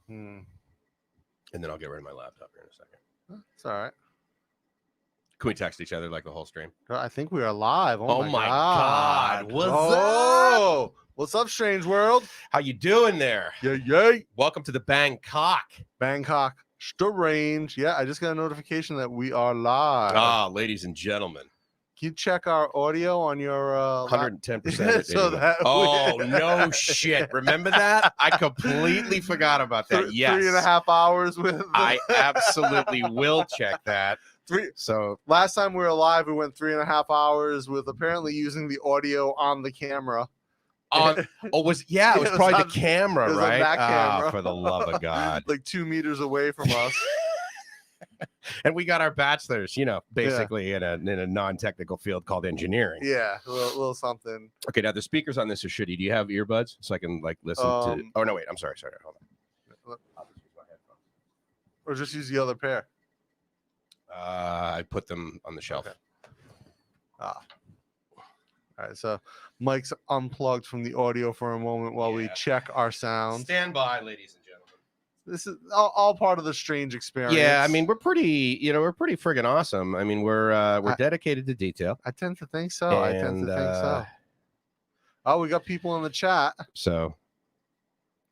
And then I'll get rid of my laptop here in a second. It's all right. Can we text each other like the whole stream? I think we are live. Oh my God. What's up? What's up, Strange World? How you doing there? Yay. Welcome to the Bangkok Strange. Yeah, I just got a notification that we are live. Ladies and gentlemen. Can you check our audio on your 110%? So that no shit. Remember that? I completely forgot about that. Yes. 3.5 hours with I absolutely will check that. So last time we were live, we went 3.5 hours with apparently using the audio on the camera. It was probably the camera, right? That camera. For the love of God. Like 2 meters away from us. And we got our bachelors, basically in a non-technical field called engineering. Yeah, a little something. Okay, now the speakers on this are shitty. Do you have earbuds so I can listen to? Oh no, wait. I'm sorry. Hold on. I'll just use my headphones. Or just use the other pair. I put them on the shelf. Okay. All right, so Mike's unplugged from the audio for a moment while we check our sound. Stand by, ladies and gentlemen. This is all part of the Strange experience. Yeah, I mean, we're pretty friggin' awesome. I mean, we're dedicated to detail. I tend to think so. Oh, we got people in the chat. So,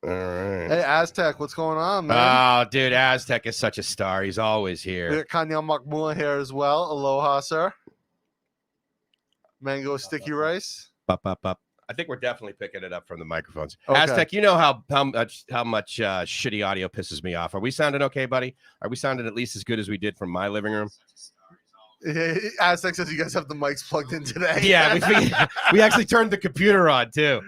all right. Hey, Aztec, what's going on, man? Oh, dude, Aztec is such a star. He's always here. We got Kanya Makmula here as well. Aloha, sir. Mango sticky rice. Up. I think we're definitely picking it up from the microphones. Okay. Aztec, you know how much shitty audio pisses me off. Are we sounding okay, buddy? Are we sounding at least as good as we did from my living room? Aztec says you guys have the mics plugged in today. Yeah, we actually turned the computer on too.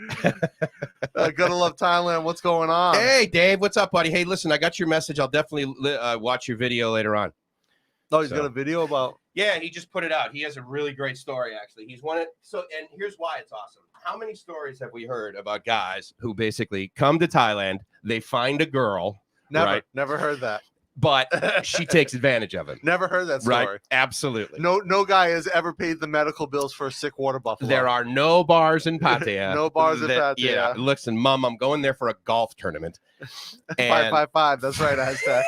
Gotta love Thailand. What's going on? Hey, Dave, what's up, buddy? Hey, listen, I got your message. I'll definitely watch your video later on. Oh, he's got a video about. Yeah, he just put it out. He has a really great story, actually. He's won it. So, and here's why it's awesome. How many stories have we heard about guys who basically come to Thailand, they find a girl, Never heard that. But she takes advantage of him. Never heard that story. Right? Absolutely. No guy has ever paid the medical bills for a sick water buffalo. There are no bars in Pattaya. No bars in Pattaya. Yeah, listen, Mom, I'm going there for a golf tournament. 555. That's right, Aztec.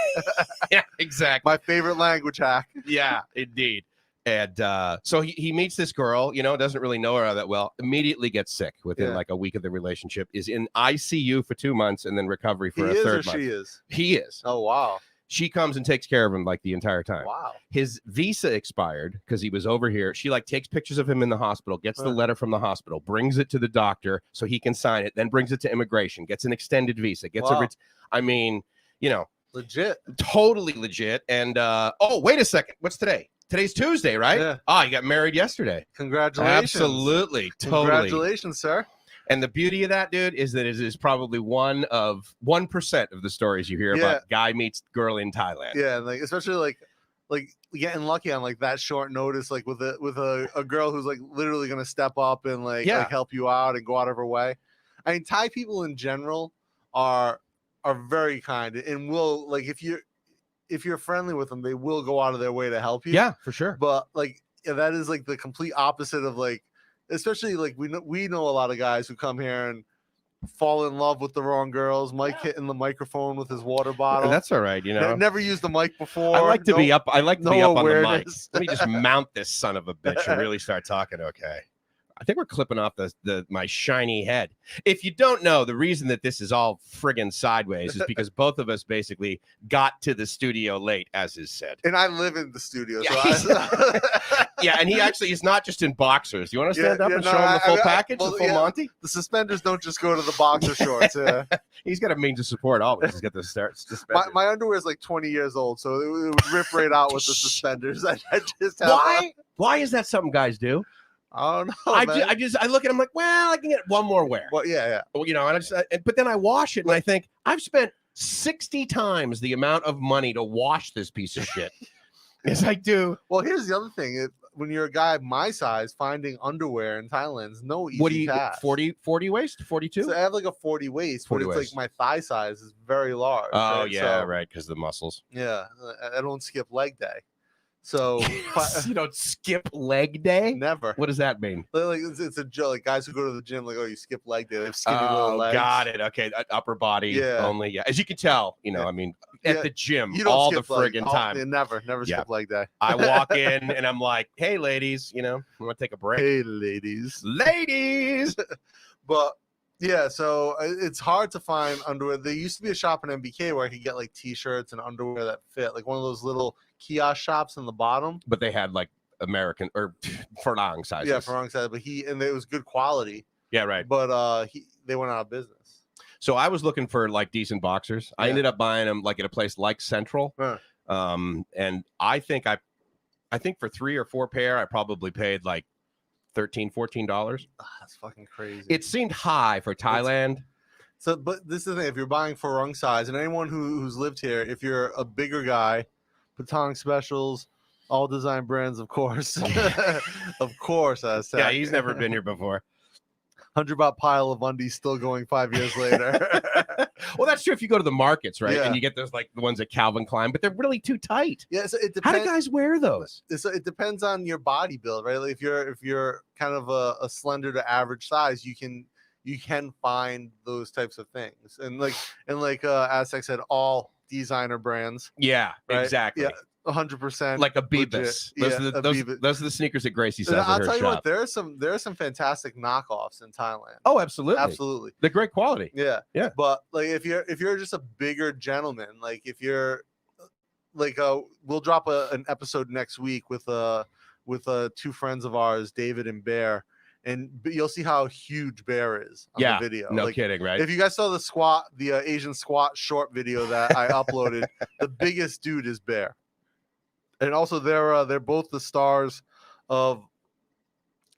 Yeah, exactly. My favorite language hack. Yeah, indeed. And so he meets this girl, doesn't really know her that well, immediately gets sick within like a week of the relationship, is in ICU for 2 months and then recovery for a third month. She is? He is. Oh, wow. She comes and takes care of him like the entire time. Wow. His visa expired because he was over here. She takes pictures of him in the hospital, gets the letter from the hospital, brings it to the doctor so he can sign it, then brings it to immigration, gets an extended visa, gets legit. Totally legit. And wait a second. What's today? Today's Tuesday, right? Yeah. Oh, you got married yesterday. Congratulations. Absolutely. Totally. Congratulations, sir. And the beauty of that, dude, is that it is probably 1% of the stories you hear about guy meets girl in Thailand. Yeah, especially getting lucky on that short notice, with a girl who's literally gonna step up and help you out and go out of her way. I mean, Thai people in general are very kind and will if you're friendly with them, they will go out of their way to help you. Yeah, for sure. But that is the complete opposite of especially we know a lot of guys who come here and fall in love with the wrong girls. Mike hitting the microphone with his water bottle. That's all right, Never used the mic before. I like to be up on the mic. Awareness. Let me just mount this son of a bitch and really start talking. Okay. I think we're clipping off my shiny head. If you don't know, the reason that this is all friggin' sideways is because both of us basically got to the studio late, as is said. And I live in the studio. Yeah, So yeah, and he actually is not just in boxers. Do you want to stand up and show him the full package, the full Monty? The suspenders don't just go to the boxer shorts. Yeah. He's got a means of support always. He's got the suspenders. My underwear is 20 years old, so it would rip right out with the suspenders. I just have Why is that something guys do? I don't know. I look at him I can get one more wear. Well, yeah. Well, and but then I wash it and I think I've spent 60 times the amount of money to wash this piece of shit. Yes, I do. Well, here's the other thing. When you're a guy my size, finding underwear in Thailand is no easy task. 40 waist, 42? So I have a 40 waist, 40 but it's my thigh size is very large. Oh, right? yeah, right, because the muscles. Yeah, I don't skip leg day. So you don't skip leg day. Never. What does that mean? Like it's a joke. Like guys who go to the gym, like, oh, you skip leg day. They have skinny little legs. Got it. Okay, upper body only. Yeah, as you can tell, I mean, at the gym all the friggin' time. Never skip leg day. I walk in and I'm like, hey, ladies, I'm gonna take a break. Hey, ladies. But yeah, so it's hard to find underwear. There used to be a shop in MBK where I could get like t-shirts and underwear that fit, like one of those little kiosk shops in the bottom. But they had like American or Farang sizes. Yeah, Farang size. But it was good quality. Yeah, right. But they went out of business. So I was looking for like decent boxers. I ended up buying them like at a place like Central. And I think for 3 or 4 pair, I probably paid like $13-14. That's fucking crazy. It seemed high for Thailand. But this is the thing. If you're buying Farang size, and anyone who's lived here, if you're a bigger guy, Patong Specials, all design brands, of course. Of course, I said. Yeah, he's never been here before. 100-baht pile of undies still going 5 years later. Well, that's true if you go to the markets, right? Yeah. And you get those like the ones at Calvin Klein, but they're really too tight. Yeah, so it depends. How do guys wear those? So it depends on your body build, right? Like if you're kind of a slender to average size, you can find those types of things. And like Aztec said, all designer brands. Yeah, right? exactly. Yeah. 100% like a Beavis. Those are the sneakers that Gracie says. I'll tell you what, there are some fantastic knockoffs in Thailand. Oh, absolutely. They're great quality. Yeah. But like if you're just a bigger gentleman, like if you're like we'll drop an episode next week with 2 friends of ours, David and Bear, and you'll see how huge Bear is on the video. No kidding, right? If you guys saw the Asian squat short video that I uploaded, the biggest dude is Bear. And also, they're both the stars of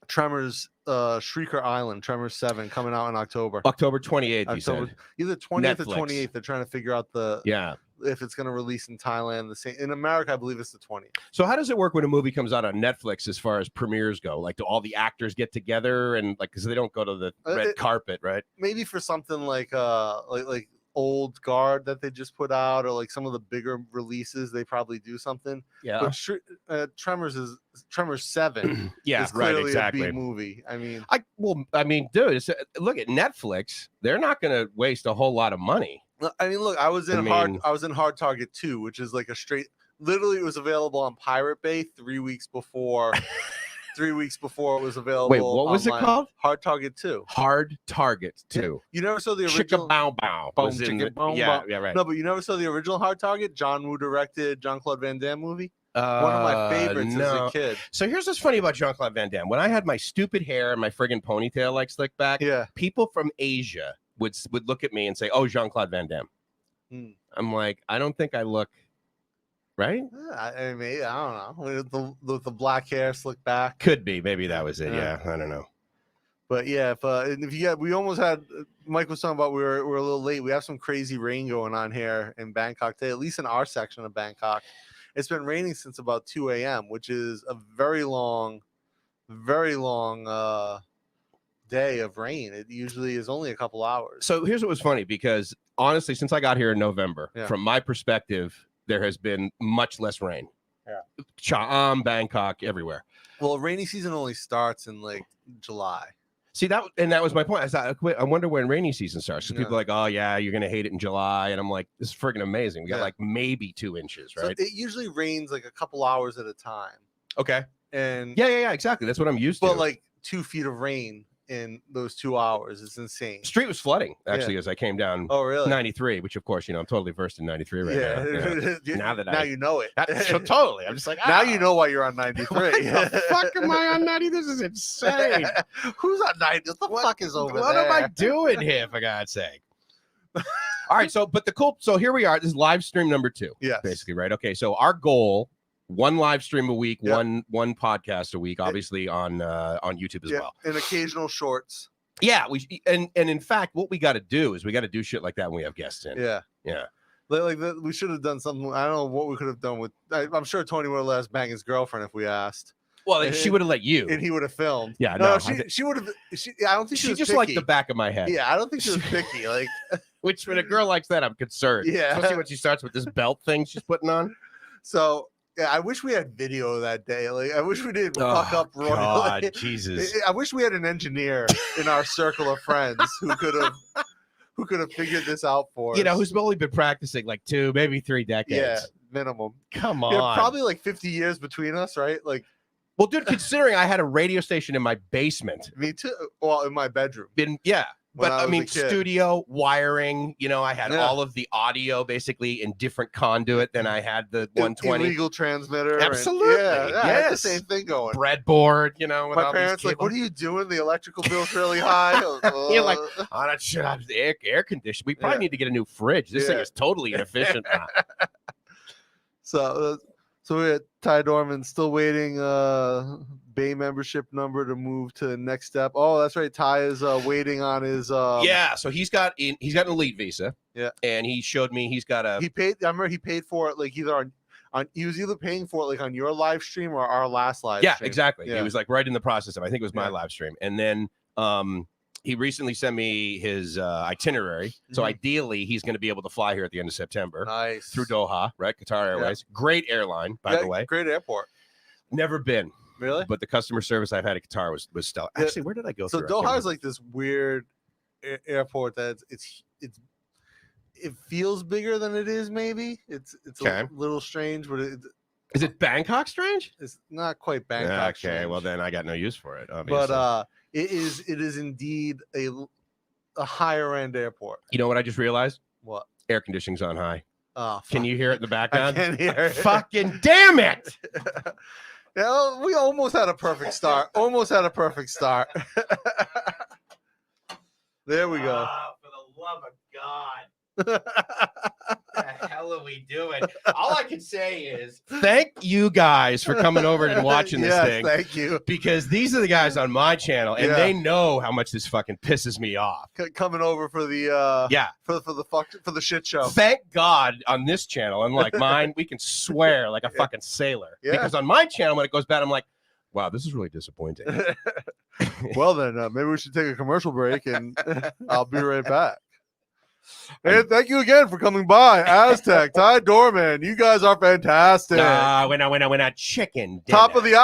Tremors, Shrieker Island, Tremors 7, coming out in October. October 28th, you said. Either 20th or 28th. They're trying to figure out if it's going to release in Thailand. The same in America, I believe it's the 20th. So how does it work when a movie comes out on Netflix as far as premieres go? Like, do all the actors get together and like because they don't go to the red carpet, right? Maybe for something like Old Guard that they just put out, or like some of the bigger releases, they probably do something. Yeah. But Tremors 7. Yeah, is clearly exactly. a B movie. I mean, dude, look at Netflix. They're not going to waste a whole lot of money. I mean, look, I was in Hard Target 2, which is like a straight. Literally, it was available on Pirate Bay 3 weeks before. 3 weeks before it was available. Wait, what was online. It called? Hard Target 2. Hard Target 2. You never saw the original. Chicka Bow Bow. Yeah, right. No, but you never saw the original Hard Target? John Woo directed Jean-Claude Van Damme movie? One of my favorites as a kid. So here's what's funny about Jean-Claude Van Damme. When I had my stupid hair and my friggin' ponytail like slicked back, people from Asia would look at me and say, "Oh, Jean-Claude Van Damme." I'm like, I don't think I look right. I mean, I don't know. With the black hair slicked back, could be. Maybe that was it. Yeah, I don't know. But yeah, if you get, we almost had. Mike was talking about we're a little late. We have some crazy rain going on here in Bangkok today, at least in our section of Bangkok. It's been raining since about 2 a.m., which is a very long day of rain. It usually is only a couple hours. So here's what was funny, because honestly, since I got here in November, from my perspective, there has been much less rain. Cha'am, Bangkok, everywhere. Well, rainy season only starts in like July. See, that was my point. I wonder when rainy season starts. So people are like, oh yeah, you're gonna hate it in July, and I'm like, this is freaking amazing. We got like maybe 2 inches, right? So it usually rains like a couple hours at a time. Okay. And yeah, exactly. That's what I'm used to. But like 2 feet of rain in those 2 hours is insane. Street was flooding actually as I came down. Oh, really? 93, which of course, I'm totally versed in 93 right now. Yeah. Now you know it. Totally. I'm just like, now you know why you're on 93. What the fuck am I on 90? This is insane. Who's on 90? What the fuck is over there? What am I doing here, for God's sake? All right, so here we are. This is live stream number 2. Yes. Basically, right? Okay, so our goal, one live stream a week, one podcast a week, obviously on YouTube as well, and occasional shorts. Yeah, and in fact, what we got to do is we got to do shit like that when we have guests in. Yeah. Like we should have done something. I don't know what we could have done with. I'm sure Tony would have let us bang his girlfriend if we asked. Well, she would have let you, and he would have filmed. Yeah, no, she would have. I don't think she was just picky. liked the back of my head. Yeah, I don't think she was picky. Like, which when a girl likes that, I'm concerned. Yeah, especially when she starts with this belt thing she's putting on. So Yeah, I wish we had video that day. Like, I wish we didn't fuck up royally. God, Jesus. I wish we had an engineer in our circle of friends who could have figured this out for us. You know, who's only been practicing like 2, maybe 3 decades. Yeah, minimum. Come on. Yeah, probably like 50 years between us, right? Like, well, dude, considering I had a radio station in my basement. Me too. Well, in my bedroom. But I mean, studio wiring, you know, I had all of the audio basically in different conduit than I had the 120. Illegal transmitter. Absolutely. I had the same thing going. Breadboard, you know. My parents like, what are you doing? The electrical bill's really high. You're like, oh, that shit, I have the air conditioning. We probably need to get a new fridge. This thing is totally inefficient now. So we had Ty Dorman still waiting Bay membership number to move to the next step. Oh, that's right. Ty is waiting on his so he's got an elite visa. Yeah. And he showed me he's got a I remember he paid for it like either on he was either paying for it like on your live stream or our last live stream. Exactly. Yeah. He was like right in the process of I think it was my live stream. And then he recently sent me his itinerary. Mm-hmm. So ideally, he's going to be able to fly here at the end of September. Nice. Through Doha, right? Qatar Airways. Yeah. Great airline, by the way. Great airport. Never been. Really? But the customer service I've had at Qatar was stellar. Actually, where did I go through? So Doha is like this weird airport that it feels bigger than it is, maybe. It's a little strange, but is it Bangkok Strange? It's not quite Bangkok Strange. Okay, well then I got no use for it, obviously. But it is indeed a higher end airport. You know what I just realized? What? Air conditioning's on high. Oh, can you hear it in the background? I can hear it. Fucking damn it! Yeah, we almost had a perfect start. There we go. For the love of God. What the hell are we doing? All I can say is thank you guys for coming over and watching this thing. Thank you. Because these are the guys on my channel and they know how much this fucking pisses me off. Coming over for the for the shit show. Thank God on this channel, unlike mine, we can swear like a fucking sailor. Yeah. Because on my channel, when it goes bad, I'm like, wow, this is really disappointing. Well then, maybe we should take a commercial break and I'll be right back. And thank you again for coming by, Aztec, Ty Dorman. You guys are fantastic. We're not chicken dinner. Top of the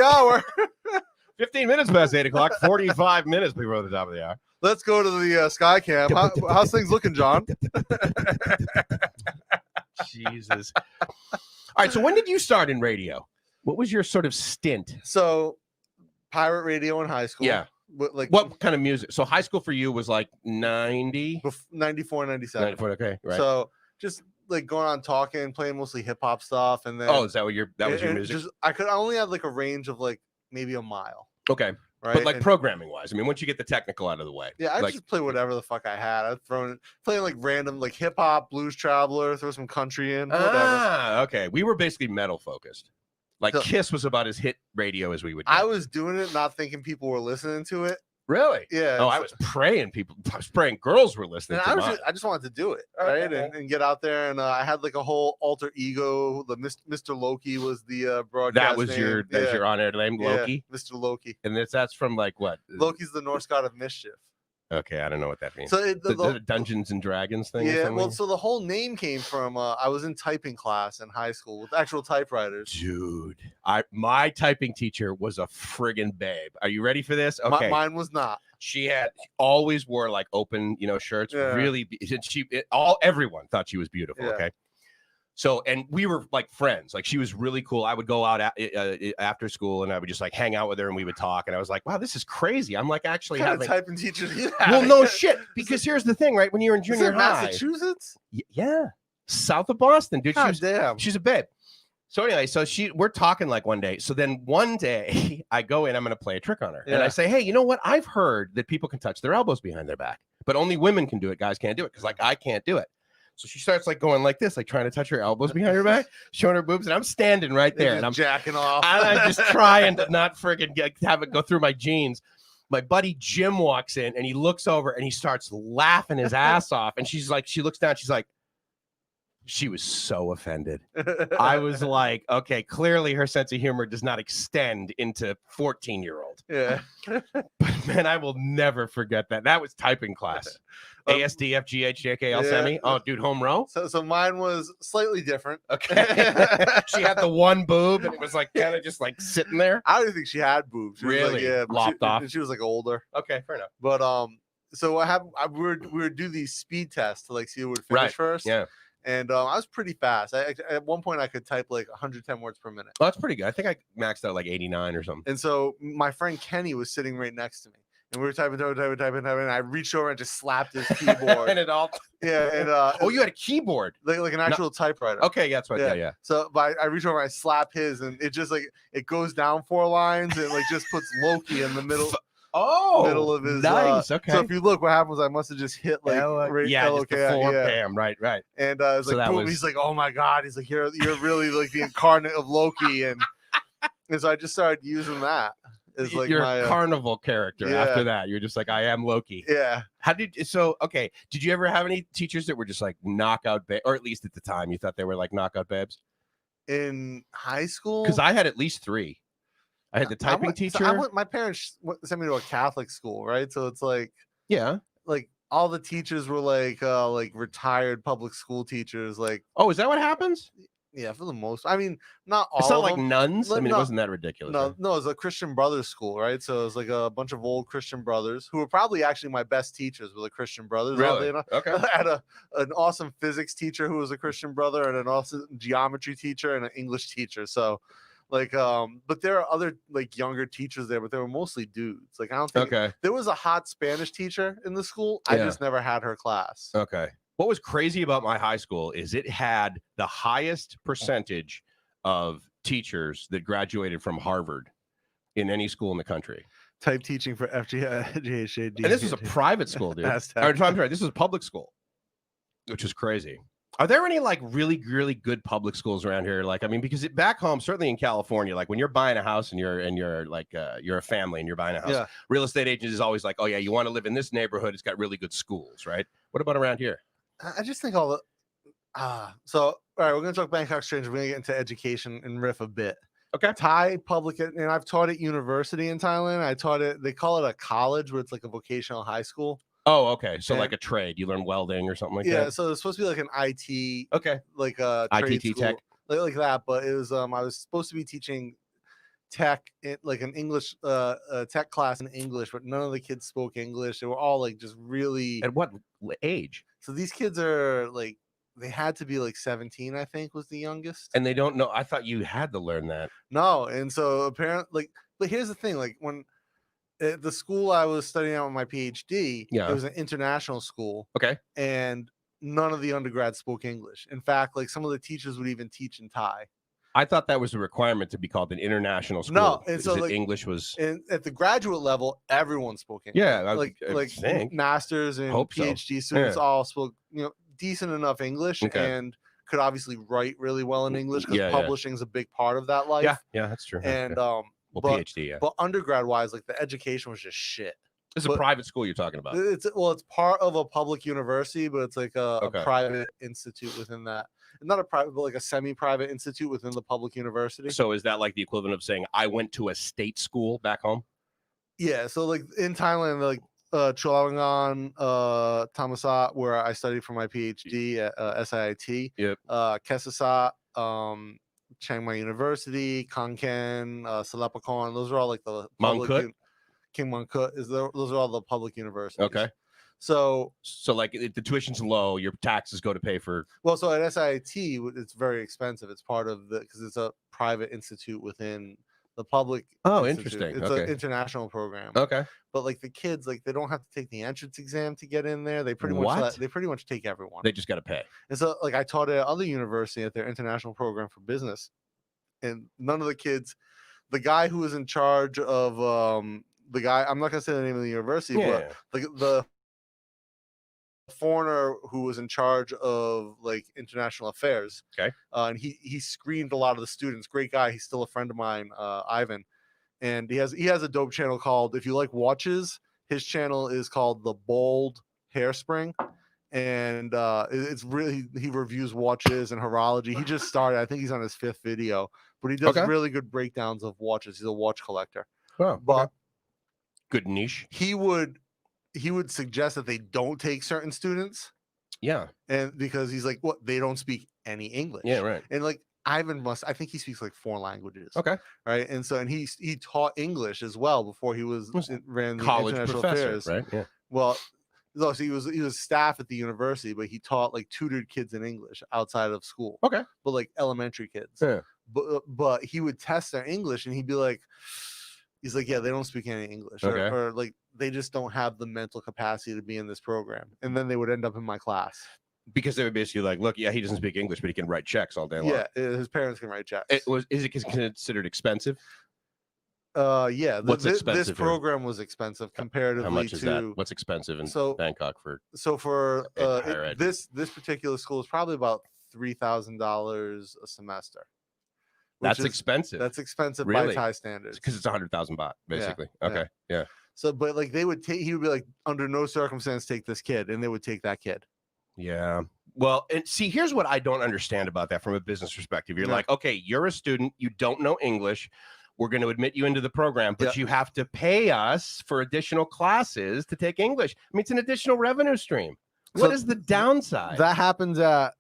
hour. 15 minutes past 8 o'clock, 45 minutes before the top of the hour. Let's go to the Sky Cam. How's things looking, John? Jesus. All right, so when did you start in radio? What was your sort of stint? So, pirate radio in high school. Yeah. Like what kind of music? So high school for you was like 90? 94, 97. 94, okay, right. So just like going on talking, playing mostly hip hop stuff, and then is that what that was your music? I only had like a range of like maybe a mile. Okay. Right. But like programming wise, I mean, once you get the technical out of the way. Yeah, I just play whatever the fuck I had. I was playing like random like hip hop, Blues Traveler, throw some country in. Whatever. Okay. We were basically metal focused. Like Kiss was about as hit radio as we would get. I was doing it not thinking people were listening to it. Really? Yeah. Oh, I was praying girls were listening to it. I just wanted to do it, right? And get out there. And I had like a whole alter ego. The Mr. Loki was the broadcast That was name. your on-air name, Loki? Yeah, Mr. Loki. And that's from like what? Loki's the Norse god of mischief. Okay, I don't know what that means. So the Dungeons and Dragons thing. Yeah, well, so the whole name came from I was in typing class in high school with actual typewriters. Dude, my typing teacher was a friggin' babe. Are you ready for this? Okay, mine was not. She always wore like open, shirts. Yeah. Really, everyone thought she was beautiful. Yeah. Okay. So, and we were like friends. Like she was really cool. I would go out after school and I would just like hang out with her and we would talk. And I was like, wow, this is crazy. I'm like actually having typing teachers. Well, no shit. Because here's the thing, right? When you're in junior high, Massachusetts, yeah, south of Boston, dude. Damn. She's a babe. So anyway, we're talking like one day. So then one day I go in, I'm going to play a trick on her. Yeah. And I say, hey, you know what? I've heard that people can touch their elbows behind their back, but only women can do it. Guys can't do it because like I can't do it. So she starts like going like this, like trying to touch her elbows behind her back, showing her boobs, and I'm standing right there, and I'm jacking off. And I'm just trying to not friggin' have it go through my jeans. My buddy Jim walks in, and he looks over, and he starts laughing his ass off. And she looks down, she's like, She was so offended. I was like, okay, clearly her sense of humor does not extend into 14-year-old. Yeah. But man, I will never forget that. That was typing class. ASD, FGH, JK, semi. Oh, dude, home row. So mine was slightly different. Okay. She had the one boob and it was like kind of just like sitting there. I don't even think she had boobs. She really? Was like, lopped off. She was like older. Okay, fair enough. But so what happened? We would do these speed tests to like see who would finish first. Yeah. And I was pretty fast. At one point, I could type like 110 words per minute. Oh, that's pretty good. I think I maxed out like 89 or something. And so my friend Kenny was sitting right next to me. And we were typing. And I reached over and just slapped his keyboard. And it all. Yeah. And oh, you had a keyboard. Like an actual typewriter. Okay, that's what. Yeah. So I reach over, I slap his, and it just like it goes down 4 lines and like just puts Loki in the middle. Middle of his nice. Okay. So if you look, what happens? I must have just hit like just before Pam. Right. And I was like, boom. He's like, oh my god. He's like, you're really like the incarnate of Loki, and so I just started using that. Is like your my carnival character. After that, you're just like, I am Loki. Yeah. Did you ever have any teachers that were just like knockout or at least at the time you thought they were like knockout babes in high school? Because I had at least 3. I had the typing teacher. So my parents sent me to a Catholic school, right? So it's like like all the teachers were like retired public school teachers. Like, oh, is that what happens? Yeah, for the most. I mean, not all. It's not of like them. nuns. I mean, it wasn't that ridiculous. No, it was a Christian Brothers school, right? So it was like a bunch of old Christian brothers who were probably actually my best teachers. Were the Christian Brothers? Really? Okay. I had an awesome physics teacher who was a Christian brother, and an awesome geometry teacher, and an English teacher. So, like, but there are other like younger teachers there, but they were mostly dudes. Like, I don't think there was a hot Spanish teacher in the school. I just never had her class. Okay. What was crazy about my high school is it had the highest percentage of teachers that graduated from Harvard in any school in the country. Type teaching for FGHAD. And this was a private school, dude. I'm sorry, this was a public school, which is crazy. Are there any like really, really good public schools around here? Like, I mean, because back home, certainly in California, like when you're buying a house and you're like you're a family and you're buying a house, real estate agent is always like, oh yeah, you want to live in this neighborhood? It's got really good schools, right? What about around here? I just think all the so all right, we're gonna talk Bangkok Strange. We're gonna get into education and riff a bit. Okay. Thai public, and I've taught at university in Thailand. I taught it. They call it a college, where it's like a vocational high school. Oh, okay. So like a trade, you learn welding or something like that. Yeah. So it's supposed to be like an IT. Okay. Like a ITT tech, like that. But it was I was supposed to be teaching tech, like an English tech class in English, but none of the kids spoke English. They were all like just really. At what age? So these kids are like, they had to be like 17, I think, was the youngest. And they don't know. I thought you had to learn that. No. And so apparently, but here's the thing, like when at the school I was studying out with my PhD, it was an international school. Okay. And none of the undergrads spoke English. In fact, like some of the teachers would even teach in Thai. I thought that was a requirement to be called an international school. No, and so like, English was. And at the graduate level, everyone spoke English. Yeah, like masters and PhD students all spoke, decent enough English and could obviously write really well in English because publishing is a big part of that life. Yeah, that's true. And PhD, but undergrad wise, like the education was just shit. It's a private school you're talking about. It's part of a public university, but it's like a private institute within that. Not a private, but like a semi-private institute within the public university. So is that like the equivalent of saying I went to a state school back home? Yeah. So like in Thailand, like Chulalongkorn, Thammasat, where I studied for my PhD at SIIT. Yep. Kesasat, Chiang Mai University, Konkan, Salepakorn. Those are all like the public. King Mongkut those are all the public universities. Okay. So like if the tuition's low, your taxes go to pay for. Well, so at SIIT, it's very expensive. It's part of because it's a private institute within the public. Oh, institute. Interesting. It's an international program. Okay. But like the kids, like they don't have to take the entrance exam to get in there. They pretty much take everyone. They just got to pay. And so like I taught at other university at their international program for business, and none of the kids, the guy who was in charge of the guy, I'm not gonna say the name of the university, but the foreigner who was in charge of like international affairs. Okay. And he screened a lot of the students. Great guy. He's still a friend of mine, Ivan. And he has a dope channel called, if you like watches, his channel is called The Bold Hairspring. and it's really, he reviews watches and horology. He just started. I think he's on his 5th video, but he does really good breakdowns of watches. He's a watch collector. Oh, but good niche. He would suggest that they don't take certain students. Yeah, and because he's like, what, they don't speak any English. Yeah, right. And like Ivan I think he speaks like 4 languages. Okay. Right. And so, and he taught English as well before he ran the college international professor, affairs. right? Yeah. Well, no, so he was staff at the university, but he taught like tutored kids in English outside of school. Okay. But like elementary kids. Yeah. But he would test their English, and he'd be like, he's like, yeah, they don't speak any English, okay. or like they just don't have the mental capacity to be in this program. And then they would end up in my class. Because they were basically like, look, yeah, he doesn't speak English, but he can write checks all day long. Yeah, his parents can write checks. Is it considered expensive? Yeah. What's expensive? This program was expensive comparatively. How much is that? to What's expensive in Bangkok for? So for this particular school is probably about $3,000 a semester. That's expensive. That's expensive really? By Thai standards. Because it's 100,000 baht, basically. Yeah, okay, yeah. So, but like he would be like, under no circumstance take this kid, and they would take that kid. Yeah. Well, and see, here's what I don't understand about that from a business perspective. You're like, okay, you're a student, you don't know English. We're going to admit you into the program, but you have to pay us for additional classes to take English. I mean, it's an additional revenue stream. What is the downside? That happens at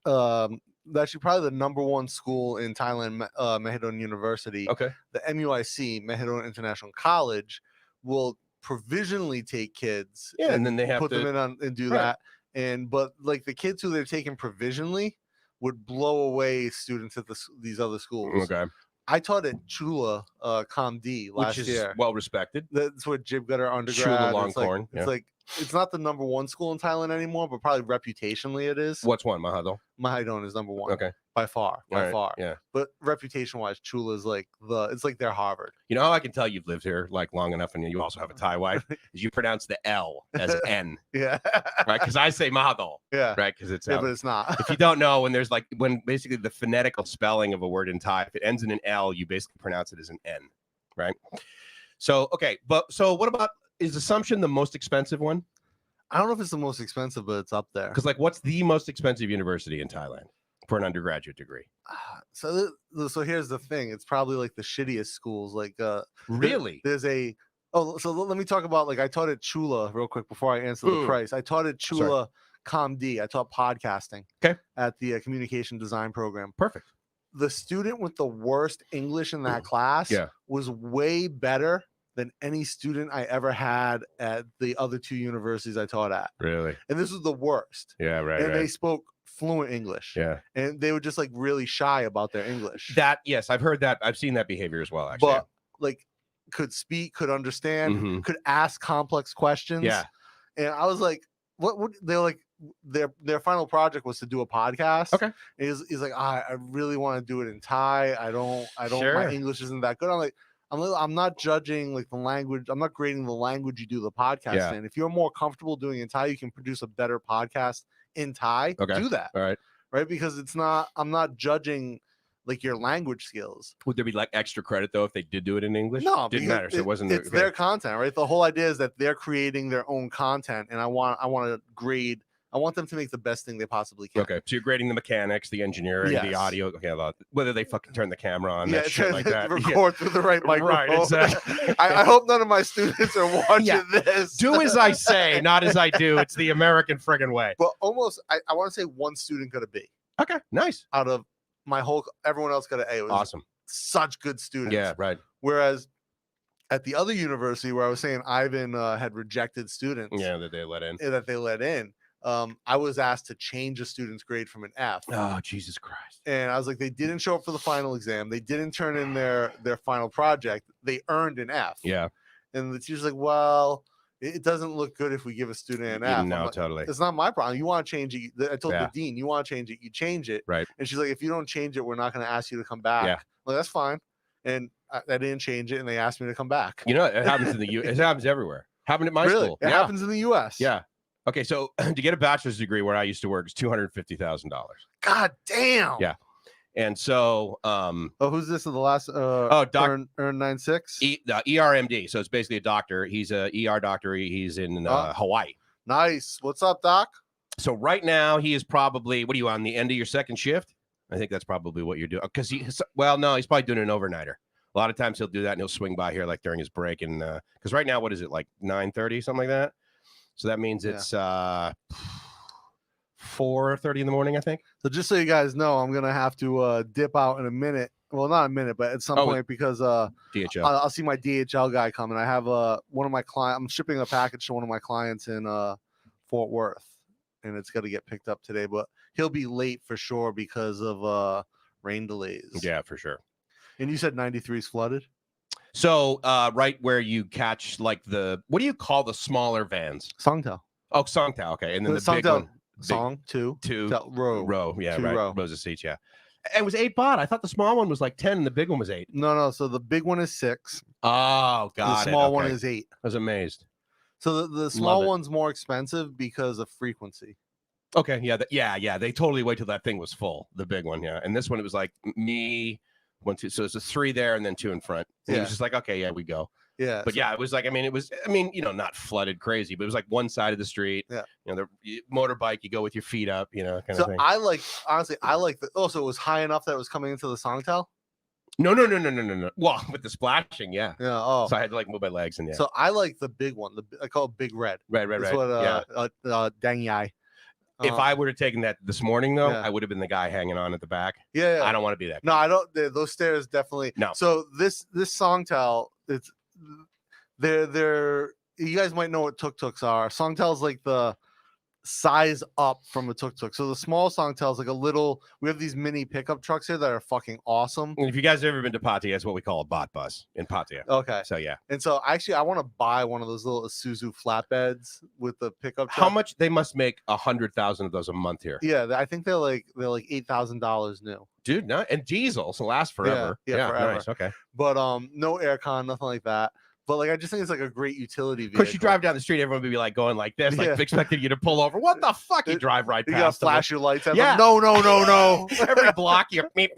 actually probably the #1 school in Thailand, Mahidol University. Okay. The MUIC, Mahidol International College, will provisionally take kids. Yeah, and then they have put to them in and do that. But like the kids who they're taking provisionally would blow away students at these other schools. Okay. I taught at Chula ComD last year. Which is well respected. That's where Jib got her undergrad. Chula Longhorn. It's like it's not the #1 school in Thailand anymore, but probably reputationally it is. What's one? Mahidol? Mahidol is #1. Okay. By far. Yeah. But reputation wise, Chula is like it's like their Harvard. You know how I can tell you've lived here like long enough, and you also have a Thai wife, is you pronounce the L as N. Yeah. Right? Because I say Mahidol. Yeah. Right? Because it's L. But it's not. If you don't know, when basically the phonetical spelling of a word in Thai, if it ends in an L, you basically pronounce it as an N. Right? So okay, so what about, is Assumption the most expensive one? I don't know if it's the most expensive, but it's up there. Because like, what's the most expensive university in Thailand for an undergraduate degree? So here's the thing. It's probably like the shittiest schools. Like really? There's a so let me talk about, like, I taught at Chula real quick before I answer the price. I taught at Chula ComD. I taught podcasting. Okay. At the communication design program. Perfect. The student with the worst English in that class was way better than any student I ever had at the other 2 universities I taught at. Really? And this was the worst. Yeah, right. And they spoke fluent English. Yeah. And they were just like really shy about their English. Yes, I've heard that. I've seen that behavior as well, actually. But like could speak, could understand, could ask complex questions. Yeah. And I was like, what they're like, their final project was to do a podcast. Okay. And he's like, I really want to do it in Thai. I don't my English isn't that good. I'm not judging like the language. I'm not grading the language you do the podcast in. If you're more comfortable doing it in Thai, you can produce a better podcast in Thai. Okay. Do that. All right. Right. Because I'm not judging like your language skills. Would there be like extra credit though if they did do it in English? No, didn't matter. So it wasn't. It's their content, right? The whole idea is that they're creating their own content, and I want to grade. I want them to make the best thing they possibly can. Okay, so you're grading the mechanics, the engineering, the audio, whether they fucking turn the camera on, that shit like that. Record through the right microphone. Right, exactly. I hope none of my students are watching this. Do as I say, not as I do. It's the American friggin' way. But almost, I want to say one student got a B. Okay, nice. Out of everyone else got an A. It was awesome. Such good students. Yeah, right. Whereas at the other university where I was saying Ivan had rejected students. Yeah, that they let in. I was asked to change a student's grade from an F. Oh, Jesus Christ. And I was like, they didn't show up for the final exam. They didn't turn in their final project. They earned an F. Yeah. And the teacher's like, well, it doesn't look good if we give a student an F. No, like, totally. It's not my problem. You want to change it. I told the dean, you want to change it, you change it. Right. And she's like, if you don't change it, we're not going to ask you to come back. Yeah. Like, that's fine. And I didn't change it, and they asked me to come back. You know, it happens in the U.S. It happens everywhere. Happened at my school. It happens in the U.S. Yeah. Okay, so to get a bachelor's degree where I used to work is $250,000. God damn. Yeah. And so who's this in the last earn 9.6? ERMD. So it's basically a doctor. He's a ER doctor. He's in Hawaii. Nice. What's up, Doc? So right now he is probably, what are you on the end of your second shift? I think that's probably what you're doing. Because he's probably doing an overnighter. A lot of times he'll do that and he'll swing by here like during his break. And because right now, what is it, like 9:30, something like that? So that means it's 4:30 in the morning, I think. So just so you guys know, I'm gonna have to dip out in a minute. Well, not a minute, but at some point because DHL. I'll see my DHL guy coming. I have one of my clients. I'm shipping a package to one of my clients in Fort Worth, and it's got to get picked up today. But he'll be late for sure because of rain delays. Yeah, for sure. And you said 93 is flooded. So right where you catch like what do you call the smaller vans? Songthaew. Oh, Songthaew. Okay, and then the Songthaew, big one. Song two row. Yeah, two right. Row. Rows of seats. Yeah. It was $8 baht. I thought the small one was like 10 and the big one was 8. No. So the big one is 6. Oh, the small one is 8. I was amazed. So the small one's more expensive because of frequency. Okay. Yeah. They totally wait till that thing was full. The big one. Yeah. And this one, it was like me, 1, 2. So it's a 3 there and then 2 in front. And it was just like, okay, yeah, we go. Yeah. But it was like, not flooded crazy, but it was like one side of the street. Yeah. The motorbike, you go with your feet up, kind of thing. I like also it was high enough that it was coming into the Songthaew. No. Well, with the splashing, yeah. Yeah. Oh. So I had to like move my legs and yeah. So I like the big one. I call it Big Red. Right. That's what Dang Yai. If I would have taken that this morning, though, I would have been the guy hanging on at the back. Yeah. I don't want to be that guy. No, I don't. Those stairs definitely. No. So this Songthaew, they're you guys might know what tuk-tuks are. Songthaew's like the size up from a tuk-tuk. So the small Songthaew's like a little. We have these mini pickup trucks here that are fucking awesome. And if you guys have ever been to Pattaya, that's what we call a bot bus in Pattaya. Okay. So yeah. And so actually, I want to buy one of those little Isuzu flatbeds with the pickup truck. How much? They must make 100,000 of those a month here. Yeah, I think they're like $8,000 new. Dude, no, and diesel, so last forever. Yeah, forever. Nice. Okay. But no aircon, nothing like that. But like, I just think it's like a great utility vehicle. Because you drive down the street, everyone would be like going like this, like expecting you to pull over. What the fuck? You drive right past. You gotta flash your lights at them. No. Every block, you meep.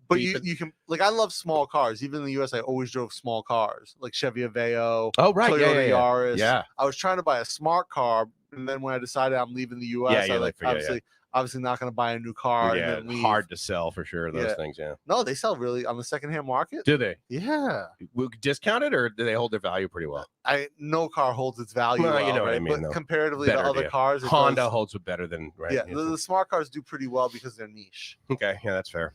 But you can, like, I love small cars. Even in the US, I always drove small cars, like Chevy Aveo. Oh, right. Toyota Yaris. Yeah. I was trying to buy a smart car, and then when I decided I'm leaving the US, I obviously not going to buy a new car. Yeah, and then hard to sell for sure. Those things, yeah. No, they sell really on the secondhand market. Do they? Yeah. Discounted, or do they hold their value pretty well? No car holds its value. Well, well, you know what right? I mean. But comparatively to other cars, Honda holds it better than right. Yeah, the smart cars do pretty well because they're niche. Okay, yeah, that's fair.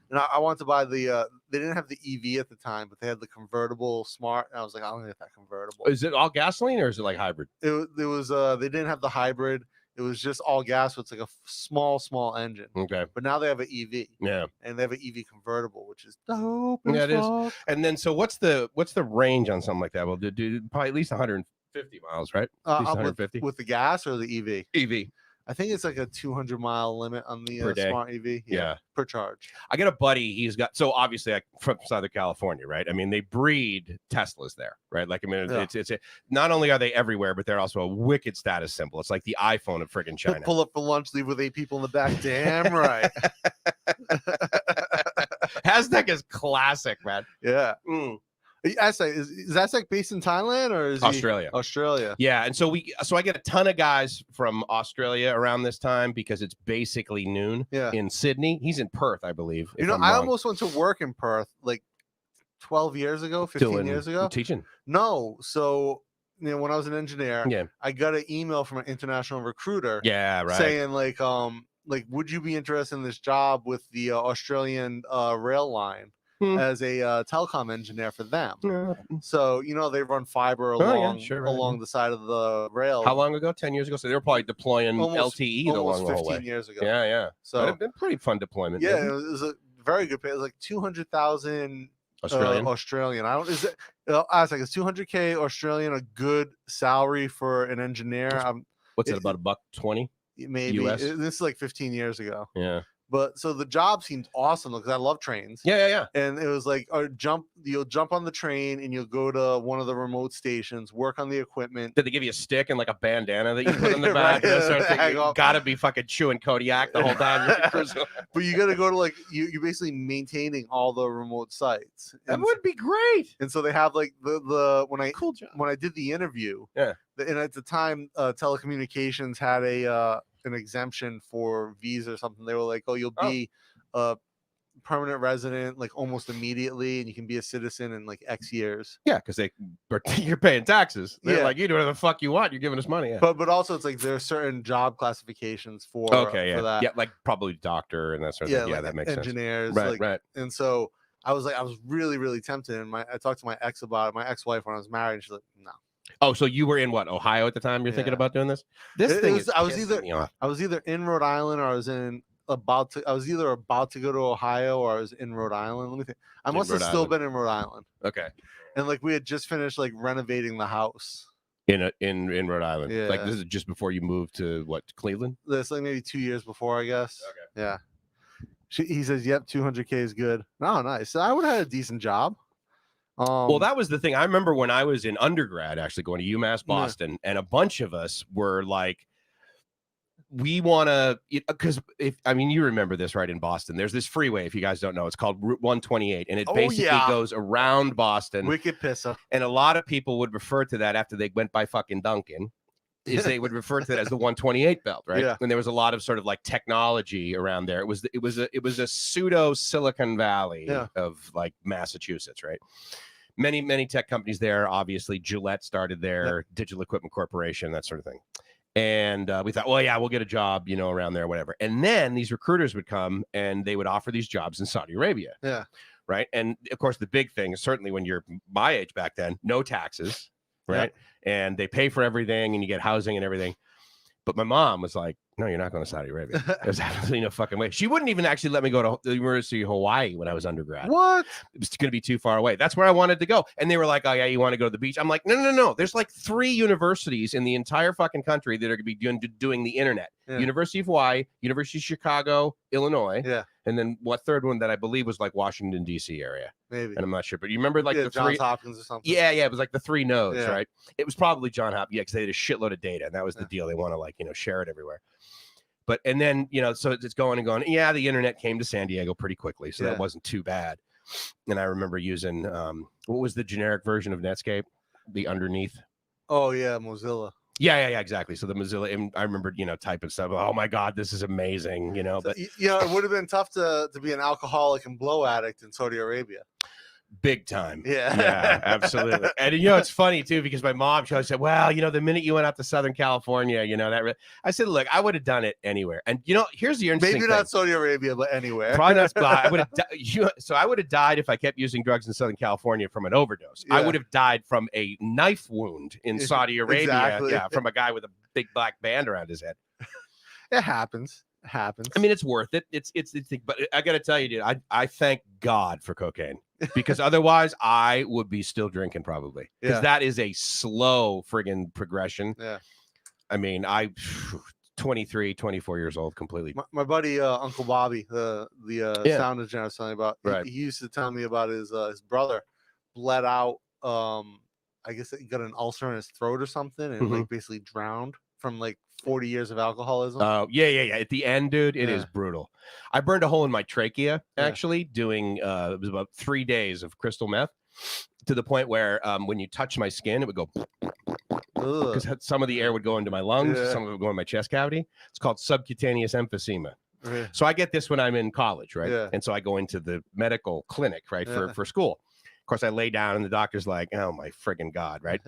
And I wanted to buy the. They didn't have the EV at the time, but they had the convertible smart. And I was like, I'm gonna get that convertible. Is it all gasoline or is it like hybrid? It was. They didn't have the hybrid. It was just all gas. So it's like a small engine. Okay. But now they have an EV. Yeah. And they have an EV convertible, which is dope. Yeah, it is. And then, so what's the range on something like that? Well, do probably at least 150 miles, right? At least 150 with the gas or the EV. EV. I think it's like a 200-mile limit on the smart EV. Yeah, per charge. I got a buddy. He's got, so obviously from Southern California, right? I mean, they breed Teslas there, right? Like, I mean, it's not only are they everywhere, but they're also a wicked status symbol. It's like the iPhone of friggin' China. Pull up for lunch, leave with 8 people in the back. Damn right. Hashtag is classic, man. Yeah. Aztec, is Aztec based in Thailand or is Australia? Australia. Yeah, and so I get a ton of guys from Australia around this time because it's basically noon in Sydney. He's in Perth, I believe. I almost went to work in Perth like 12 years ago, 15 years ago. Teaching? No, so when I was an engineer, I got an email from an international recruiter. Yeah, right. Saying like, would you be interested in this job with the Australian rail line? As a telecom engineer for them. So, they run fiber along the side of the rail. How long ago? 10 years ago? So they were probably deploying LTE along the whole way. 15 years ago. Yeah. So it's been pretty fun deployment. Yeah, it was a very good pay. It was like 200,000 Australian. I don't, is it, I was like, is 200K Australian a good salary for an engineer? What's it, about $1.20? Maybe. US? This is like 15 years ago. Yeah. But so the job seemed awesome because I love trains. Yeah. And it was like, you'll jump on the train and you'll go to one of the remote stations, work on the equipment. Did they give you a stick and like a bandana that you put on the back? Right, that sort of thing? You gotta be fucking chewing Kodiak the whole time. But you gotta go to like you're basically maintaining all the remote sites. That would be great. And so they have like the cool job. When I did the interview, and at the time telecommunications had an exemption for visa or something. They were like, oh, you'll be a permanent resident like almost immediately, and you can be a citizen in like X years. Yeah, because you're paying taxes. They're like, you do whatever the fuck you want. You're giving us money. Yeah. But also it's like there are certain job classifications for for that. Yeah, like probably doctor and that sort of thing. Yeah, like that makes engineers, sense. Right. And so I was really, really tempted. And I talked to my ex about it, my ex-wife, when I was married, and she's like, no. Oh, so you were in what, Ohio at the time? You're thinking about doing this? I was either in Rhode Island or I was either about to go to Ohio or I was in Rhode Island. Let me think. I must have still been in Rhode Island. Okay. And like we had just finished like renovating the house in Rhode Island. Yeah. Like this is just before you moved to Cleveland? This like maybe 2 years before, I guess. Okay. Yeah. He says, "Yep, 200K is good." Oh, nice. So I would have had a decent job. Well, that was the thing. I remember when I was in undergrad, actually going to UMass Boston, and a bunch of us were like, we want to, because you remember this, right? In Boston, there's this freeway, if you guys don't know, it's called Route 128, and it basically goes around Boston. Wicked pisser. And a lot of people would refer to that after they went by fucking Dunkin'. They would refer to it as the 128 belt, right? Yeah. And there was a lot of sort of like technology around there. It was a pseudo Silicon Valley of like Massachusetts, right? Many tech companies there. Obviously, Gillette started there, Digital Equipment Corporation, that sort of thing. And we thought, well, yeah, we'll get a job, around there, whatever. And then these recruiters would come and they would offer these jobs in Saudi Arabia. Yeah. Right. And of course, the big thing is certainly when you're my age back then, no taxes. Right. Yeah. And they pay for everything and you get housing and everything. But my mom was like, no, you're not going to Saudi Arabia. There's absolutely no fucking way. She wouldn't even actually let me go to the University of Hawaii when I was undergrad. What? It was going to be too far away. That's where I wanted to go. And they were like, oh, yeah, you want to go to the beach? I'm like, no. There's like 3 universities in the entire fucking country that are going to be doing the internet. Yeah. University of Hawaii, University of Chicago, Illinois. Yeah. And then what third one that I believe was like Washington, D.C. area. Maybe. And I'm not sure. But you remember like the Johns 3 Hopkins or something? Yeah. It was like the 3 nodes, right? It was probably John Hopkins. Yeah, because they had a shitload of data. And that was the deal. They want to like, share it everywhere. But, and then, so it's going and going. Yeah, the internet came to San Diego pretty quickly. So that wasn't too bad. And I remember using, what was the generic version of Netscape? The underneath. Oh, yeah, Mozilla. Yeah, exactly. So the Mozilla, and I remember, typing stuff. Oh my God, this is amazing, But it would have been tough to be an alcoholic and blow addict in Saudi Arabia. Big time. Yeah, absolutely. And it's funny too, because my mom, she always said, well, the minute you went out to Southern California, I said, look, I would have done it anywhere. And here's the interesting thing. Not Saudi Arabia, but anywhere. Probably not. I would have so I would have died if I kept using drugs in Southern California from an overdose. Yeah. I would have died from a knife wound in Saudi Arabia. Exactly. Yeah, from a guy with a big black band around his head. It happens. I mean, it's worth it. It's but I got to tell you, dude, I thank God for cocaine. Because otherwise I would be still drinking probably, because that is a slow friggin' progression. Yeah. I mean, 23, 24 years old, completely. My buddy, Uncle Bobby, the sound engineer I was telling you about, right. He used to tell me about his brother bled out. I guess he got an ulcer in his throat or something and like basically drowned from like 40 years of alcoholism. Oh, yeah. At the end, dude, it is brutal. I burned a hole in my trachea, actually, doing, it was about 3 days of crystal meth, to the point where when you touch my skin, it would go, because some of the air would go into my lungs, some of it would go in my chest cavity. It's called subcutaneous emphysema. Yeah. So I get this when I'm in college, right? Yeah. And so I go into the medical clinic, right, for school. Of course, I lay down and the doctor's like, oh, my friggin' God, right?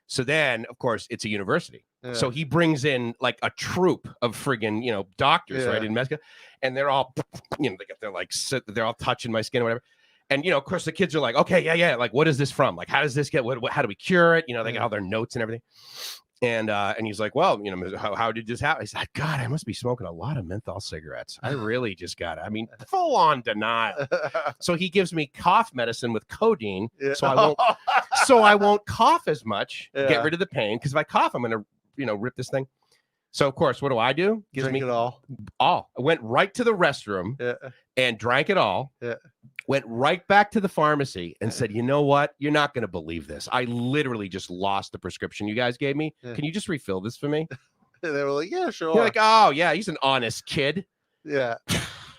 So then, of course, it's a university. Yeah. So he brings in like a troupe of friggin', doctors, right, in Mexico, and they're all, they're all touching my skin or whatever. And, of course, the kids are like, okay, yeah. Like, what is this from? Like, how does this get, how do we cure it? They got all their notes and everything. And he's like, well, how did this happen? I said, God, I must be smoking a lot of menthol cigarettes. I really just got it. I mean, full on denial. So he gives me cough medicine with codeine. Yeah. So I won't cough as much, get rid of the pain. Because if I cough, I'm going to, rip this thing. So of course, what do? Gives Drink me it all. I went right to the restroom and drank it all. Yeah. Went right back to the pharmacy and said, you know what? You're not going to believe this. I literally just lost the prescription you guys gave me. Can you just refill this for me? And they were like, yeah, sure. You're like, oh, yeah, he's an honest kid. Yeah.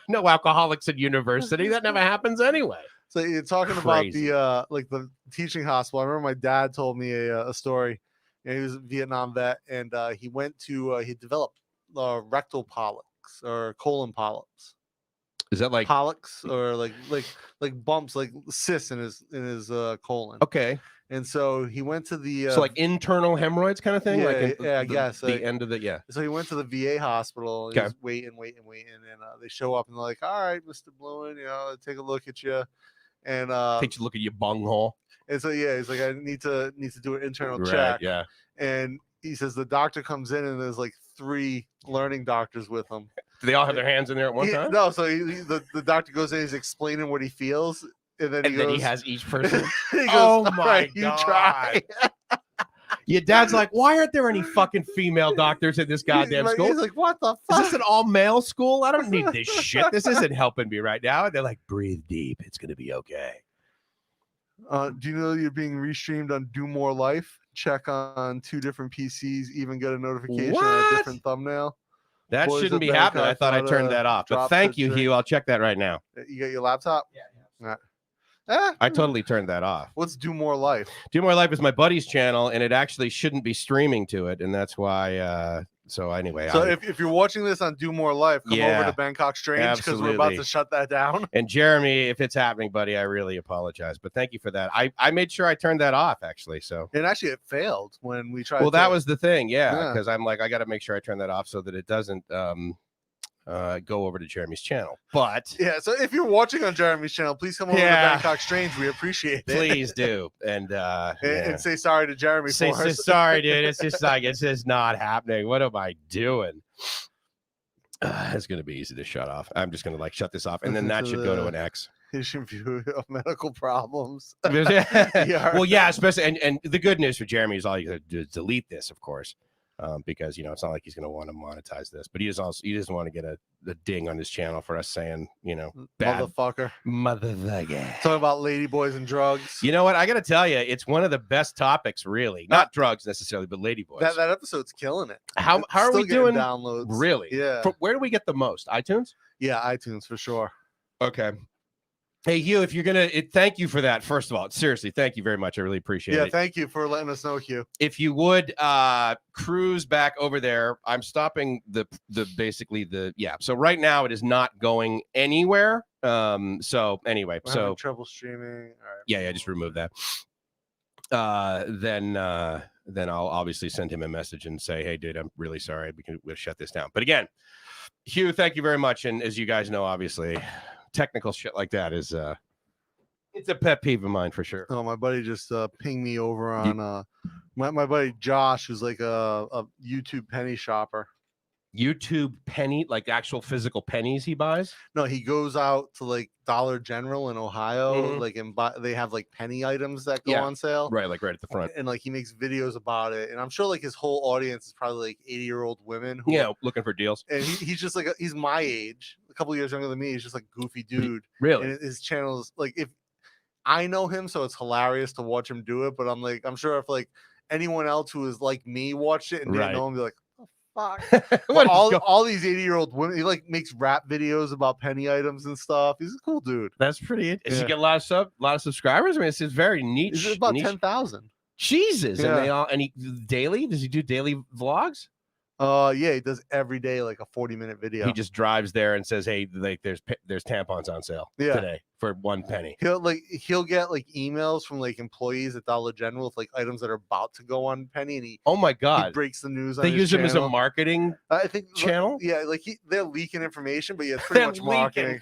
No alcoholics at university. That never happens anyway. So you're talking about the like the teaching hospital. I remember my dad told me a story. He was a Vietnam vet, and he went to he developed rectal polyps or colon polyps. Is that like polyps or like bumps, like cysts in his colon? Okay. And so he went to the so like internal hemorrhoids kind of thing. Yeah, I guess the end of the So he went to the VA hospital. And he's waiting, and they show up and they're like, "All right, Mr. Blouin, take a look at you." And take a look at your bunghole. And so he's like, I need to do an internal check. Yeah. And he says the doctor comes in and there's like 3 learning doctors with him. Do they all have their hands in there at one time? No. So the doctor goes in, he's explaining what he feels, and then he has each person. He goes, oh my right, God. You try. Your dad's like, why aren't there any fucking female doctors in this goddamn school? He's like, what the fuck? Is this an all-male school? I don't need this shit. This isn't helping me right now. And they're like, breathe deep. It's going to be okay. Do you know you're being restreamed on Do More Life? Check on 2 different PCs, even get a notification on a different thumbnail. That shouldn't be happening. I thought I turned that off. But thank you, Hugh. I'll check that right now. You got your laptop? Yeah. I totally turned that off. What's Do More Life? Do More Life is my buddy's channel, and it actually shouldn't be streaming to it, and that's why. So anyway, if you're watching this on Do More Life, come over to Bangkok Strange because we're about to shut that down. And Jeremy, if it's happening, buddy, I really apologize, but thank you for that. I made sure I turned that off actually. So and actually, it failed when we tried. Well, that was the thing, because I'm like, I got to make sure I turn that off so that it doesn't go over to Jeremy's channel. But so if you're watching on Jeremy's channel, please come over to Bangkok Strange. We appreciate it. Please do. And say sorry to Jeremy for us. Sorry, dude. It's just like it's just not happening. What am I doing? It's gonna be easy to shut off. I'm just gonna shut this off, and then that should go to an X. Patient view of medical problems. Well, yeah, especially and the good news for Jeremy is all you gotta do is delete this, of course. Because it's not like he's going to want to monetize this, but he doesn't want to get a ding on his channel for us saying bad motherfucker. Talking about ladyboys and drugs. You know what? I got to tell you, it's one of the best topics, really. Not drugs necessarily, but ladyboys. That episode's killing it. How are we doing? Downloads. Really? Yeah. Where do we get the most? iTunes? Yeah, iTunes for sure. Okay. Hey, Hugh, if you're going to, thank you for that. First of all, seriously, thank you very much. I really appreciate it. Yeah, thank you for letting us know, Hugh. If you would cruise back over there, I'm stopping So right now it is not going anywhere. So anyway, We're trouble streaming. All right. Yeah, just remove that. Then I'll obviously send him a message and say, hey, dude, I'm really sorry. We'll shut this down. But again, Hugh, thank you very much. And as you guys know, obviously, technical shit like that is it's a pet peeve of mine for sure. Oh, my buddy just pinged me over on my buddy Josh, who's like a YouTube penny shopper. YouTube penny, like actual physical pennies he buys? No, he goes out to like Dollar General in Ohio, and they have like penny items that go on sale. Right, like right at the front. And like he makes videos about it. And I'm sure like his whole audience is probably like 80-year-old women who looking for deals. And he's just like he's my age, a couple years younger than me. He's just like goofy dude. Really? And his channel is like, if I know him, so it's hilarious to watch him do it, but I'm sure if like anyone else who is like me watched it and didn't know him, be like, fuck. all these 80-year-old women. He like makes rap videos about penny items and stuff. He's a cool dude. That's pretty. Does he get a lot of subscribers? I mean, it's very niche. It's about 10,000. Jesus, and he daily. Does he do daily vlogs? Yeah, he does every day like a 40-minute video. He just drives there and says, "Hey, like there's tampons on sale today for 1 penny." He'll get like emails from like employees at Dollar General with like items that are about to go on penny, and he he breaks the news. They use him as a marketing channel. They're leaking information, but it's pretty much marketing.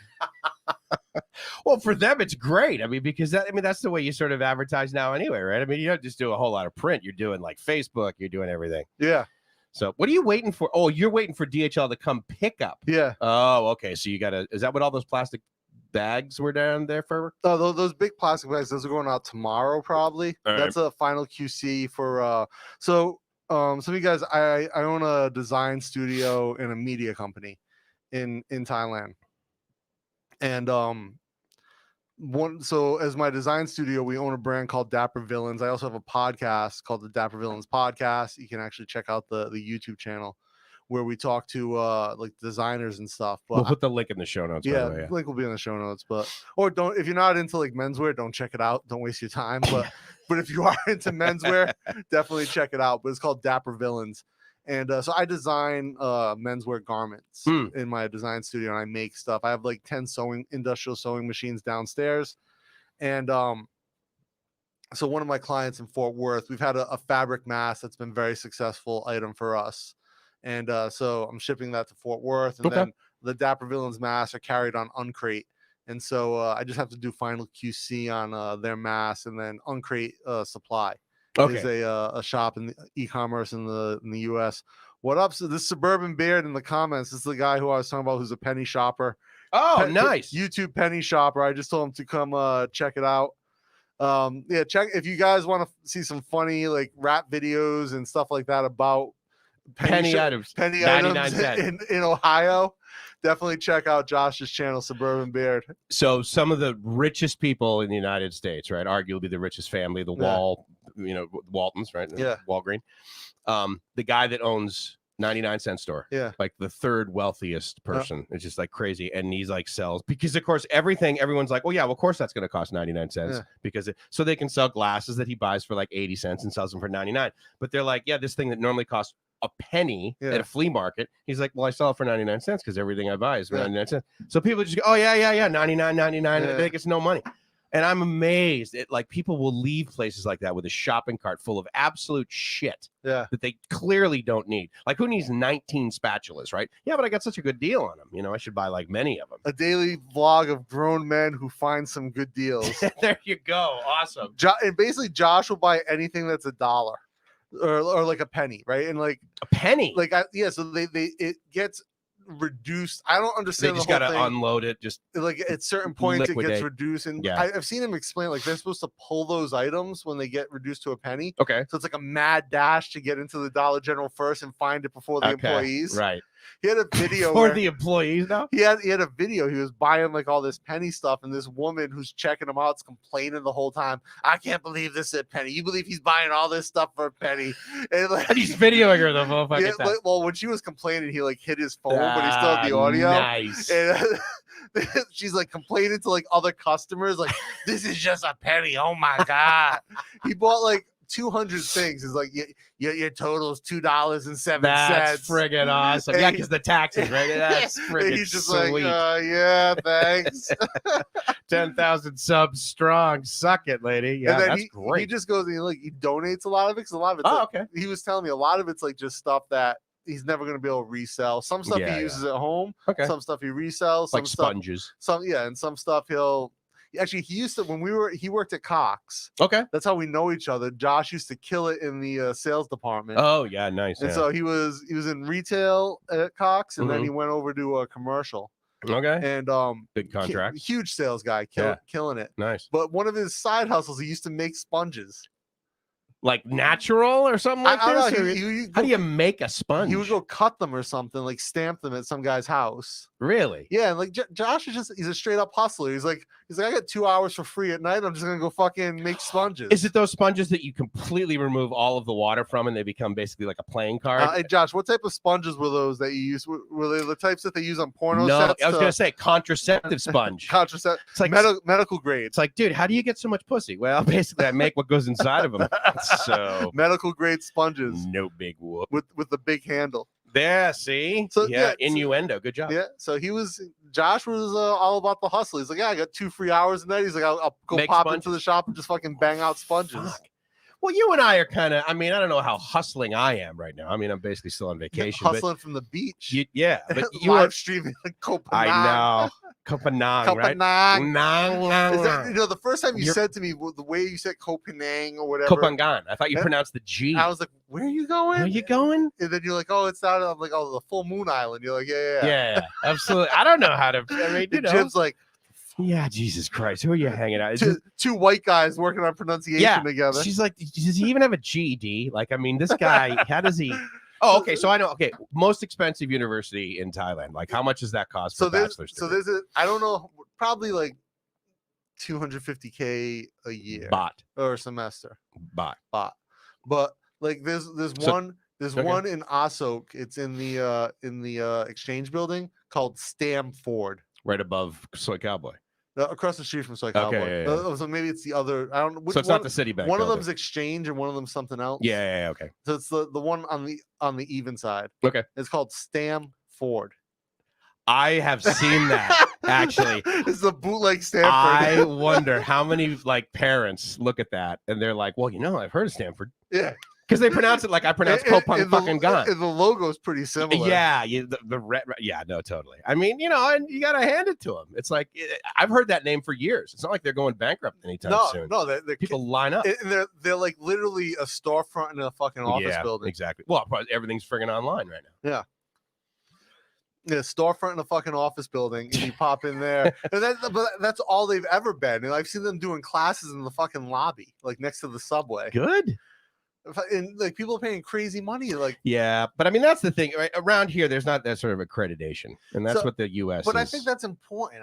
Well, for them it's great. I mean, because that's the way you sort of advertise now anyway, right? I mean, you don't just do a whole lot of print. You're doing like Facebook. You're doing everything. Yeah. So what are you waiting for? Oh, you're waiting for DHL to come pick up. Yeah. Oh, okay. So is that what all those plastic bags were down there for? Oh, those big plastic bags, those are going out tomorrow, probably. That's a final QC for, so some of you guys, I own a design studio and a media company in Thailand, and so as my design studio, we own a brand called Dapper Villains. I also have a podcast called the Dapper Villains Podcast. You can actually check out the YouTube channel where we talk to like designers and stuff. But we'll put the link in the show notes. Yeah, by the way, link will be in the show notes. But don't, if you're not into like menswear, don't check it out. Don't waste your time. But if you are into menswear, definitely check it out. But it's called Dapper Villains. And so I design menswear garments in my design studio, and I make stuff. I have like 10 industrial sewing machines downstairs. And so one of my clients in Fort Worth, we've had a fabric mask that's been very successful item for us. And so I'm shipping that to Fort Worth. And then the Dapper Villains masks are carried on Uncrate. And so I just have to do final QC on their masks, and then Uncrate supply. Is a shop in the e-commerce in the US. What up? So this Suburban Beard in the comments. This is the guy who I was talking about, who's a penny shopper. Oh, nice. YouTube penny shopper. I just told him to come check it out. Yeah, check if you guys want to see some funny like rap videos and stuff like that about penny items in Ohio. Definitely check out Josh's channel, Suburban Beard. So some of the richest people in the United States, right? Arguably the richest family, the Waltons, right? Yeah. Walgreen. The guy that owns 99-cent store. Yeah. Like the third wealthiest person. It's just like crazy. And he's like sells because of course everyone's like, well, yeah, well, of course that's going to cost 99 cents because so they can sell glasses that he buys for like 80 cents and sells them for 99. But they're like, yeah, this thing that normally costs a penny at a flea market. He's like, well, I sell it for 99 cents because everything I buy is for 99 cents. So people just go, oh yeah, 99. They think it's no money. And I'm amazed at like people will leave places like that with a shopping cart full of absolute shit that they clearly don't need. Like who needs 19 spatulas, right? Yeah, but I got such a good deal on them. You know, I should buy like many of them. A daily vlog of grown men who find some good deals. There you go. Awesome. And basically Josh will buy anything that's $1 or like a penny, right? And like a penny, like so it gets reduced. I don't understand. They just got to unload it. Just like at certain points liquidate. It gets reduced, and I've seen him explain like they're supposed to pull those items when they get reduced to a penny. Okay, so it's like a mad dash to get into the Dollar General first and find it before the employees. Right. He had a video for the employees now. He had a video. He was buying like all this penny stuff, and this woman who's checking him out is complaining the whole time. I can't believe this is a penny. You believe he's buying all this stuff for a penny? And like he's videoing her the whole fucking time. Well, when she was complaining, he like hit his phone, but he still had the audio. Nice. And she's like complaining to like other customers, like this is just a penny. Oh my god. He bought like 200 things. Is like your total is $2.07. That's friggin' awesome. Yeah, because the taxes, right? That's friggin' he's just sweet. like, yeah, thanks. 10,000 subs strong. Suck it, lady. Yeah, that's great. He just goes and he donates a lot of it because a lot of it's okay. He was telling me a lot of it's like just stuff that he's never going to be able to resell. Some stuff he uses at home. Okay. Some stuff he resells. Some like sponges. And some stuff he used to, when he worked at Cox. Okay. That's how we know each other. Josh used to kill it in the sales department. Oh yeah, nice. And so he was in retail at Cox, and then he went over to a commercial. Okay. And big contract. Huge sales guy, killing it. Nice. But one of his side hustles, he used to make sponges. Like natural or something like this? How do you make a sponge? He would go cut them or something, like stamp them at some guy's house. Really? Yeah, and like Josh he's a straight up hustler. He's like, I got 2 hours for free at night. I'm just gonna go fucking make sponges. Is it those sponges that you completely remove all of the water from and they become basically like a playing card? Hey Josh, what type of sponges were those that you used? Were they the types that they use on porno sets? I was gonna say contraceptive sponge. Contraceptive. It's like medical grade. It's like, dude, how do you get so much pussy? Well, basically, I make what goes inside of them. So medical grade sponges. No big whoop with the big handle. Yeah, see? So, innuendo. Good job. Yeah, so Josh was all about the hustle. He's like, I got 2 free hours a night. He's like, I'll go pop into the shop and just fucking bang out sponges. Fuck. Well, you and I are kind of, I don't know how hustling I am right now. I'm basically still on vacation. Hustling from the beach. But you live streaming like Copenhagen. I know. Copenhagen, right? The first time you said to me the way you said Copenhagen or whatever. Copenhagen. I thought you pronounced the G. I was like, where are you going? Where are you going? And then you're like, oh, it's out of like, oh, the full moon island. You're like, yeah. Yeah, absolutely. I don't know how to. Jim's like, Yeah, Jesus Christ. Who are you hanging out? Two white guys working on pronunciation together. She's like, does he even have a GED? Like, I mean, this guy, how does he? Oh, okay. So I know. Okay, most expensive university in Thailand. Like, how much does that cost for a bachelor's degree? So there's I don't know, probably like $250K a year. Baht. Or a semester. Baht. But like there's one in Asok. It's in the exchange building called Stamford. Right above Soy Cowboy. Across the street from Soy Cowboy. Okay, yeah. So maybe it's the other. I don't know. So it's not the Citibank. One of them's exchange and one of them's something else. Yeah. Okay. So it's the one on the even side. Okay. It's called Stamford. I have seen that actually. It's the bootleg Stanford. I wonder how many like parents look at that and they're like, well, I've heard of Stanford. Yeah. Because they pronounce it like I pronounce Kopung fucking gun. And the logo is pretty similar. Yeah, the red. Yeah, no, totally. I mean, and you gotta hand it to them. It's like I've heard that name for years. It's not like they're going bankrupt anytime soon. No, people line up. And they're like literally a storefront in a fucking office building. Exactly. Well, everything's friggin' online right now. Yeah. Yeah, storefront in a fucking office building, and you pop in there, and but that's all they've ever been. And I've seen them doing classes in the fucking lobby, like next to the subway. Good. And like people are paying crazy money, like but I mean that's the thing. Right? Around here, there's not that sort of accreditation, and that's what the U.S. But is. I think that's important.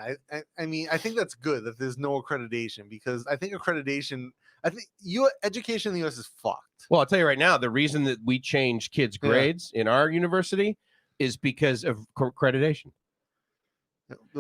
I mean, I think that's good that there's no accreditation because I think accreditation. I think education in the U.S. is fucked. Well, I'll tell you right now, the reason that we change kids' grades in our university is because of accreditation.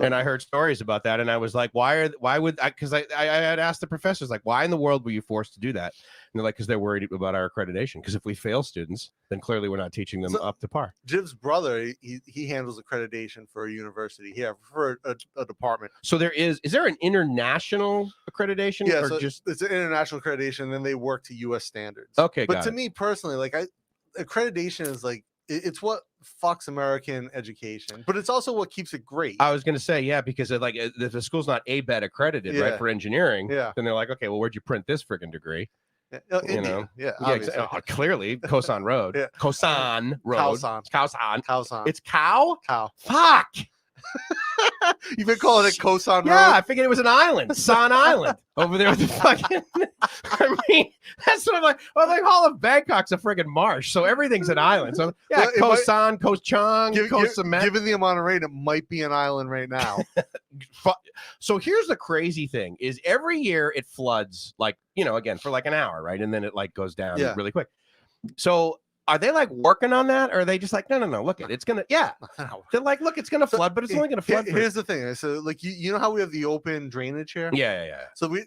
And I heard stories about that, and I was like, why would I? Because I had asked the professors, like, why in the world were you forced to do that? And they're like, because they're worried about our accreditation. Because if we fail students, then clearly we're not teaching them up to par. Jim's brother, he handles accreditation for a university here for a department. So is there an international accreditation? Yeah, or so just it's an international accreditation, and then they work to U.S. standards. Okay, but to me personally, like accreditation is like it's what fucks American education, but it's also what keeps it great. I was going to say, yeah, because like if the school's not ABET accredited, right, for engineering, then they're like, okay, well, where'd you print this freaking degree? Clearly, Kosan Road. Kosan Road. Khao. It's cow? Cow. Fuck. You've been calling it Kosan Road? Yeah, I figured it was an island. San Island. Over there with the fucking... I mean, that's what I'm like. Well, like all of Bangkok's a friggin' marsh, so everything's an island. So, yeah, Kosan, Koh Chang, Koh Samet. Given the amount of rain, it might be an island right now. So here's the crazy thing, is every year it floods, like, again, for like an hour, right? And then it like goes down really quick. So... are they like working on that, or are they just like, no, look, it's gonna, they're like, look, it's gonna flood, but it's only gonna flood. Here's the thing. So like, you know how we have the open drainage here? Yeah. So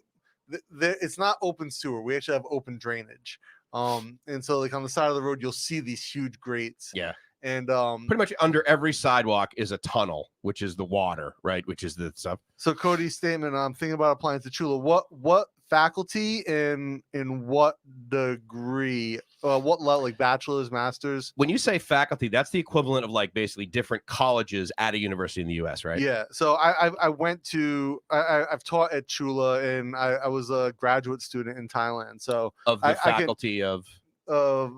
it's not open sewer. We actually have open drainage. And so like on the side of the road, you'll see these huge grates. Yeah. And pretty much under every sidewalk is a tunnel, which is the water, right? Which is the stuff. So Cody's statement, I'm thinking about applying to Chula. What faculty and in what degree? What level, like bachelor's, master's? When you say faculty, that's the equivalent of like basically different colleges at a university in the U.S., right? Yeah. So I went to I've taught at Chula, and I was a graduate student in Thailand. So of the faculty of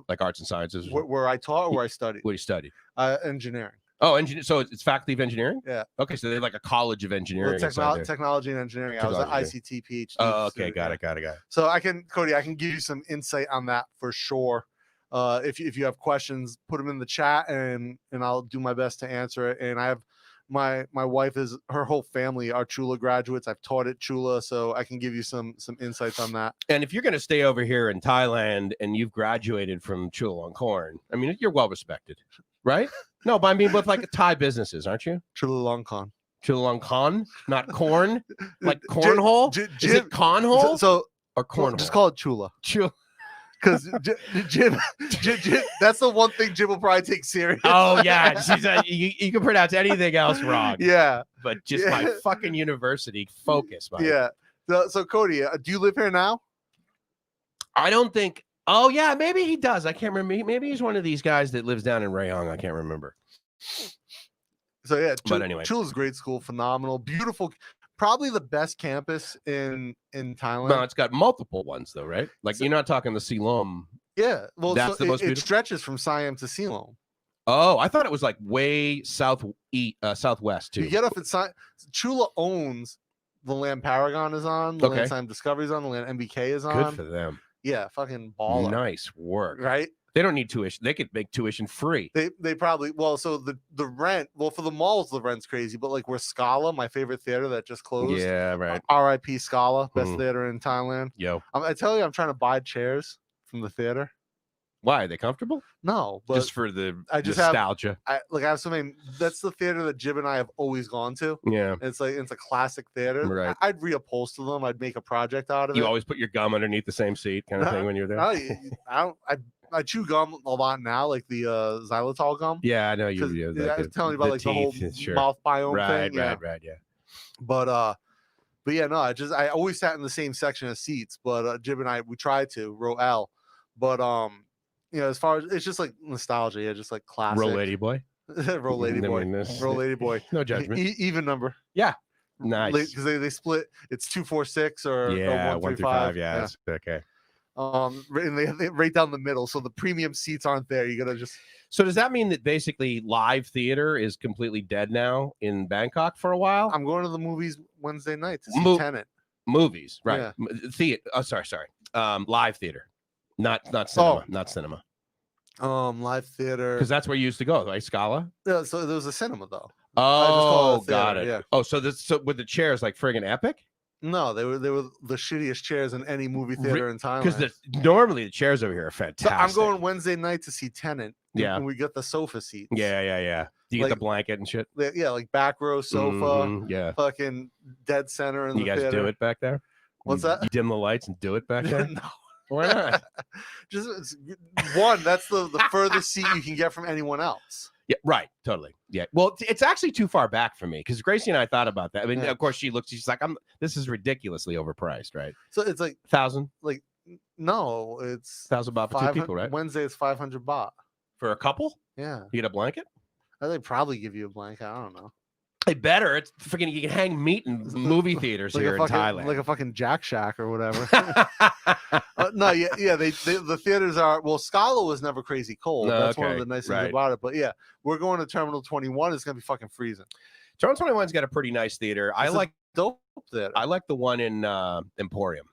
like arts and sciences, where I taught or where I studied. What you studied? Engineering. Oh, engineer. So it's faculty of engineering. Yeah. Okay, so they're like a college of engineering. Technology and engineering. I was an ICT PhD. Oh, okay, got it. So Cody, I can give you some insight on that for sure. If you have questions, put them in the chat, and I'll do my best to answer it. And I have my wife her whole family are Chula graduates. I've taught at Chula, so I can give you some insights on that. And if you're going to stay over here in Thailand and you've graduated from Chulalongkorn, I mean, you're well respected, right? No, but I mean with like Thai businesses, aren't you? Chulalongkorn. Chulalongkorn, not corn, like cornhole. Is it cornhole? So or cornhole? Just call it Chula. Chula. Because Jim, that's the one thing Jim will probably take serious. Oh yeah, you can pronounce anything else wrong. Yeah, but just my fucking university focus. Mike. Yeah. So Cody, do you live here now? I don't think. Oh yeah, maybe he does. I can't remember. Maybe he's one of these guys that lives down in Rayong. I can't remember. So yeah, but anyway, Chula's great school, phenomenal, beautiful. Probably the best campus in Thailand. No, it's got multiple ones though, right? Like you're not talking the Siloam. Yeah, well, that's the most beautiful. It stretches from Siam to Siloam. Oh, I thought it was like way southwest too. You get off at Chula owns the Land Paragon is on. The Land Time Discovery is on. The Land MBK is on. Good for them. Yeah, fucking baller. Nice work. Right? They don't need tuition. They could make tuition free. They probably so the rent, well, for the malls the rent's crazy, but like where Scala, my favorite theater that just closed. Yeah, right. R.I.P. Scala, best theater in Thailand. Yo. I tell you, I'm trying to buy chairs from the theater. Why? Are they comfortable? No, but just for the nostalgia. I have so many. That's the theater that Jib and I have always gone to. Yeah, it's a classic theater. Right. I'd reupholster them. I'd make a project out of it. You always put your gum underneath the same seat, kind of thing, when you're there. I chew gum a lot now, like the xylitol gum. Yeah, I know you. I was telling you about like teeth, the whole mouth biome thing. Right, yeah. But yeah, no, I always sat in the same section of seats. But Jib and I, we tried to row L, but as far as it's just like nostalgia, yeah, just like classic. Roll Lady Boy. Roll Lady Boy. Roll Lady Boy. No judgment. Even number. Yeah. Nice. Because they split. It's 246 or 135. Yeah. Okay. And they right down the middle, so the premium seats aren't there. You gotta just. So does that mean that basically live theater is completely dead now in Bangkok for a while? I'm going to the movies Wednesday night to see Tenet. Movies, right? Yeah. Theater. Oh, sorry. Live theater, not cinema. Not cinema. Live theater. Because that's where you used to go, right? Scala. Yeah. So there was a cinema though. Oh, got it. Yeah. Oh, so with the chairs like friggin' epic. No, they were the shittiest chairs in any movie theater in Thailand. Because normally the chairs over here are fantastic. So I'm going Wednesday night to see Tenet. Yeah, and we got the sofa seats. Yeah. Do you get the blanket and shit? Yeah, like back row sofa. Yeah, fucking dead center in the theater. You guys do it back there? What's that? You dim the lights and do it back there? No. Why not? Just one. That's the furthest seat you can get from anyone else. Yeah, right. Totally. Yeah. Well, it's actually too far back for me because Gracie and I thought about that. I mean, of course, she's like, this is ridiculously overpriced, right? So it's like 1,000. Like, no, it's 1,000 baht for 2 people, right? Wednesday is 500 baht for a couple. Yeah. You get a blanket. They probably give you a blanket. I don't know. They better. It's freaking. You can hang meat in movie theaters like here in Thailand, like a fucking Jack Shack or whatever. No, yeah. The theaters are. Well, Scala was never crazy cold. That's one of the nice things about it. But yeah, we're going to Terminal 21. It's gonna be fucking freezing. Terminal 21's got a pretty nice theater. I like dope theater. I like the one in Emporium.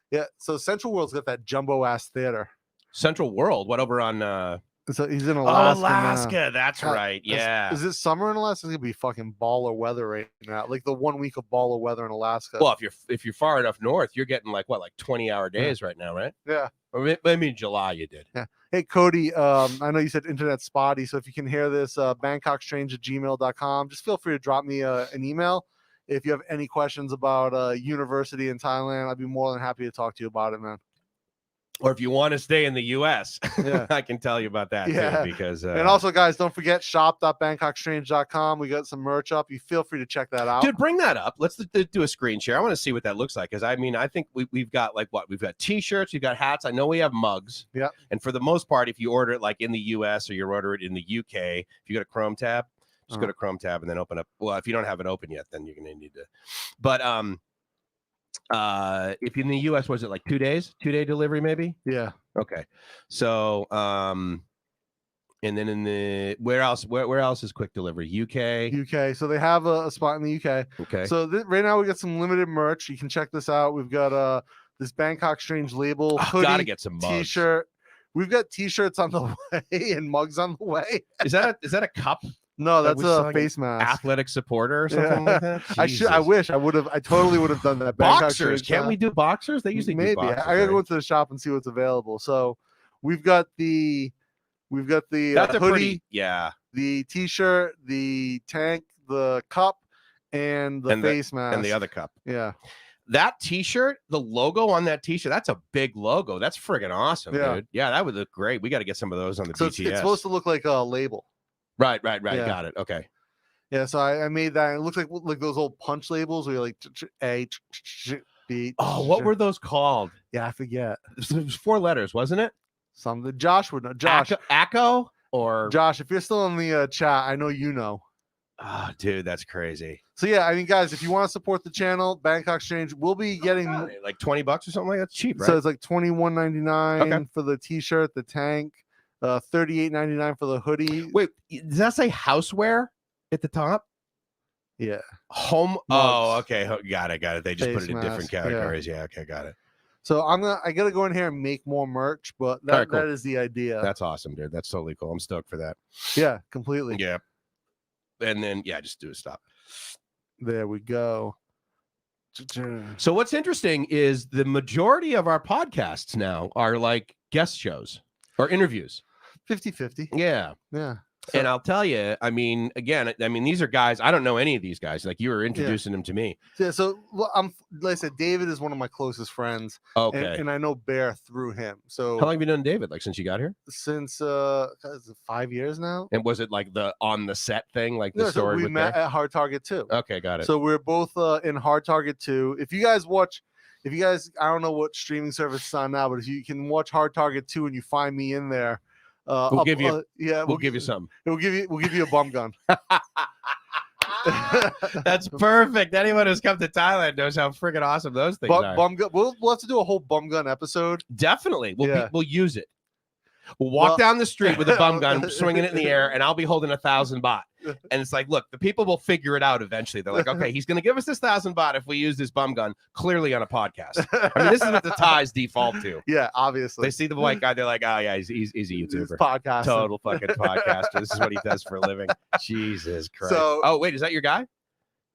Yeah. So Central World's got that jumbo ass theater. Central World. What over on? So he's in Alaska. Oh, Alaska, that's right. Yeah. Is it summer in Alaska? It's gonna be fucking baller weather right now. Like the 1 week of baller weather in Alaska. Well, if you're far enough north, you're getting like 20-hour days right now, right? Yeah. Or maybe in July you did. Yeah. Hey Cody, I know you said internet spotty, so if you can hear this, BangkokStrange@gmail.com. Just feel free to drop me an email if you have any questions about university in Thailand. I'd be more than happy to talk to you about it, man. Or if you want to stay in the U.S., yeah. I can tell you about that too. Because and also, guys, don't forget shop.bangkokstrange.com. We got some merch up. You feel free to check that out. Dude, bring that up. Let's do a screen share. I want to see what that looks like because I think we've got we've got T-shirts, we've got hats. I know we have mugs. Yeah. And for the most part, if you order it like in the U.S. or you order it in the U.K., if you go to Chrome tab, just go to Chrome tab and then open up. Well, if you don't have it open yet, then you're gonna need to. But if in the US, was it like 2 days? 2-day delivery, maybe? Yeah. Okay. So and then in the where else is quick delivery? UK. So they have a spot in the UK. Okay. So right now we got some limited merch. You can check this out. We've got this Bangkok Strange label hoodie, gotta get some mugs. T-shirt. We've got T-shirts on the way and mugs on the way. Is that a cup? No, that's a face mask. Athletic supporter or something like that. I wish I would have. I totally would have done that. Boxers? Can't we do boxers? They usually maybe. Do boxers, I gotta go into the shop and see what's available. So we've got the that's a hoodie, pretty, the T-shirt, the tank, the cup, and the face mask, and the other cup. Yeah. That T-shirt, the logo on that T-shirt, that's a big logo. That's friggin' awesome, dude. Yeah, that would look great. We got to get some of those on the BTS. It's supposed to look like a label. Right. Yeah. Got it. Okay. Yeah, so I made that. It looks like those old punch labels where you're like A, B. Oh, what were those called? Yeah, I forget. It was 4 letters, wasn't it? Something. Josh would know. Josh. Acco or Josh, if you're still in the chat, I know you know. Oh, dude, that's crazy. So yeah, I mean, guys, if you want to support the channel, Bangkok Strange, we'll be getting like $20 or something like that. Cheap, right? So it's like $21.99 for the T-shirt, the tank. $38.99 for the hoodie. Wait, does that say houseware at the top? Yeah. Home. Mugs. Oh, okay. Got it. They just Face put it in different mask, yeah. categories. Yeah. Okay, got it. So I gotta go in here and make more merch, but that, Alright, cool. that is the idea. That's awesome, dude. That's totally cool. I'm stoked for that. Yeah, completely. Yeah. And then just do a stop. There we go. So what's interesting is the majority of our podcasts now are like guest shows or interviews. 50-50. Yeah. Yeah. And I'll tell you, I mean, again, these are guys, I don't know any of these guys. Like you were introducing them to me. Yeah. So like I said, David is one of my closest friends. Okay. And I know Bear through him. So how long have you known David? Like since you got here? Since 5 years now. And was it like the on the set thing, like the story? So we met at Hard Target 2. Okay, got it. So we're both in Hard Target 2. If you guys, I don't know what streaming service it's on now, but if you can watch Hard Target 2 and you find me in there, we'll give you something. We'll give you a bum gun. That's perfect. Anyone who's come to Thailand knows how freaking awesome those things are. Bum gun. We'll have to do a whole bum gun episode. Definitely. We'll use it. We'll walk down the street with a bum gun, swinging it in the air, and I'll be holding 1,000 baht. And it's like, look, the people will figure it out eventually. They're like, okay, he's going to give us this 1,000 baht if we use this bum gun, clearly on a podcast. I mean, this is what the Thais default to. Yeah, obviously. They see the white guy, they're like, oh, yeah, he's a YouTuber. He's podcast. Total fucking podcaster. This is what he does for a living. Jesus Christ. So, oh, wait, is that your guy?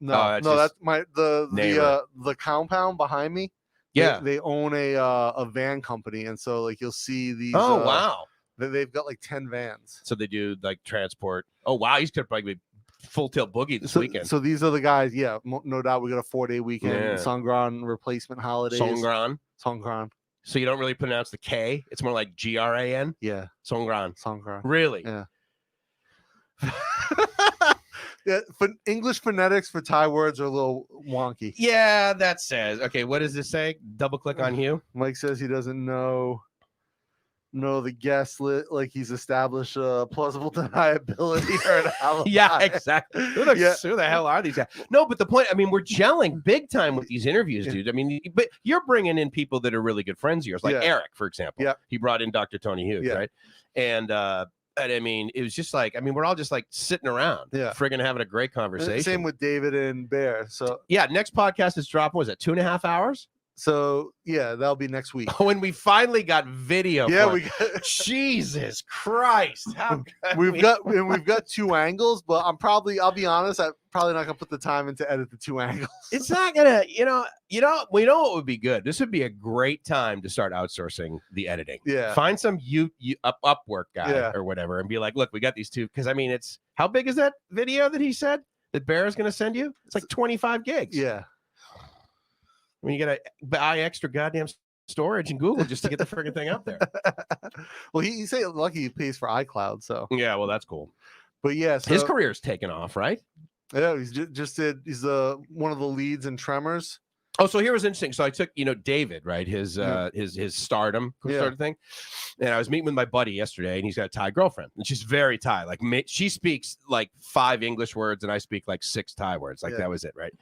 No, that's the compound behind me. Yeah, they own a van company, and so like you'll see these. Oh wow, they've got like 10 vans. So they do like transport. Oh wow, he's gonna probably be full tilt boogie this weekend. So these are the guys. Yeah, no doubt we got a 4-day weekend. Yeah. Songkran replacement holidays. Songkran. So you don't really pronounce the K. It's more like GRAN. Yeah, Songkran. Really? Yeah. Yeah, English phonetics for Thai words are a little wonky. Yeah, that says. Okay, what does this say? Double click on Hugh. Mike says he doesn't know the guest like he's established a plausible deniability or an alibi. Yeah, exactly. Who the hell are these guys? No, but the point, I mean, we're gelling big time with these interviews, dude. I mean, but you're bringing in people that are really good friends of yours, like Eric, for example. Yeah. He brought in Dr. Tony Hughes, right? And I mean, it was just like, I mean, we're all just like sitting around, friggin' having a great conversation. Same with David and Bear. So yeah, next podcast is dropping. Was it 2.5 hours? So yeah, that'll be next week. Oh, and we finally got video. Yeah, we got Jesus Christ. How we've got 2 angles, but I'll be honest, I'm probably not gonna put the time in to edit the 2 angles. It's not gonna, we know what would be good. This would be a great time to start outsourcing the editing. Yeah. Find some Upwork guy or whatever and be like, look, we got these 2. Because I mean, it's how big is that video that he said that Bear is gonna send you? It's like 25 gigs. Yeah. I mean, you gotta buy extra goddamn storage in Google just to get the freaking thing up there. Well, he said lucky he pays for iCloud, so yeah, well, that's cool. But yeah, so, his career's taken off, right? Yeah, he's one of the leads in Tremors. Oh, so here was interesting. So I took, David, right? His stardom sort of thing. And I was meeting with my buddy yesterday, and he's got a Thai girlfriend, and she's very Thai. Like she speaks like 5 English words, and I speak like 6 Thai words. Like that was it, right?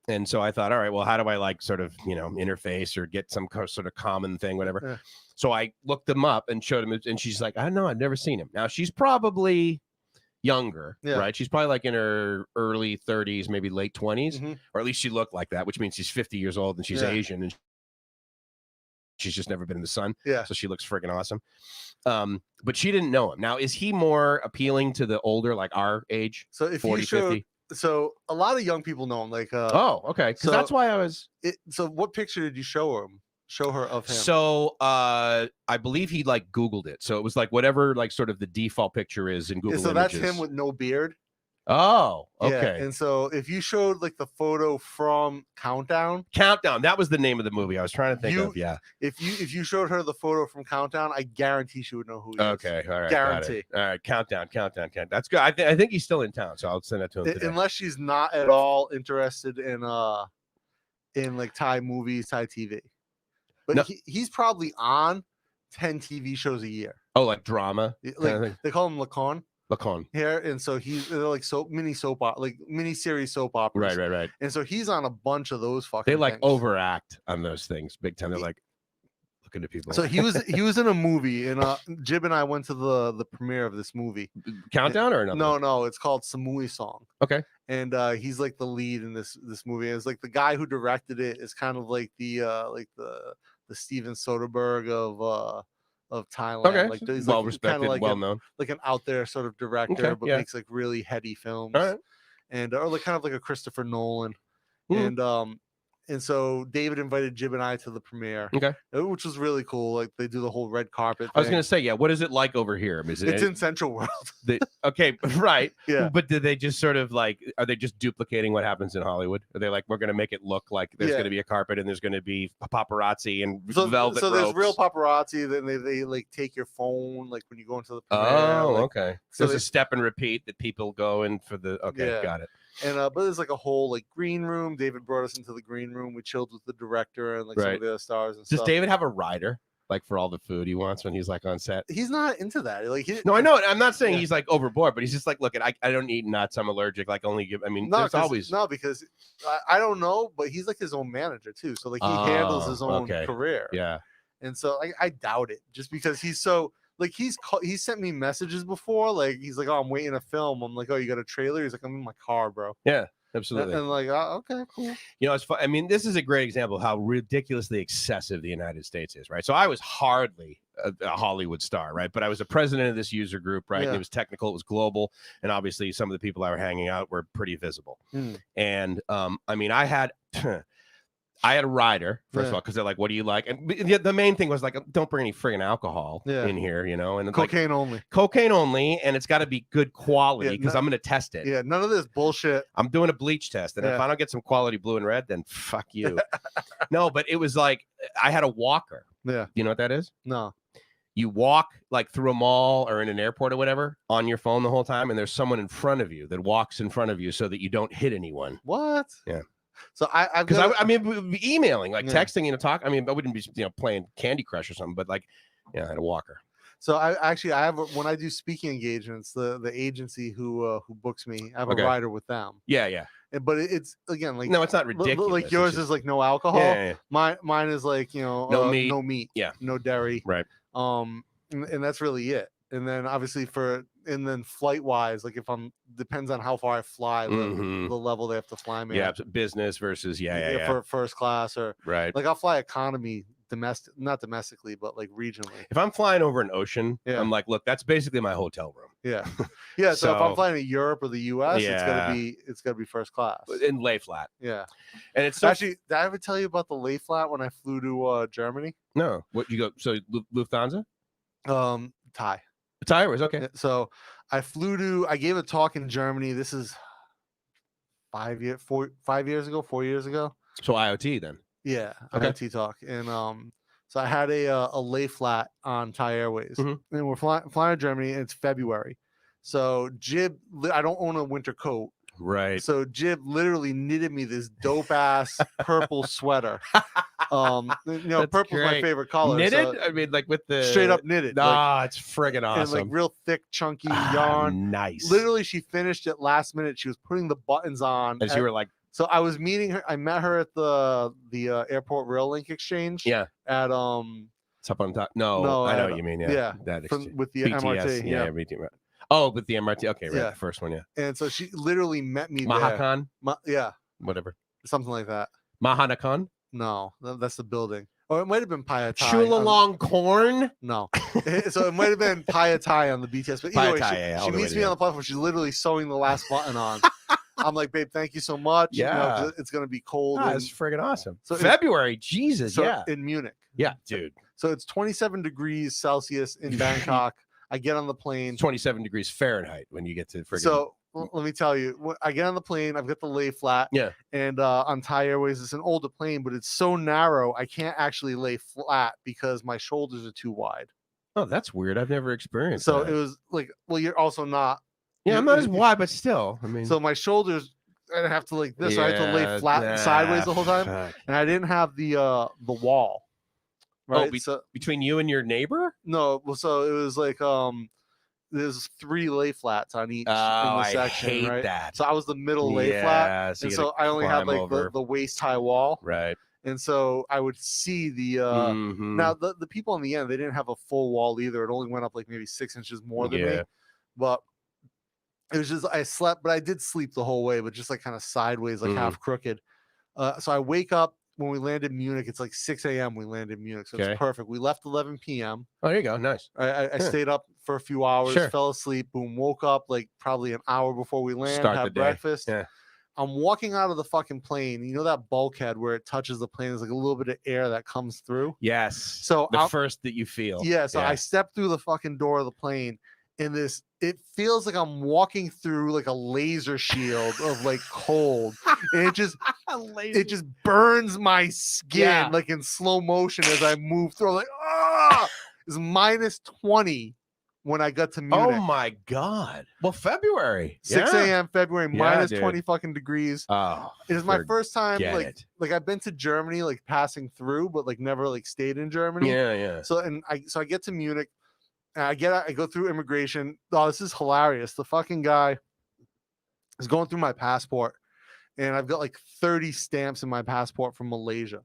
And so I thought, all right, well, how do I like sort of, interface or get some sort of common thing, whatever. Yeah. So I looked him up and showed him, and she's like, I don't know, I've never seen him. Now she's probably younger, right? She's probably like in her early 30s, maybe late 20s, or at least she looked like that, which means she's 50 years old and she's Asian and she's just never been in the sun. Yeah. So she looks freaking awesome. But she didn't know him. Now, is he more appealing to the older, like our age? So if 40, 50? So a lot of young people know him. Like, oh, okay. Because that's why I was. So what picture did you show her of him? So I believe he like Googled it. So it was like whatever like sort of the default picture is in Google. So Images. That's him with no beard. Oh, okay. Yeah, and so if you showed like the photo from Countdown, that was the name of the movie I was trying to think of. Yeah. If you showed her the photo from Countdown, I guarantee she would know who he is. Okay, all right. Guarantee. All right, Countdown. That's good. I think he's still in town, so I'll send it to him today. Unless she's not at all interested in like Thai movies, Thai TV. But no. He's probably on 10 TV shows a year. Oh, like drama? Like they call him Lacan. Here, and so they're like mini series soap operas. Right. And so he's on a bunch of those fucking. They like things. overact on those things big time. They're like, talking to people. So he was in a movie, and Jib and I went to the premiere of this movie. Countdown or another? No, it's called Samui Song. Okay. And he's like the lead in this movie. It's like the guy who directed it is kind of like the Steven Soderbergh of Thailand. Okay. Like he's well like, respected, like well known, like an out there sort of director, but makes like really heady films. All right. And or like kind of like a Christopher Nolan. And so David invited Jib and I to the premiere, which was really cool. Like they do the whole red carpet thing. I was going to say, what is it like over here? It's in Central World. Okay, right. Yeah. But do they just sort of like, are they just duplicating what happens in Hollywood? Are they like, we're going to make it look like there's going to be a carpet and there's going to be paparazzi and velvet So ropes? there's real paparazzi. Then they like take your phone, like when you go into the premiere. Oh, like, okay. So there's a step and repeat that people go in for the, got it. And but there's like a whole like green room. David brought us into the green room. We chilled with the director and like some of the other stars and stuff. Does David have a rider like for all the food he wants when he's like on set? He's not into that. Like no, I know. I'm not saying he's like overboard, but he's just like, look, I don't eat nuts. I'm allergic. Like only give. I mean, there's always because I don't know, but he's like his own manager too. So like he handles his own career. Yeah. And so I doubt it just because he's so. Like he sent me messages before. Like he's like, oh, I'm waiting to film. I'm like, oh, you got a trailer? He's like, I'm in my car, bro. Yeah, absolutely. And like, oh, okay, cool. You know, it's fun. I mean, this is a great example of how ridiculously excessive the United States is, right? So I was hardly a Hollywood star, right? But I was a president of this user group, right? Yeah. And it was technical, it was global, and obviously some of the people I were hanging out were pretty visible. And I mean, I had a rider, first of all, because they're like, what do you like? And the main thing was like, don't bring any friggin' alcohol in here, you know? And cocaine only. Cocaine only, and it's got to be good quality because I'm going to test it. Yeah, none of this bullshit. I'm doing a bleach test, and if I don't get some quality blue and red, then fuck you. No, but it was like, I had a walker. Yeah. You know what that is? No. You walk like through a mall or in an airport or whatever on your phone the whole time, and there's someone in front of you that walks in front of you so that you don't hit anyone. What? Yeah. So I mean, emailing, like texting, talk. I mean, I wouldn't be, playing Candy Crush or something, but like, I had a walker. So I have when I do speaking engagements, the agency who books me, I have a rider with them. Yeah. But it's again like no, it's not ridiculous. Like yours is like no alcohol. Yeah. Mine is like no meat, no dairy, right? And that's really it. And then obviously flight wise, like if depends on how far I fly, the level they have to fly me. Yeah, business versus for first class or right. Like I'll fly economy not domestically, but like regionally. If I'm flying over an ocean, I'm like, look, that's basically my hotel room. Yeah. So if I'm flying to Europe or the US, it's gotta be first class. And lay flat. Yeah. And it's actually, did I ever tell you about the lay flat when I flew to Germany? No. What you go? So Lufthansa? Thai. Thai Airways, okay. So I gave a talk in Germany. This is 4 years ago. So IoT then. Yeah, okay. IoT talk. And so I had a lay flat on Thai Airways. And we're flying to Germany, and it's February. So Jib, I don't own a winter coat. Right. So Jib literally knitted me this dope ass purple sweater. Purple's my favorite color. Knitted? So I mean, like with the straight up knitted. It's friggin' awesome. And like real thick, chunky yarn. Nice. Literally, she finished it last minute. She was putting the buttons on. As you were like. So I was meeting her. I met her at the airport rail link exchange. Yeah. At It's up on top. No, I know what you mean. Yeah. That with the BTS, MRT. Yeah. BTS. Oh, with the MRT. Okay, right. Yeah. The first one, yeah. And so she literally met me Mahakan? there. Whatever. Something like that. Mahanakan? No, that's the building. Or it might have been Payatai. Chulalong Corn? No. So it might have been Payatai on the BTS. But either way, she meets me on the platform. She's literally sewing the last button on. I'm like, babe, thank you so much. Yeah. It's going to be cold. It's friggin' awesome. So February, Jesus, in Munich. Yeah, dude. So it's 27 degrees Celsius in Bangkok. I get on the plane. 27 degrees Fahrenheit when you get to friggin'. So let me tell you, I get on the plane. I've got the lay flat. Yeah. And on Thai Airways, it's an older plane, but it's so narrow, I can't actually lay flat because my shoulders are too wide. Oh, that's weird. I've never experienced that. It was like, well, you're also not. Yeah, I'm not as wide, but still. I mean. So my shoulders, I have to like this. I have to lay flat and sideways the whole time. And I didn't have the wall. Right. Oh, so between you and your neighbor? No. Well, so it was like there's 3 lay flats on each in the section. I hate right? that. So I was the middle lay flat, so and so I only had like the waist high wall. Right. And so I would see the now the people on the end, they didn't have a full wall either. It only went up like maybe 6 inches more than me. But it was just I slept, but I did sleep the whole way, but just like kind of sideways, like half crooked. So I wake up when we landed in Munich. It's like 6 a.m. we landed in Munich, so it's perfect. We left 11 p.m. Oh, there you go. Nice. I stayed up for a few hours, fell asleep, boom, woke up like probably an hour before we landed, had breakfast. Yeah. I'm walking out of the fucking plane. You know that bulkhead where it touches the plane? There's like a little bit of air that comes through. Yes. So the first that you feel. Yeah. So I step through the fucking door of the plane, and it feels like I'm walking through like a laser shield of like cold. And it just burns my skin like in slow motion as I move through. I'm like, ah! It's minus 20. When I got to Munich. Oh my God. Well, February. 6 a.m. February, minus 20 fucking degrees. Oh. It is my first time like I've been to Germany, like passing through, but like never like stayed in Germany. Yeah. So I get to Munich and I go through immigration. Oh, this is hilarious. The fucking guy is going through my passport, and I've got like 30 stamps in my passport from Malaysia.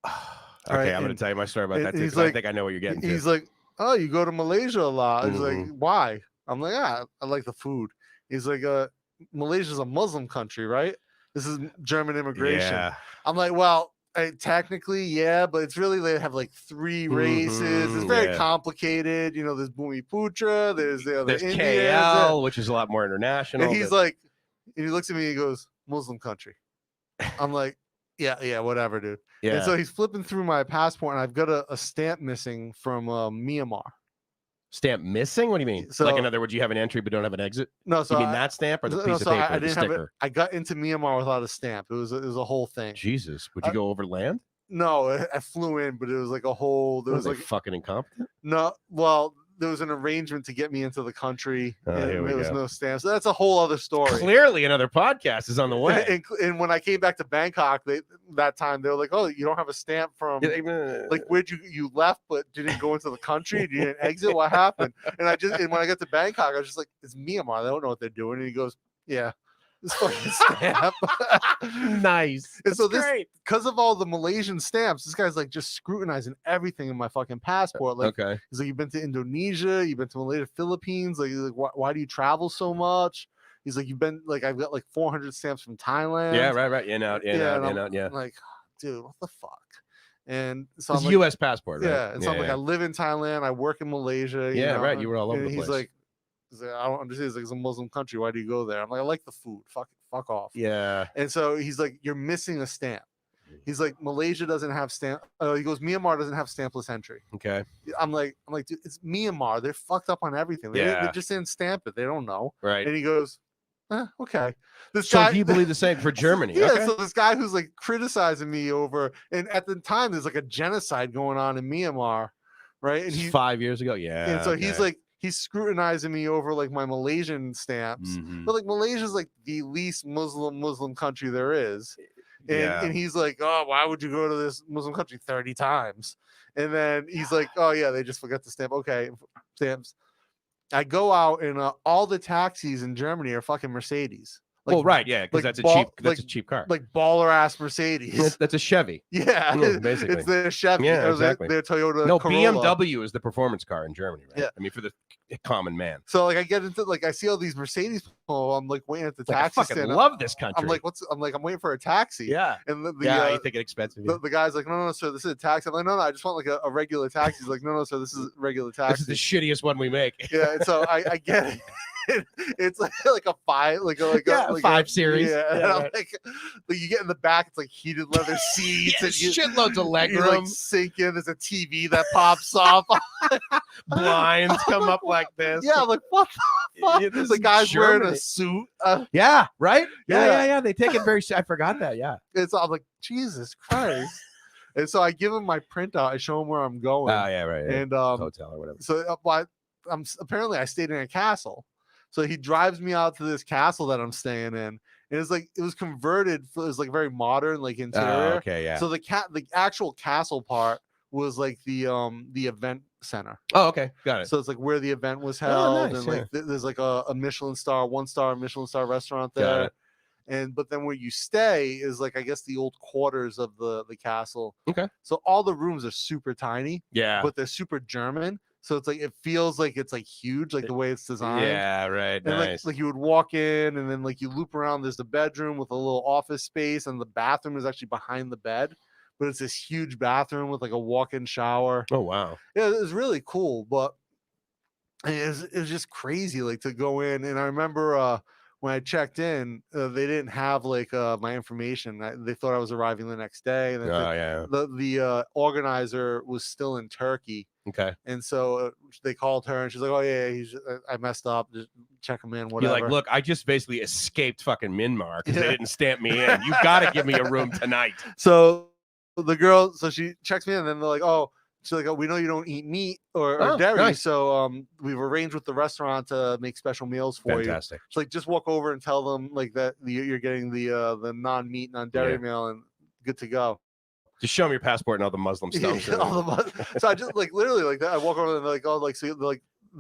Okay, I'm gonna tell you my story about that too. Like, I think I know what you're getting to. He's like, oh, you go to Malaysia a lot. He's like, why? I'm like, I like the food. He's like, Malaysia's a Muslim country, right? This is German immigration. Yeah. I'm like, well, technically, yeah, but it's really, they have like 3 races. It's very complicated. You know, there's Bumi Putra, there's the other Indians, KL, which is a lot more international. And he's like, and he looks at me and he goes, Muslim country. I'm like, yeah, whatever, dude. Yeah. And so he's flipping through my passport, and I've got a stamp missing from Myanmar. Stamp missing? What do you mean? So, like, in other words, you have an entry but don't have an exit? No, so you mean that stamp or the piece of paper? I didn't sticker? have it. I got into Myanmar without a stamp. It was a whole thing. Jesus, would you go over land? No, I flew in, but it was like a whole. There was like fucking incompetent. No, well, there was an arrangement to get me into the country, and there was no stamp. So that's a whole other story. Clearly, another podcast is on the way. And when I came back to Bangkok, that time they were like, "Oh, you don't have a stamp from like where'd you left, but didn't go into the country? You didn't exit? What happened?" And when I got to Bangkok, I was just like, "It's Myanmar. They don't know what they're doing." And he goes, "Yeah." This fucking stamp. Nice. And so because of all the Malaysian stamps, this guy's like just scrutinizing everything in my fucking passport. Like, he's like, you've been to Indonesia, you've been to Malaysia, Philippines. Like why do you travel so much? He's like, you've been like, I've got like 400 stamps from Thailand. Yeah, right. In out. Yeah. I'm like, dude, what the fuck? And so it's I'm U.S. passport, right? Yeah. And so I'm like, I live in Thailand, I work in Malaysia. You know? Right. You were all over the place. He's like, I don't understand. He's like, it's a Muslim country. Why do you go there? I'm like, I like the food. Fuck off. Yeah. And so he's like, you're missing a stamp. He's like, Malaysia doesn't have stamp. He goes, Myanmar doesn't have stampless entry. Okay. I'm like, dude, it's Myanmar. They're fucked up on everything. They just didn't stamp it. They don't know. Right. And he goes, okay. So you believe the same for Germany? Yeah. Okay. So this guy who's like criticizing me over, and at the time there's like a genocide going on in Myanmar, right? And he's 5 years ago. Yeah. And so he's like, he's scrutinizing me over like my Malaysian stamps, but like Malaysia's like the least Muslim country there is. And he's like, oh, why would you go to this Muslim country 30 times? And then he's like, oh yeah, they just forgot to stamp. Okay, stamps. I go out and all the taxis in Germany are fucking Mercedes. Like, well, right, yeah, because that's a cheap car, like baller ass Mercedes. That's a Chevy. Yeah, basically, it's their Chevy. Yeah, exactly. Their Toyota. No, Corolla. BMW is the performance car in Germany, right? Yeah, I mean for the common man. So like I get into I see all these Mercedes people. I'm like waiting at the taxi stand. I fucking love this country. I'm waiting for a taxi. Yeah, and you think it's expensive? The guy's like, no, sir, this is a taxi. I'm like, no, I just want like a regular taxi. He's like, no, sir, this is a regular taxi. This is the shittiest one we make. Yeah, and so I get it. It's like a 5, like a 5 Series. Yeah, and I'm like you get in the back, it's like heated leather seats and shitloads of leg room. Like sink in. There's a TV that pops off. Blinds come up like this. Yeah, I'm like what the fuck? The guy's wearing a suit. Yeah, right. Yeah. They take it very. I forgot that. Yeah. I'm like Jesus Christ. And so I give him my printout. I show him where I'm going. Oh yeah, right. And hotel or whatever. So apparently I stayed in a castle. So he drives me out to this castle that I'm staying in. And it's like it was converted. It was like very modern, like interior. Okay, yeah. So the actual castle part was like the event center. Oh, okay, got it. So it's like where the event was held, nice, and like there's like a Michelin star, 1-star Michelin star restaurant there. but then where you stay is like, I guess, the old quarters of the castle. Okay. So all the rooms are super tiny. Yeah. But they're super German. So it's like, it feels like it's like huge, like the way it's designed. Yeah, right. And Nice. like you would walk in and then like you loop around. There's the bedroom with a little office space, and the bathroom is actually behind the bed. But it's this huge bathroom with like a walk-in shower. Oh wow. Yeah, it was really cool. But it was just crazy, like, to go in. And I remember when I checked in, they didn't have like my information. They thought I was arriving the next day. And then the organizer was still in Turkey. Okay. And so they called her and she's like, "Oh yeah, I messed up. Just check him in, whatever." You're like, "Look, I just basically escaped fucking Myanmar because they didn't stamp me in. You got to give me a room tonight." So the girl, so she checks me in, and then they're like, "Oh," she's like, "Oh, we know you don't eat meat or dairy, nice. So we've arranged with the restaurant to make special meals for you." She's like, "Just walk over and tell them like that you're getting the non-meat, non-dairy meal, and good to go." Just show them your passport and all the Muslim stuff. So I just like literally like that. I walk over and they're like, "Oh, like," so they're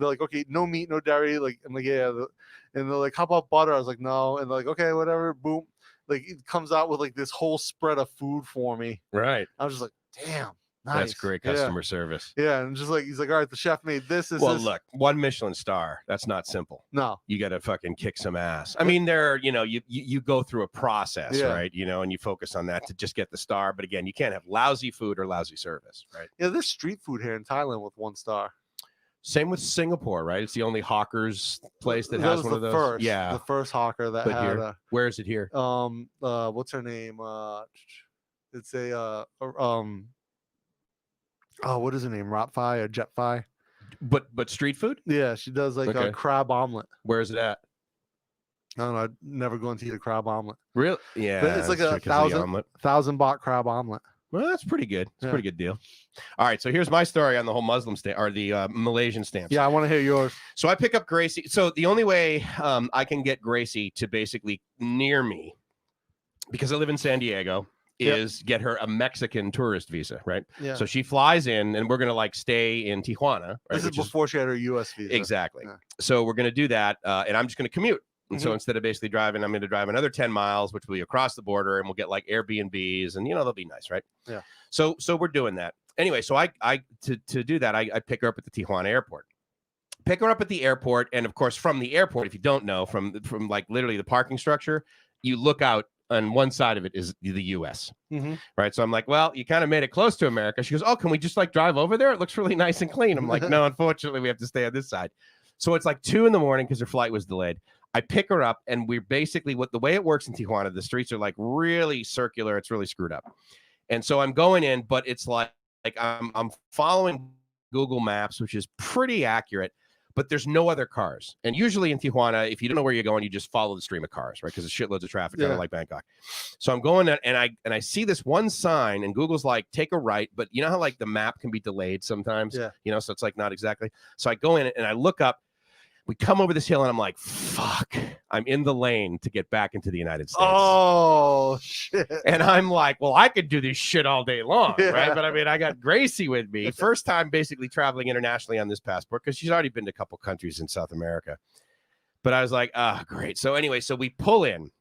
like, "Okay, no meat, no dairy." Like, I'm like, "Yeah," and they're like, "How about butter?" I was like, "No," and they're like, "Okay, whatever." Boom, like it comes out with like this whole spread of food for me. Right. I was just like, "Damn, nice." That's great customer service. Yeah, and just like he's like, "All right, the chef made this." Well, look, 1 Michelin star. That's not simple. No, you got to fucking kick some ass. I mean, you go through a process, right? And you focus on that to just get the star. But again, you can't have lousy food or lousy service, right? Yeah, there's street food here in Thailand with 1 star. Same with Singapore, right? It's the only hawkers place that has one of those. The first hawker that had. Here, where is it here? What's her name? It's a what is her name? Rotfi or Jetfi? But street food? Yeah, she does like a crab omelet. Where is it at? I don't know. I'd never going to eat a crab omelet. Really? Yeah. But it's like a 1,000 baht crab omelet. Well, that's pretty good. It's a pretty good deal. All right, so here's my story on the whole Muslim stamp or the Malaysian stamps. Yeah, I want to hear yours. So I pick up Gracie. So the only way I can get Gracie to basically near me, because I live in San Diego, is get her a Mexican tourist visa, right? Yeah. So she flies in, and we're gonna like stay in Tijuana. Right? This is before she had her U.S. visa. Exactly. Yeah. So we're gonna do that, and I'm just gonna commute. And so instead of basically driving, I'm going to drive another 10 miles, which will be across the border, and we'll get like Airbnbs, and they'll be nice, right? Yeah. So we're doing that anyway. So I to do that, I pick her up at the Tijuana airport. Pick her up at the airport, and of course, from the airport, if you don't know, from like literally the parking structure, you look out. On one side of it is the U.S. Right? So I'm like, well, you kind of made it close to America. She goes, "Oh, can we just like drive over there? It looks really nice and clean." I'm like, "No, unfortunately, we have to stay on this side." So it's like 2 a.m. because her flight was delayed. I pick her up, and we're basically the way it works in Tijuana, the streets are like really circular. It's really screwed up. And so I'm going in, but it's like I'm following Google Maps, which is pretty accurate, but there's no other cars. And usually in Tijuana, if you don't know where you're going, you just follow the stream of cars, right? Because there's shitloads of traffic, kind of like Bangkok. So I'm going in, and I see this one sign, and Google's like, take a right, but you know how like the map can be delayed sometimes? Yeah. So it's like not exactly. So I go in and I look up. We come over this hill, and I'm like, fuck, I'm in the lane to get back into the United States. Oh, shit. And I'm like, well, I could do this shit all day long, right? But I mean, I got Gracie with me. First time basically traveling internationally on this passport, because she's already been to a couple countries in South America. But I was like, great. So anyway, so we pull in.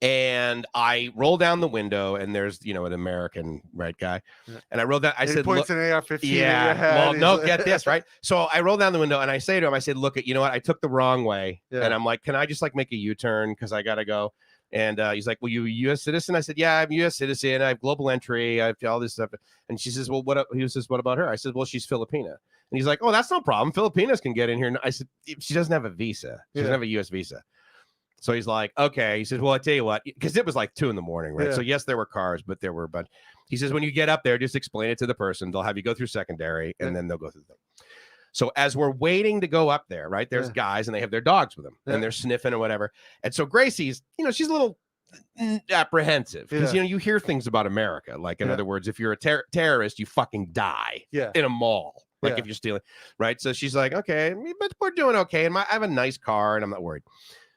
And I roll down the window, and there's, an American guy. And I rolled down. I said, points an AR-15. Yeah. Well, no, get this, right? So I roll down the window, and I say to him, I said, look, you know what? I took the wrong way. Yeah. And I'm like, can I just like make a U-turn? Because I got to go. And he's like, well, you a U.S. citizen? I said, yeah, I'm a U.S. citizen. I have global entry. I have all this stuff. And she says, well, what about her? I said, well, she's Filipina. And he's like, oh, that's no problem. Filipinas can get in here. And I said, she doesn't have a visa. She doesn't have a U.S. visa. So he's like, okay. He says, well, I tell you what, because it was like 2 a.m, right? Yeah. So yes, there were cars, but there were a bunch. He says, when you get up there, just explain it to the person. They'll have you go through secondary, and then they'll go through the thing. So as we're waiting to go up there, right, there's guys, and they have their dogs with them, and they're sniffing or whatever. And so Gracie's, she's a little apprehensive because, you hear things about America. Like, in other words, if you're a terrorist, you fucking die in a mall. Like if you're stealing, right? So she's like, okay, but we're doing okay. And I have a nice car, and I'm not worried.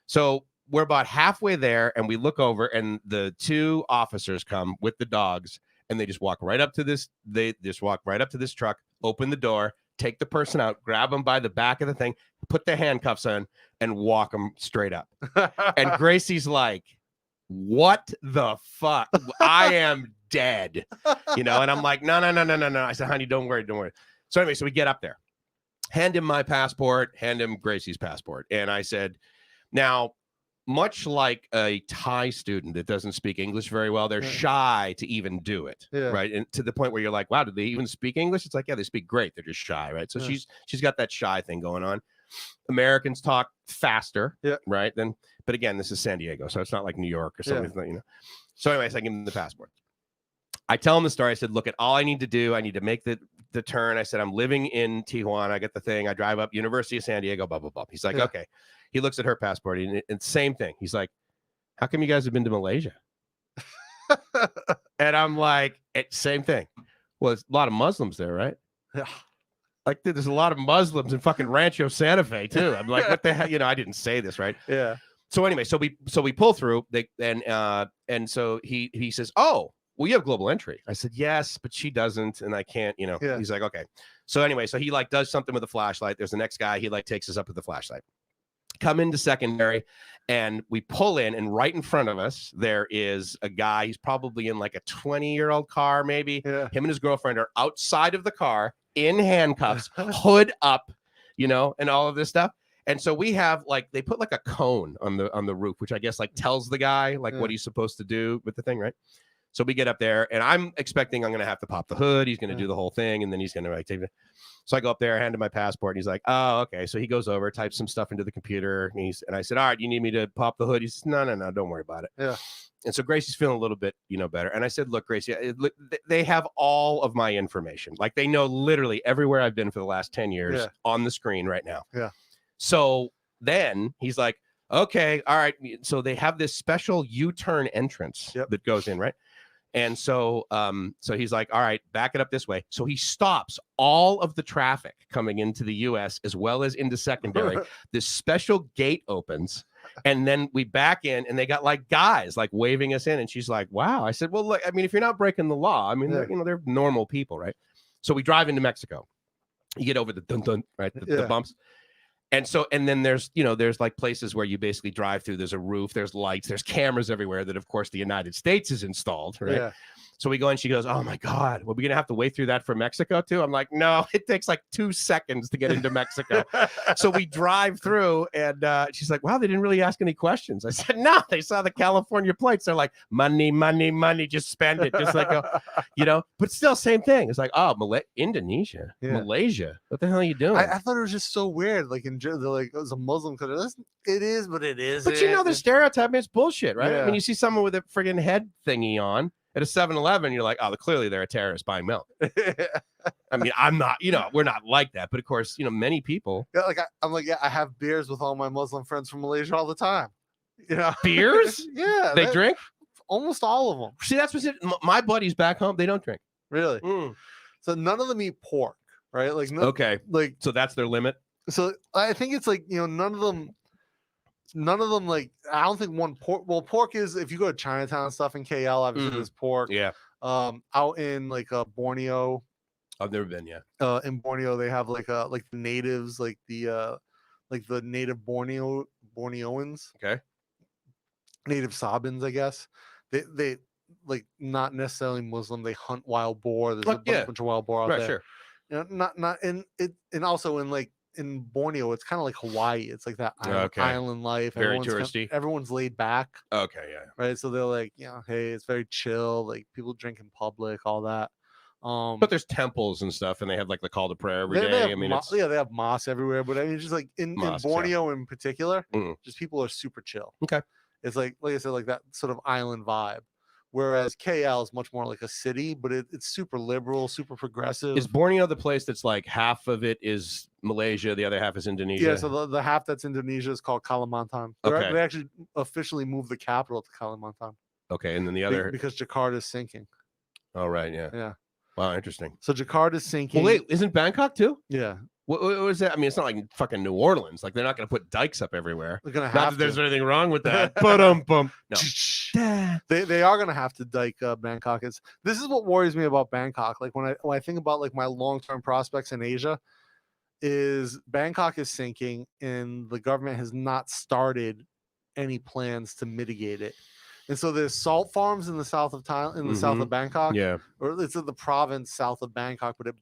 So we're about halfway there, and we look over, and the 2 officers come with the dogs, and they just walk right up to this. They just walk right up to this truck, open the door, take the person out, grab them by the back of the thing, put the handcuffs on, and walk them straight up. And Gracie's like, what the fuck? I am dead. And I'm like, no. I said, honey, don't worry. So anyway, so we get up there, hand him my passport, hand him Gracie's passport. And I said, now, much like a Thai student that doesn't speak English very well, they're shy to even do it, right? And to the point where you're like, wow, do they even speak English? It's like, yeah, they speak great. They're just shy, right? So she's got that shy thing going on. Americans talk faster, right? But again, this is San Diego, so it's not like New York or something, So anyways, I give him the passport. I tell him the story. I said, look, at all I need to do, I need to make the turn. I said, I'm living in Tijuana. I get the thing. I drive up University of San Diego, blah, blah, blah. He's like, okay. He looks at her passport and same thing. He's like, how come you guys have been to Malaysia? And I'm like, same thing. Well, it's a lot of Muslims there, right? Yeah. Like, there's a lot of Muslims in fucking Rancho Santa Fe too. I'm like, what the hell? I didn't say this, right? Yeah. So anyway, so we pull through. And so he says, oh, well, you have global entry. I said, yes, but she doesn't, and I can't. He's like, okay. So anyway, so he like does something with a flashlight. There's the next guy. He like takes us up with the flashlight. Come into secondary, and we pull in, and right in front of us there is a guy. He's probably in like a 20-year-old car, maybe. Him and his girlfriend are outside of the car in handcuffs, hood up, and all of this stuff. And so we have like, they put like a cone on the roof, which I guess like tells the guy like what he's supposed to do with the thing, right? So we get up there, and I'm expecting I'm going to have to pop the hood. He's going to do the whole thing, and then he's going to like take it. So I go up there, hand him my passport, and he's like, oh, okay. So he goes over, types some stuff into the computer, and I said, all right, you need me to pop the hood? He says, no, don't worry about it. Yeah. And so Gracie's feeling a little bit, better. And I said, look, Gracie, they have all of my information. Like, they know literally everywhere I've been for the last 10 years on the screen right now. Yeah. So then he's like, okay, all right. So they have this special U-turn entrance that goes in, right? And so he's like, all right, back it up this way. So he stops all of the traffic coming into the U.S. as well as into secondary. This special gate opens, and then we back in, and they got like guys like waving us in. And she's like, wow. I said, well, look, I mean, if you're not breaking the law, I mean, they're normal people, right? So we drive into Mexico. You get over the dun-dun, right? The bumps. And then there's like places where you basically drive through. There's a roof, there's lights, there's cameras everywhere that, of course, the United States has installed, right? Yeah. So we go in, she goes, oh my God, well, we're going to have to wait through that for Mexico too? I'm like, no, it takes like 2 seconds to get into Mexico. So we drive through, and she's like, wow, they didn't really ask any questions. I said, no, they saw the California plates. They're like, money, money, money, just spend it. Just like, but still same thing. It's like, oh, Indonesia, Malaysia. What the hell are you doing? I thought it was just so weird. Like, they're like, it was a Muslim country. It is, but it isn't. But the stereotype is bullshit, right? Yeah. I mean, you see someone with a friggin' head thingy on at a 7-Eleven, you're like, oh, clearly they're a terrorist buying milk. I mean, I'm not, we're not like that. But of course, many people. Yeah, like I'm like, I have beers with all my Muslim friends from Malaysia all the time. Beers? Yeah. They drink? Almost all of them. See, that's what's it. My buddies back home, they don't drink. Really? So none of them eat pork, right? Like, okay. Like, so that's their limit. So I think it's like, none of them, like, I don't think one pork. Well, pork is, if you go to Chinatown and stuff in KL, obviously there's pork. Yeah. Out in like Borneo. I've never been yet. In Borneo, they have like the natives, like the native Borneoans. Okay. Native Sabins, I guess. They like, not necessarily Muslim. They hunt wild boar. There's a bunch of wild boar out there. Sure. Not in it, and also in like. In Borneo, it's kind of like Hawaii. It's like that island life. Very touristy. Everyone's laid back. Okay, yeah. Right. So they're like, hey, it's very chill. Like, people drink in public, all that. But there's temples and stuff, and they have like the call to prayer every day. I mean, they have mosques everywhere. But I mean, just like in Borneo in particular, just people are super chill. Okay. It's like I said, like that sort of island vibe. Whereas KL is much more like a city, but it's super liberal, super progressive. Is Borneo the place that's like half of it is Malaysia, the other half is Indonesia? Yeah, so the half that's Indonesia is called Kalimantan. Okay. They actually officially moved the capital to Kalimantan. Okay, and then the other... Because Jakarta is sinking. Oh, right, yeah. Yeah. Wow, interesting. So Jakarta is sinking. Well, wait, isn't Bangkok too? Yeah. What was that? I mean, it's not like fucking New Orleans. Like, they're not going to put dikes up everywhere. They're going to have Not that there's anything wrong with that. No. They are going to have to dike Bangkok. This is what worries me about Bangkok. Like, when I think about like my long-term prospects in Asia, is Bangkok is sinking, and the government has not started any plans to mitigate it. And so there's salt farms in the south of Thailand, in the south of Bangkok. Yeah. Or it's in the province south of Bangkok, but it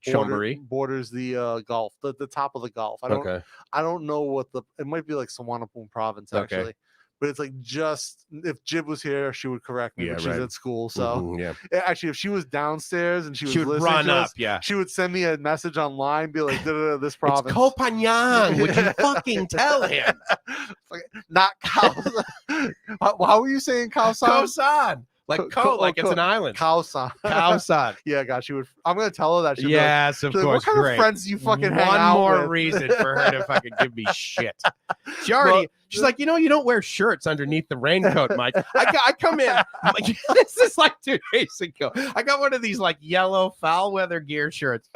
borders the Gulf, the top of the Gulf. I don't know what it might be like Sawanapum province actually. Okay. But it's like just if Jib was here, she would correct me. But she's at school, so actually, if she was downstairs and she would listening run to up, us, she would send me a message online, be like, "This province." It's Koh Phangan. Would you fucking tell him? Like, not Khao. How were you saying Khao San? Khao San. Like it's an island. Khao San. Khao San. Yeah, gosh, I'm gonna tell her that. Yes, of course. What kind of friends do you fucking hang out with? One more reason for her to fucking give me shit. She's like, you don't wear shirts underneath the raincoat, Mike. I come in. This is like 2 days ago. I got one of these like yellow foul weather gear shirts,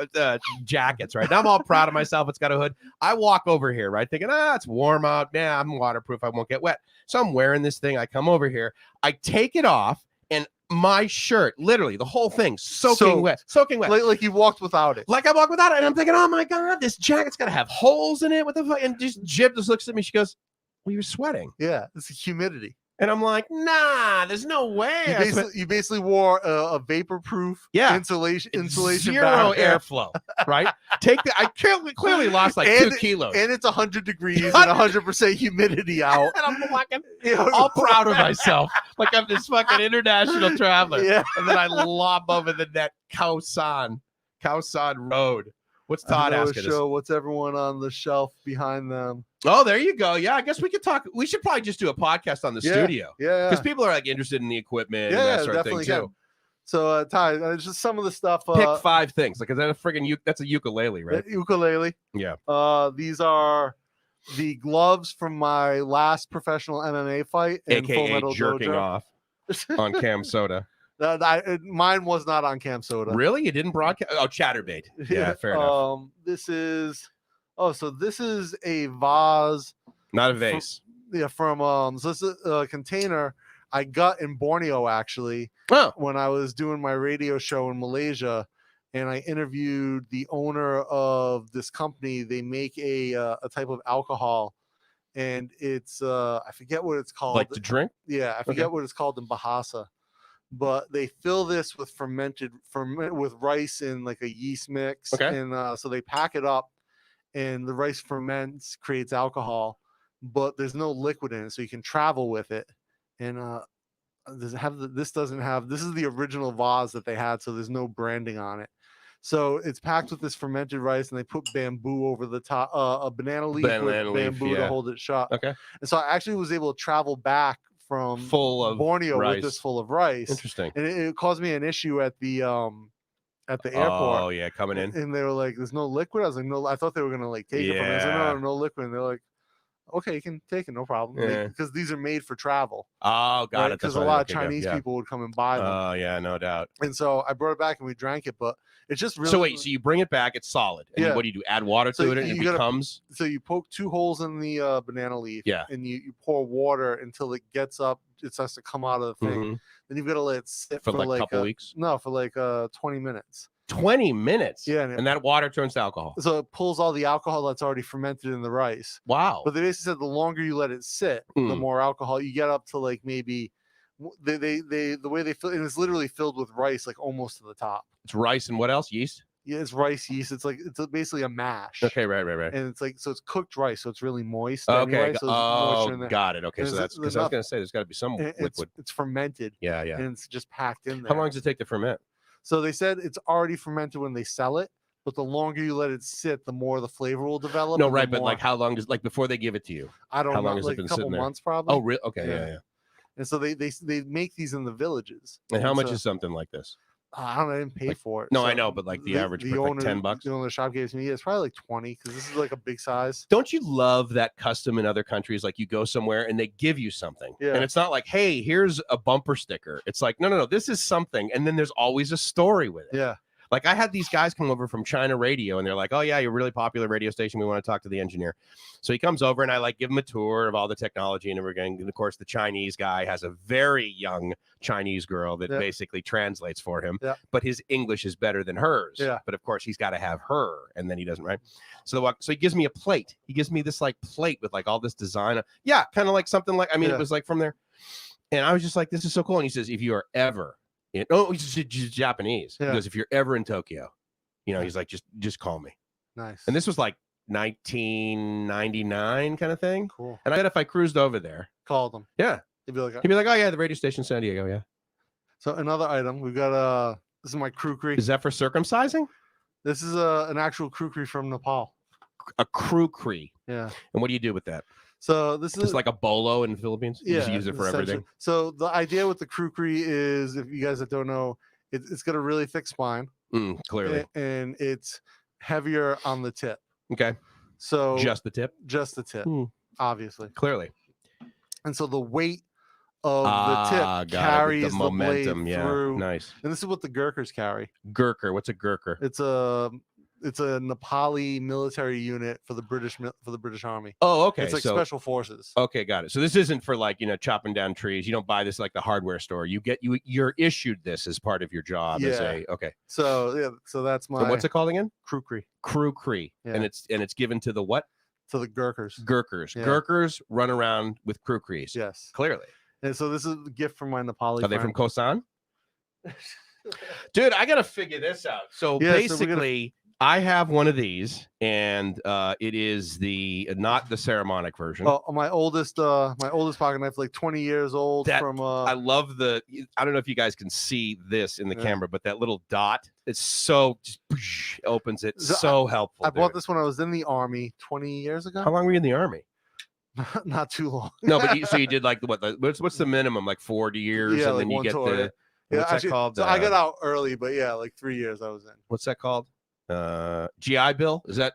jackets. Right now, I'm all proud of myself. It's got a hood. I walk over here, right, thinking, it's warm out. Yeah, I'm waterproof. I won't get wet. So I'm wearing this thing. I come over here. I take it off. And my shirt, literally the whole thing, soaking wet. Like you walked without it. Like I walked without it, and I'm thinking, oh my god, this jacket's got to have holes in it. What the fuck? And just Jib just looks at me. She goes, "Well, you're sweating." Yeah, it's the humidity. And I'm like, nah, there's no way. You basically wore a vapor-proof insulation zero airflow, right? I clearly lost like 2 kilos. And it's 100 degrees and 100% humidity out. And I'm walking all proud of myself. Like I'm this fucking international traveler. Yeah. And then I lob over the net Khao San Road. What's Todd asking us? What's everyone on the shelf behind them? Oh, there you go. Yeah, I guess we could talk. We should probably just do a podcast on the studio. Yeah. Because people are like interested in the equipment and that sort of thing too. So, Ty, just some of the stuff. Pick 5 things. Like, is that a friggin' that's a ukulele, right? Ukulele. Yeah. These are the gloves from my last professional MMA fight. AKA jerking off on Cam Soda. Mine was not on Cam Soda. Really? You didn't broadcast? Oh, Chatterbait. Yeah, fair enough. This is a vase. Not a vase. So this is a container I got in Borneo actually. When I was doing my radio show in Malaysia, and I interviewed the owner of this company. They make a type of alcohol, and it's I forget what it's called. Like to drink? Yeah, I forget what it's called in Bahasa. But they fill this with with rice in like a yeast mix. Okay. And so they pack it up, and the rice ferments, creates alcohol, but there's no liquid in it, so you can travel with it. And this is the original vase that they had, so there's no branding on it. So it's packed with this fermented rice, and they put bamboo over the top, a banana leaf with bamboo to hold it shut. Okay. And so I actually was able to travel back from Borneo with this full of rice. Interesting. And it caused me an issue at the airport. Oh yeah, coming in. And they were like, "There's no liquid." I was like, "No." I thought they were gonna like take it from me. I said, "No liquid." And they're like, "Okay, you can take it, no problem." Yeah. Because these are made for travel. Oh, got it. Because a lot of Chinese people would come and buy them. Oh yeah, no doubt. And so I brought it back and we drank it, but it's just really. So wait, so you bring it back, it's solid. And what do you do? Add water to it, and it becomes. So you poke 2 holes in the banana leaf. Yeah. And you pour water until it gets up. It starts to come out of the thing. Mm-hmm. Then you've got to let it sit for like a couple weeks. No, for like 20 minutes. 20 minutes. Yeah. And that water turns to alcohol. So it pulls all the alcohol that's already fermented in the rice. Wow. But they basically said the longer you let it sit, the more alcohol you get up to, like maybe the way they fill, and it's literally filled with rice, like almost to the top. It's rice and what else? Yeast? Yeah, it's rice yeast. It's basically a mash. Okay, right. And it's like, so it's cooked rice, so it's really moist. Okay. Anyway, so got it. Okay, and so that's because I was going to say there's got to be some liquid. It's fermented. Yeah. And it's just packed in there. How long does it take to ferment? So they said it's already fermented when they sell it, but the longer you let it sit, the more the flavor will develop. No, right, but like how long does before they give it to you? I don't know. How long has like it been a couple sitting there? Months probably. Oh, really? Okay, yeah. And so they make these in the villages. And how much is something like this? I don't know. I didn't pay for it. No, so I know, but like the average, like $10. The owner of the shop gave to me. It's probably like 20 because this is like a big size. Don't you love that custom in other countries? Like you go somewhere and they give you something, and it's not like, hey, here's a bumper sticker. It's like, no, this is something, and then there's always a story with it. Yeah. Like I had these guys come over from China Radio and they're like, oh yeah, you're a really popular radio station. We want to talk to the engineer. So he comes over and I like give him a tour of all the technology and everything. And of course, the Chinese guy has a very young Chinese girl that basically translates for him, but his English is better than hers. Yeah. But of course, he's got to have her and then he doesn't, right? So he gives me a plate. He gives me this like plate with like all this design. Yeah, kind of like something like, I mean, it was like from there. And I was just like, this is so cool. And he says, if you are ever he's Japanese. He goes, if you're ever in Tokyo, he's like, just call me. Nice. And this was like 1999 kind of thing. Cool. And I bet if I cruised over there, called him. Yeah. He'd be like, oh yeah, the radio station in San Diego. Yeah. So another item, we've got this is my kukri. Is that for circumcising? This is an actual kukri from Nepal. A kukri. Yeah. And what do you do with that? So this is like a bolo in the Philippines. You just use it for everything. So the idea with the kukri is, if you guys that don't know, it's got a really thick spine. Clearly. And it's heavier on the tip. Okay. So just the tip? Just the tip, obviously. Clearly. And so the weight of the tip carries the momentum. blade through. Nice. And this is what the Gurkhas carry. Gurkha. What's a Gurkha? It's a Nepali military unit for the British Army. Oh, okay. It's like special forces. Okay, got it. So this isn't for like, chopping down trees. You don't buy this like the hardware store. You're issued this as part of your job. Okay. So that's my. So what's it called again? Kukri. Kukri. Yeah. And it's given to the what? To the Gurkhas. Gurkhas. Yeah. Gurkhas run around with kukris. Yes. Clearly. And so this is a gift from my Nepali. Are they from Khosan? Dude, I gotta figure this out. So basically. I have one of these, and it is not the ceremonic version. Oh, my oldest pocket knife, like 20 years old. I love I don't know if you guys can see this in the camera, but that little dot, it's so just opens it. So helpful. I bought this when I was in the Army 20 years ago. How long were you in the Army? Not too long. No, but so you did like what's the minimum, like 40 years, and then you get the what's that called? So I got out early, but yeah, like 3 years I was in. What's that called? GI Bill, is that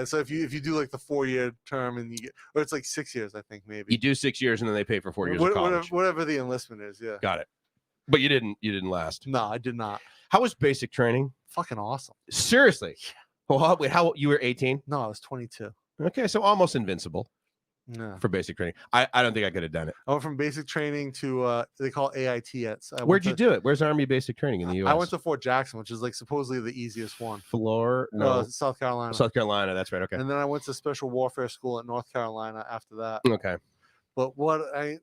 so if you do like the 4-year term and you get, or it's like 6 years, I think maybe you do 6 years and then they pay for 4 years of college. Whatever the enlistment is. Got it. But you didn't last. No, I did not. How was basic training? Fucking awesome. Seriously? Well, wait, you were 18? No, I was 22. Okay, so almost invincible. No. For basic training. I don't think I could have done it. I went from basic training to they call AITs. Where'd you do it? Where's Army basic training in the US? I went to Fort Jackson, which is like supposedly the easiest one. South Carolina. South Carolina, that's right. Okay. And then I went to special warfare school at North Carolina after that. Okay. But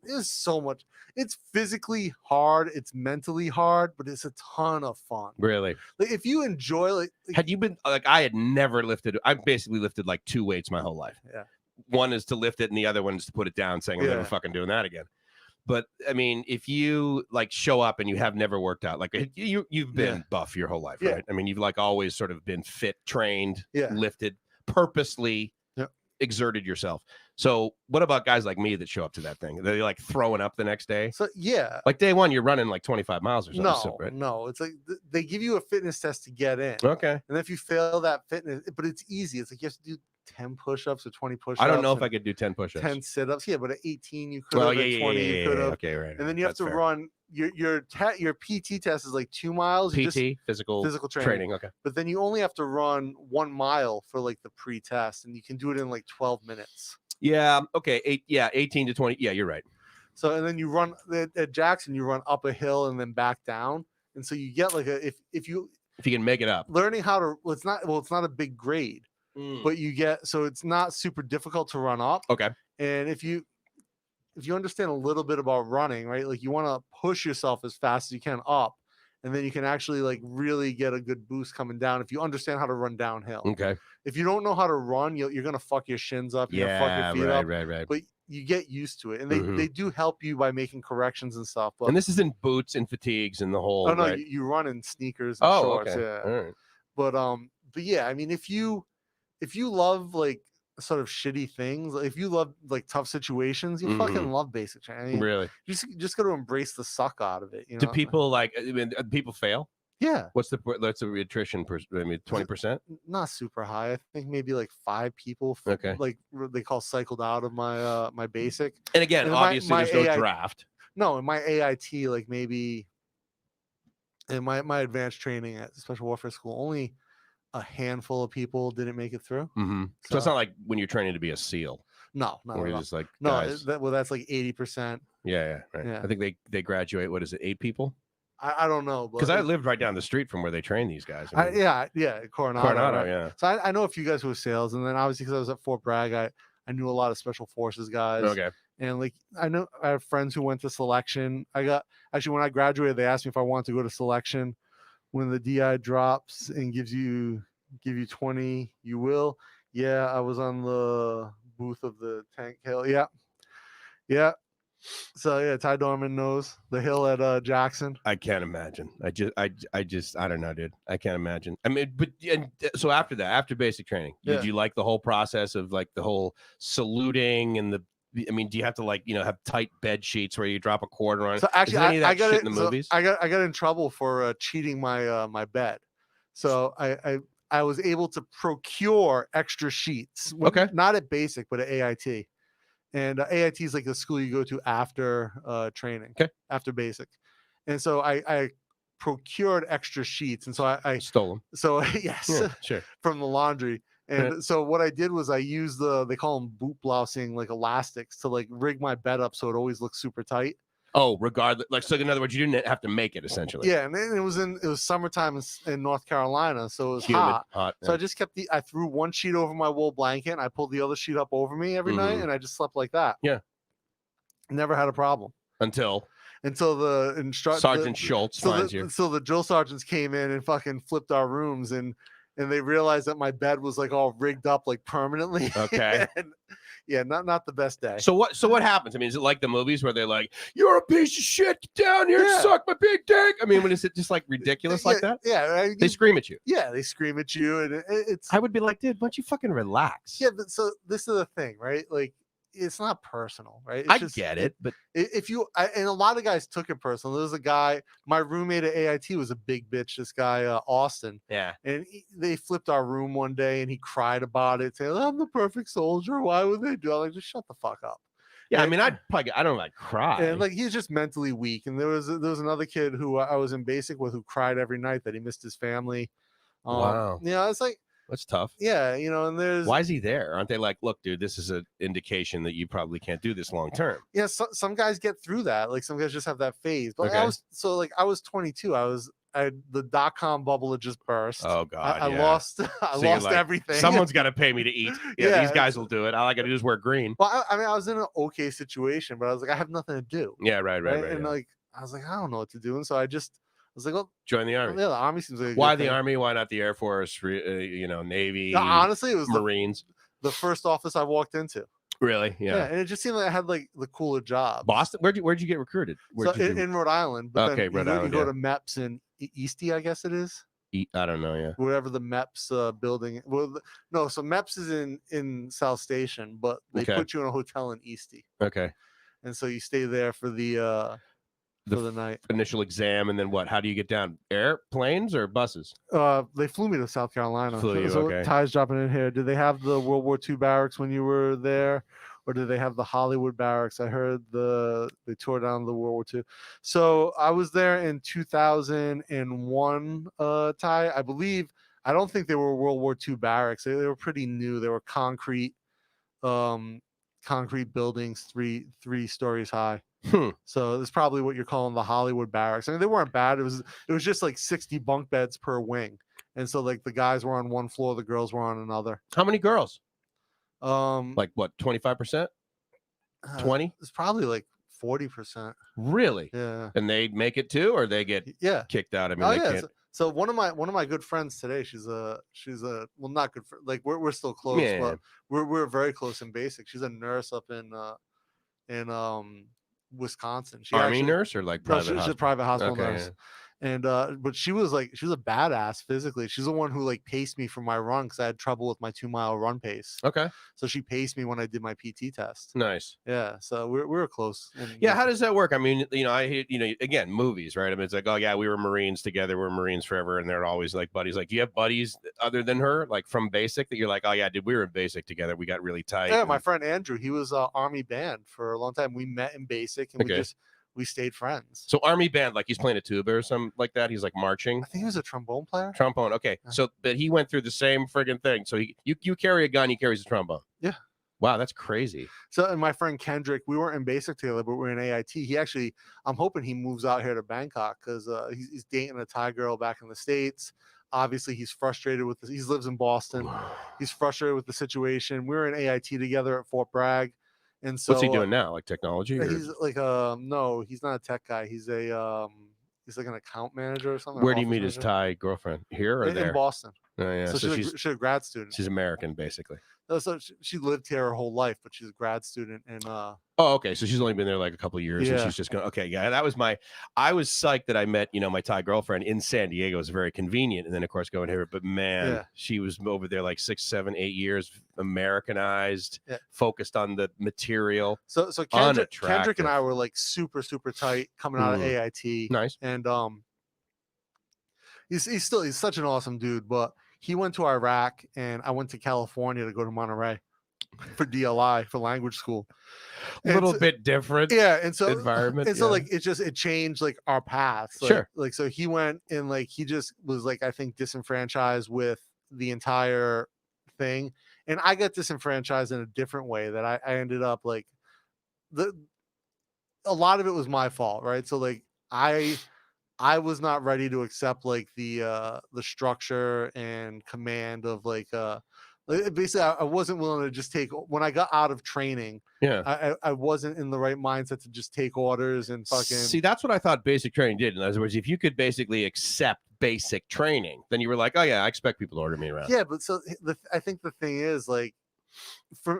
it's so much. It's physically hard, it's mentally hard, but it's a ton of fun. Really? Like if you enjoy had you been I had never lifted, I basically lifted like 2 weights my whole life. Yeah. One is to lift it and the other one is to put it down, saying I'm never fucking doing that again. But I mean, if you like show up and you have never worked out, like you've been buff your whole life, right? I mean, you've like always sort of been fit, trained, lifted, purposely exerted yourself. So what about guys like me that show up to that thing? They're like throwing up the next day. So like day one, you're running like 25 miles or something. No, it's like they give you a fitness test to get in. Okay. And if you fail that fitness, but it's easy. It's like you have to do 10 push-ups or 20 push-ups. I don't know if I could do 10 push-ups. 10 sit-ups. Yeah, but at 18 you could have. At 20 you could have. Okay, right. And then you have to run your PT test is like 2 miles. Physical training. Okay. But then you only have to run 1 mile for like the pre-test, and you can do it in like 12 minutes. Yeah. Okay. 18 to 20. Yeah, you're right. So and then you run at Jackson, you run up a hill and then back down, and so you get like if you can make it up. Learning how to it's not a big grade. But you get so it's not super difficult to run up. Okay. And if you understand a little bit about running, right? Like you want to push yourself as fast as you can up, and then you can actually like really get a good boost coming down if you understand how to run downhill. Okay. If you don't know how to run, you're gonna fuck your shins up. You're gonna fuck your feet up. Right. But you get used to it, and they do help you by making corrections and stuff. But, and this is in boots and fatigues and the whole. Oh no, right? you run in sneakers and shorts. Okay. Yeah. All right. But yeah, I mean, if you love like sort of shitty things, if you love like tough situations, you fucking love basic training. I mean, really, you just got to embrace the suck out of it. You know? Do people people fail? Yeah. What's the attrition? 20%? Not super high. I think maybe like 5 people. Okay. Like they call cycled out of my my basic. And again, obviously there's no draft. No, in my AIT, like maybe in my advanced training at Special Warfare School, only a handful of people didn't make it through. Mm-hmm. So it's not like when you're training to be a SEAL. No, where you're just like, no. guys. That's like 80%. Yeah, right. Yeah. I think they graduate. What is it? 8 people? I don't know, because I lived right down the street from where they train these guys. I mean, yeah, Coronado, right? Yeah. So I know a few guys who were SEALs, and then obviously because I was at Fort Bragg, I knew a lot of Special Forces guys. Okay. And like I have friends who went to selection. When I graduated, they asked me if I wanted to go to selection. When the DI drops and give you 20, you will. Yeah, I was on the booth of the tank hill. Yeah. So yeah, Ty Dorman knows the hill at Jackson. I can't imagine. I don't know, dude. I can't imagine. I mean, so after that, after basic training, did you like the whole process of like the whole saluting and I mean, do you have to like have tight bed sheets where you drop a quarter on? So actually, I got shit in the movies. I got in trouble for cheating my bed. So I was able to procure extra sheets. Okay. Not at basic, but at AIT. And AIT is like the school you go to after training, after basic. And so I procured extra sheets. And so I stole them. So yes, sure. From the laundry. And so what I did was I used they call them boot blousing, like elastics, to like rig my bed up so it always looks super tight. Oh, regardless. Like, so in other words, you didn't have to make it essentially. Yeah, and then it was summertime in North Carolina, so it was humid, hot. So I just I threw one sheet over my wool blanket, and I pulled the other sheet up over me every night, and I just slept like that. Yeah, never had a problem until the Sergeant Schultz finds you. So the drill sergeants came in and fucking flipped our rooms, and they realized that my bed was like all rigged up like permanently. Okay. And, yeah, not the best day. So what happens? I mean, is it like the movies where they're like, "You're a piece of shit, get down here and suck my big dick"? I mean, is it just like ridiculous like that? Yeah, they scream at you. Yeah, they scream at you, and it's. I would be like, dude, why don't you fucking relax? Yeah, but so this is the thing, right? Like, it's not personal, right? I get it, but if you and a lot of guys took it personal. There was a guy, my roommate at AIT was a big bitch. This guy, Austin. Yeah. And they flipped our room one day, and he cried about it, saying, "I'm the perfect soldier. Why would they do?" I'm like, just shut the fuck up. Yeah, I mean, I don't like cry. And like he's just mentally weak. And there was another kid who I was in basic with who cried every night that he missed his family. Wow. Yeah, it's like. That's tough. Yeah, and there's. Why is he there? Aren't they like, look, dude, this is an indication that you probably can't do this long term? Yeah, some guys get through that. Like some guys just have that phase. But I was 22. The .com bubble had just burst. Oh God, I lost everything. Someone's got to pay me to eat. Yeah, these guys will do it. All I got to do is wear green. Well, I mean, I was in an okay situation, but I was like, I have nothing to do. Yeah, right. And like, I was like, I don't know what to do, and so I was like, well, join the army. Yeah, the army seems like why the army? Why not the Air Force? Navy. No, honestly, it was Marines. The first office I walked into. Really? Yeah. And it just seemed like I had like the cooler job. Boston. Where'd you get recruited? In Rhode Island. But okay, Rhode Island. You go to MEPS in Eastie, I guess it is. I don't know. Yeah. Wherever the MEPS building. Well, no. So MEPS is in South Station, but they put you in a hotel in Eastie. Okay. And so you stay there for the night. Initial exam, and then what? How do you get down? Airplanes or buses? They flew me to South Carolina. Okay. Ty's dropping in here. Did they have the World War II barracks when you were there, or did they have the Hollywood barracks? I heard they tore down the World War II. So I was there in 2001. Ty, I believe. I don't think they were World War II barracks. They were pretty new. They were concrete buildings, three stories high. So it's probably what you're calling the Hollywood barracks. I mean, they weren't bad. It was just like 60 bunk beds per wing, and so like the guys were on one floor, the girls were on another. How many girls? Like what? 25%? 20? It's probably like 40%. Really? Yeah. And they make it too, or they get kicked out? I mean, can't. So one of my good friends today, she's a well, not good for, like we're still close, but we're very close in basic. She's a nurse up in Wisconsin. Army nurse or like private? No, she's a private hospital nurse. Yeah. And but she was a badass physically. She's the one who like paced me for my run because I had trouble with my 2-mile run pace. Okay. So she paced me when I did my PT test. Nice. Yeah. So we were close. Yeah. How does that work? I mean, I hate, again, movies, right? I mean, it's like, oh yeah, we were Marines together. We're Marines forever, and they're always like buddies. Like, do you have buddies other than her, like from basic, that you're like, oh yeah, dude, we were in basic together. We got really tight. Yeah. My friend Andrew, he was Army band for a long time. We met in basic, and we stayed friends. So Army band, like he's playing a tuba or something like that. He's like marching. I think he was a trombone player. Trombone. Okay. So, but he went through the same friggin' thing. So you carry a gun, he carries a trombone. Yeah. Wow, that's crazy. So, and my friend Kendrick, we weren't in basic together, but we're in AIT. He actually, I'm hoping he moves out here to Bangkok because he's dating a Thai girl back in the States. Obviously, he's frustrated with this. He lives in Boston. He's frustrated with the situation. We were in AIT together at Fort Bragg. And so what's he doing now? Like technology? He's like no, he's not a tech guy. He's like an account manager or something. Where do you meet his Thai girlfriend? Here or there? In Boston. Oh, yeah. So she's a grad student. She's American, basically. So she lived here her whole life, but she's a grad student. And oh, okay. So she's only been there like a couple of years, and she's just going. Okay, yeah. That was I was psyched that I met my Thai girlfriend in San Diego. It was very convenient, and then of course going here. But man, she was over there like 6, 7, 8 years, Americanized, focused on the material. So Kendrick and I were like super tight coming out of AIT. Nice. And he's such an awesome dude, but he went to Iraq and I went to California to go to Monterey for DLI, for language school. A little bit different. Yeah. And so environment. And so like it changed like our paths. Like, sure. Like so he went and like he just was like, I think, disenfranchised with the entire thing. And I got disenfranchised in a different way that I ended up like a lot of it was my fault, right? So like I was not ready to accept like the structure and command of like basically I wasn't willing to just take when I got out of training. Yeah, I wasn't in the right mindset to just take orders and fucking see. That's what I thought basic training did. In other words, if you could basically accept basic training, then you were like, oh yeah, I expect people to order me around. Yeah, but so I think the thing is like.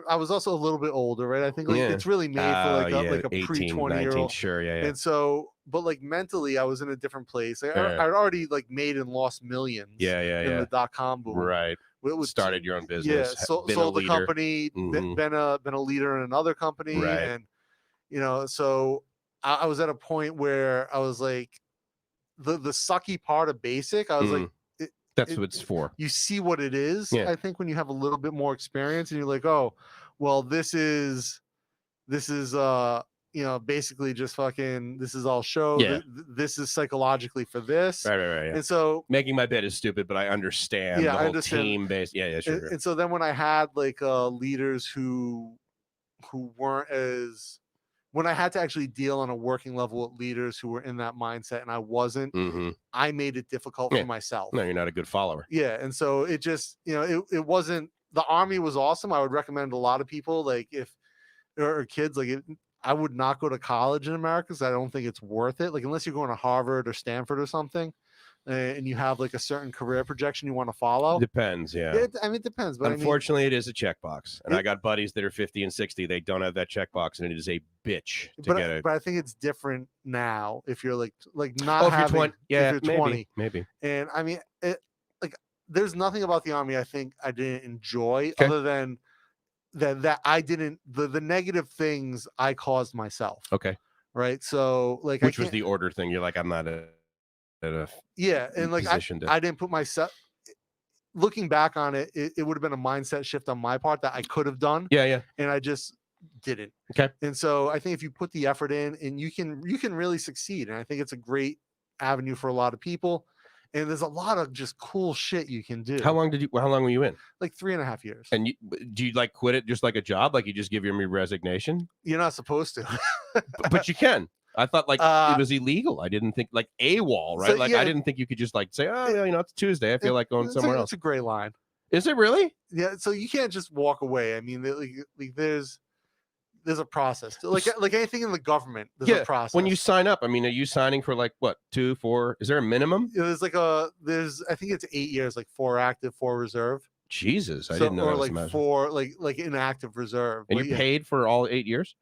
I was also a little bit older, right? I think like it's really made for like a 18, pre-20-year-old. Sure, yeah. And so, but like mentally, I was in a different place. Like, I'd already like made and lost millions. In the .com boom. Right. Started your own business. Yeah. Sold the company. Been a leader in another company. Right. And so I was at a point where I was like, the sucky part of basic. I was like. That's what it's for. You see what it is. Yeah. I think when you have a little bit more experience and you're like, oh, well, this is basically just fucking, this is all show. Yeah. This is psychologically for this. Right. Yeah. And so making my bed is stupid, but I understand the whole team based. Yeah, sure. And so then when I had like leaders who weren't as, when I had to actually deal on a working level with leaders who were in that mindset and I wasn't, I made it difficult for myself. No, you're not a good follower. Yeah. And so it just, it wasn't, the Army was awesome. I would recommend a lot of people, like or kids, like I would not go to college in America because I don't think it's worth it. Like unless you're going to Harvard or Stanford or something and you have like a certain career projection you want to follow. Depends. Yeah. It depends. But unfortunately, it is a checkbox. And I got buddies that are 50 and 60. They don't have that checkbox and it is a bitch to get it. But I think it's different now if you're like not having, if you're 20. Maybe. And I mean, there's nothing about the Army I think I didn't enjoy other than that I didn't, the negative things I caused myself. Okay. Right. So like, which was the order thing. You're like, I'm not and like I didn't put myself. Looking back on it, it would have been a mindset shift on my part that I could have done. Yeah. And I just didn't. Okay. And so I think if you put the effort in, and you can really succeed. And I think it's a great avenue for a lot of people. And there's a lot of just cool shit you can do. How long were you in? Like 3.5 years. And do you like quit it just like a job? Like you just give your resignation? You're not supposed to. but you can. I thought like it was illegal. I didn't think like AWOL, right? So, I didn't think you could just like say, oh, yeah, it's Tuesday. I feel like going somewhere else. It's a gray line. Is it really? Yeah. So you can't just walk away. I mean, like there's a process. Like anything in the government, there's a process. When you sign up, I mean, are you signing for like what, 2, 4? Is there a minimum? There's I think it's 8 years, like 4 active, 4 reserve. Jesus, I didn't know. Or like 4, like inactive reserve. And you paid for all 8 years?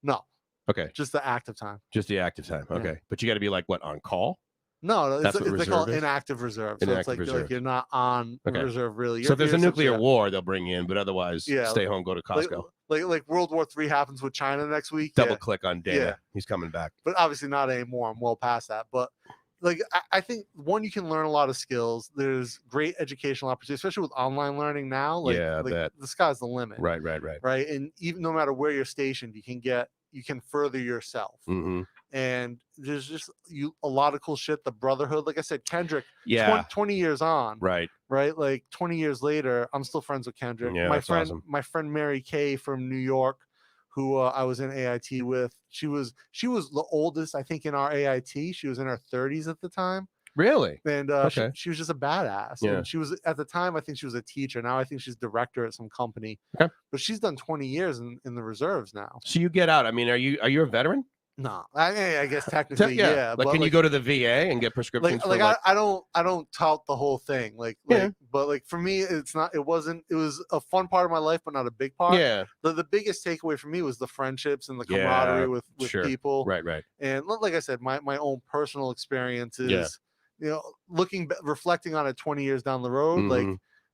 No. Okay. Just the active time. Just the active time. Okay. Yeah. But you got to be like what, on call? No, they call it inactive reserve. So it's like you're not on reserve really. So if there's a nuclear war, they'll bring you in, but otherwise stay home, go to Costco. Like World War III happens with China next week. Double click on Dana. Yeah. He's coming back. But obviously not anymore. I'm well past that. But like I think you can learn a lot of skills. There's great educational opportunities, especially with online learning now. The sky's the limit. Right. Right. And even no matter where you're stationed, you can further yourself. Mm-hmm. and there's just a lot of cool shit. The brotherhood, like I said, Kendrick, 20 years on, right, like 20 years later, I'm still friends with Kendrick. Yeah, my friend Mary Kay from New York, who I was in AIT with, she was the oldest, I think, in our AIT. She was in her 30s at the time. Really? And she was just a badass. Yeah. And she was, at the time, I think she was a teacher. Now I think she's director at some company. Okay. But she's done 20 years in the reserves now. So you get out. I mean, are you a veteran? No, I guess technically, yeah. Like, can you go to the VA and get prescriptions? I don't tout the whole thing. But like for me, it was a fun part of my life, but not a big part. Yeah. The biggest takeaway for me was the friendships and the camaraderie with people. Right. And like I said, my own personal experiences, reflecting on it 20 years down the road, like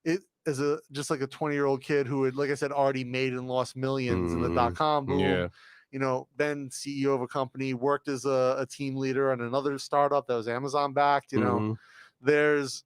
it as just like a 20-year-old kid who had, like I said, already made and lost millions in the .com boom. Yeah. Been CEO of a company, worked as a team leader on another startup that was Amazon backed. It's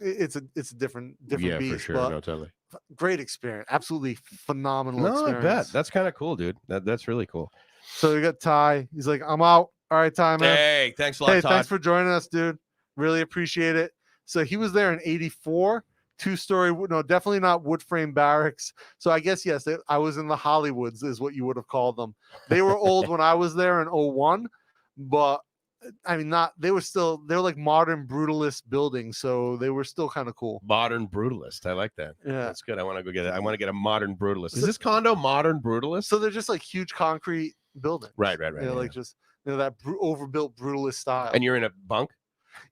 a different beast. For sure. But no, totally. Great experience, absolutely phenomenal experience. I bet that's kind of cool, dude. That's really cool. So we got Ty. He's like, I'm out. All right, Ty, man. Hey, thanks a lot, Todd. Thanks for joining us, dude. Really appreciate it. So he was there in '84. 2-story, no, definitely not wood frame barracks. So I guess, yes, I was in the Hollywoods is what you would have called them. They were old when I was there in 01, but I mean, they were like modern brutalist buildings. So they were still kind of cool. Modern brutalist. I like that. Yeah. That's good. I want to go get it. I want to get a modern brutalist. Is this condo modern brutalist? So they're just like huge concrete buildings. Right. Like just, that overbuilt brutalist style. And you're in a bunk?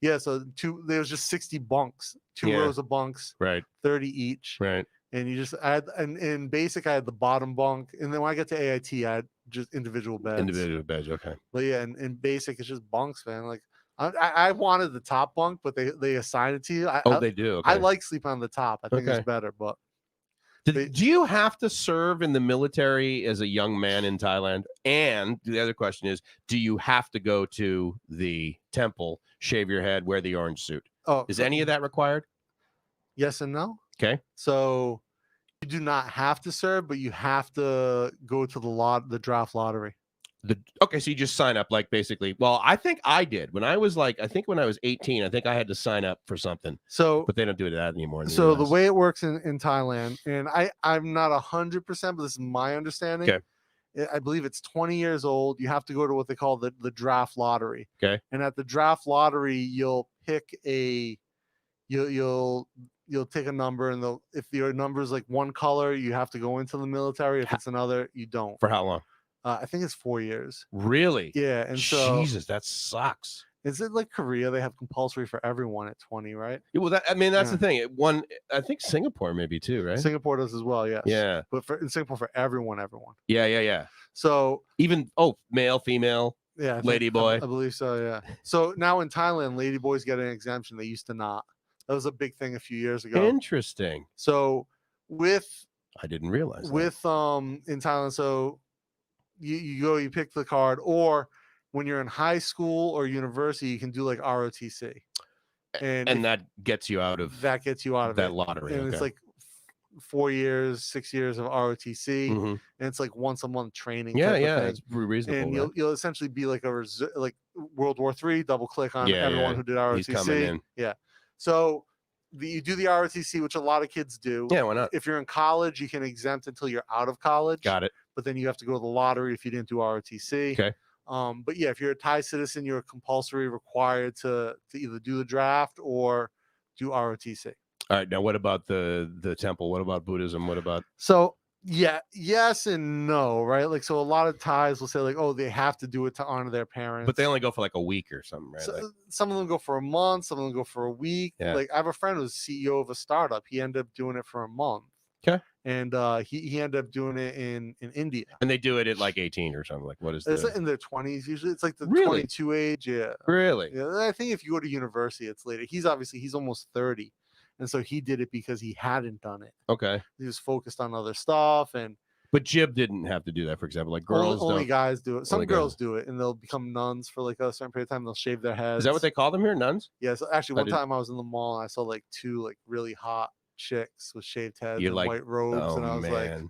Yeah, so there was just 60 bunks, two rows of bunks, right, 30 each, right. And you just and in basic, I had the bottom bunk, and then when I got to AIT, I had just individual beds. Okay. But yeah, and in basic, it's just bunks, man. Like I wanted the top bunk, but they assign it to you. They do. Okay. I like sleeping on the top. I think it's better, but. Do you have to serve in the military as a young man in Thailand? And the other question is, do you have to go to the temple, shave your head, wear the orange suit? Is any of that required? Yes and no. Okay. So you do not have to serve, but you have to go to the draft lottery. Okay, so you just sign up, like, basically. Well, I think I did when I was 18. I think I had to sign up for something. So, but they don't do that anymore. So the way it works in Thailand, and I'm not 100%, but this is my understanding. Okay. I believe it's 20 years old. You have to go to what they call the draft lottery. Okay. And at the draft lottery, you'll pick you'll take a number, and if your number is like one color, you have to go into the military. If it's another, you don't. For how long? I think it's 4 years. Really? Yeah. And so, Jesus, that sucks. Is it like Korea? They have compulsory for everyone at 20, right? Yeah, well, that's the thing. I think Singapore maybe too, right? Singapore does as well, yes. Yeah. But in Singapore, for everyone. Yeah. So even male, female, lady boy. I believe so, yeah. So now in Thailand, lady boys get an exemption. They used to not. That was a big thing a few years ago. Interesting. So I didn't realize in Thailand, so you pick the card, or when you're in high school or university, you can do like ROTC, and that gets you out of that lottery. And it's like 4 years, 6 years of ROTC, and it's like once a month training. It's reasonable. And you'll essentially be like like World War III. Double click on everyone who did ROTC. He's coming in. Yeah, so you do the ROTC, which a lot of kids do. Yeah, why not? If you're in college, you can exempt until you're out of college. Got it. But then you have to go to the lottery if you didn't do ROTC. Okay. But yeah, if you're a Thai citizen, you're compulsory required to either do the draft or do ROTC. All right. Now, what about the temple? What about Buddhism? What about? So yeah, yes and no, right? Like, so a lot of Thais will say like, oh, they have to do it to honor their parents. But they only go for like a week or something, right? So, some of them go for a month. Some of them go for a week. Yeah. Like, I have a friend who's CEO of a startup. He ended up doing it for a month. Okay. And he ended up doing it in India. And they do it at like 18 or something. Like, what is that? It's in their 20s usually. It's like the 22 age. Yeah. Really? Yeah. I think if you go to university, it's later. He's almost 30. And so he did it because he hadn't done it. Okay. He was focused on other stuff. But Jib didn't have to do that, for example. Like, girls only guys do it. Some girls do it, and they'll become nuns for like a certain period of time. They'll shave their heads. Is that what they call them here, nuns? Yes. Yeah, so actually, one time I was in the mall and I saw like two like really hot chicks with shaved heads and white robes, and I was like,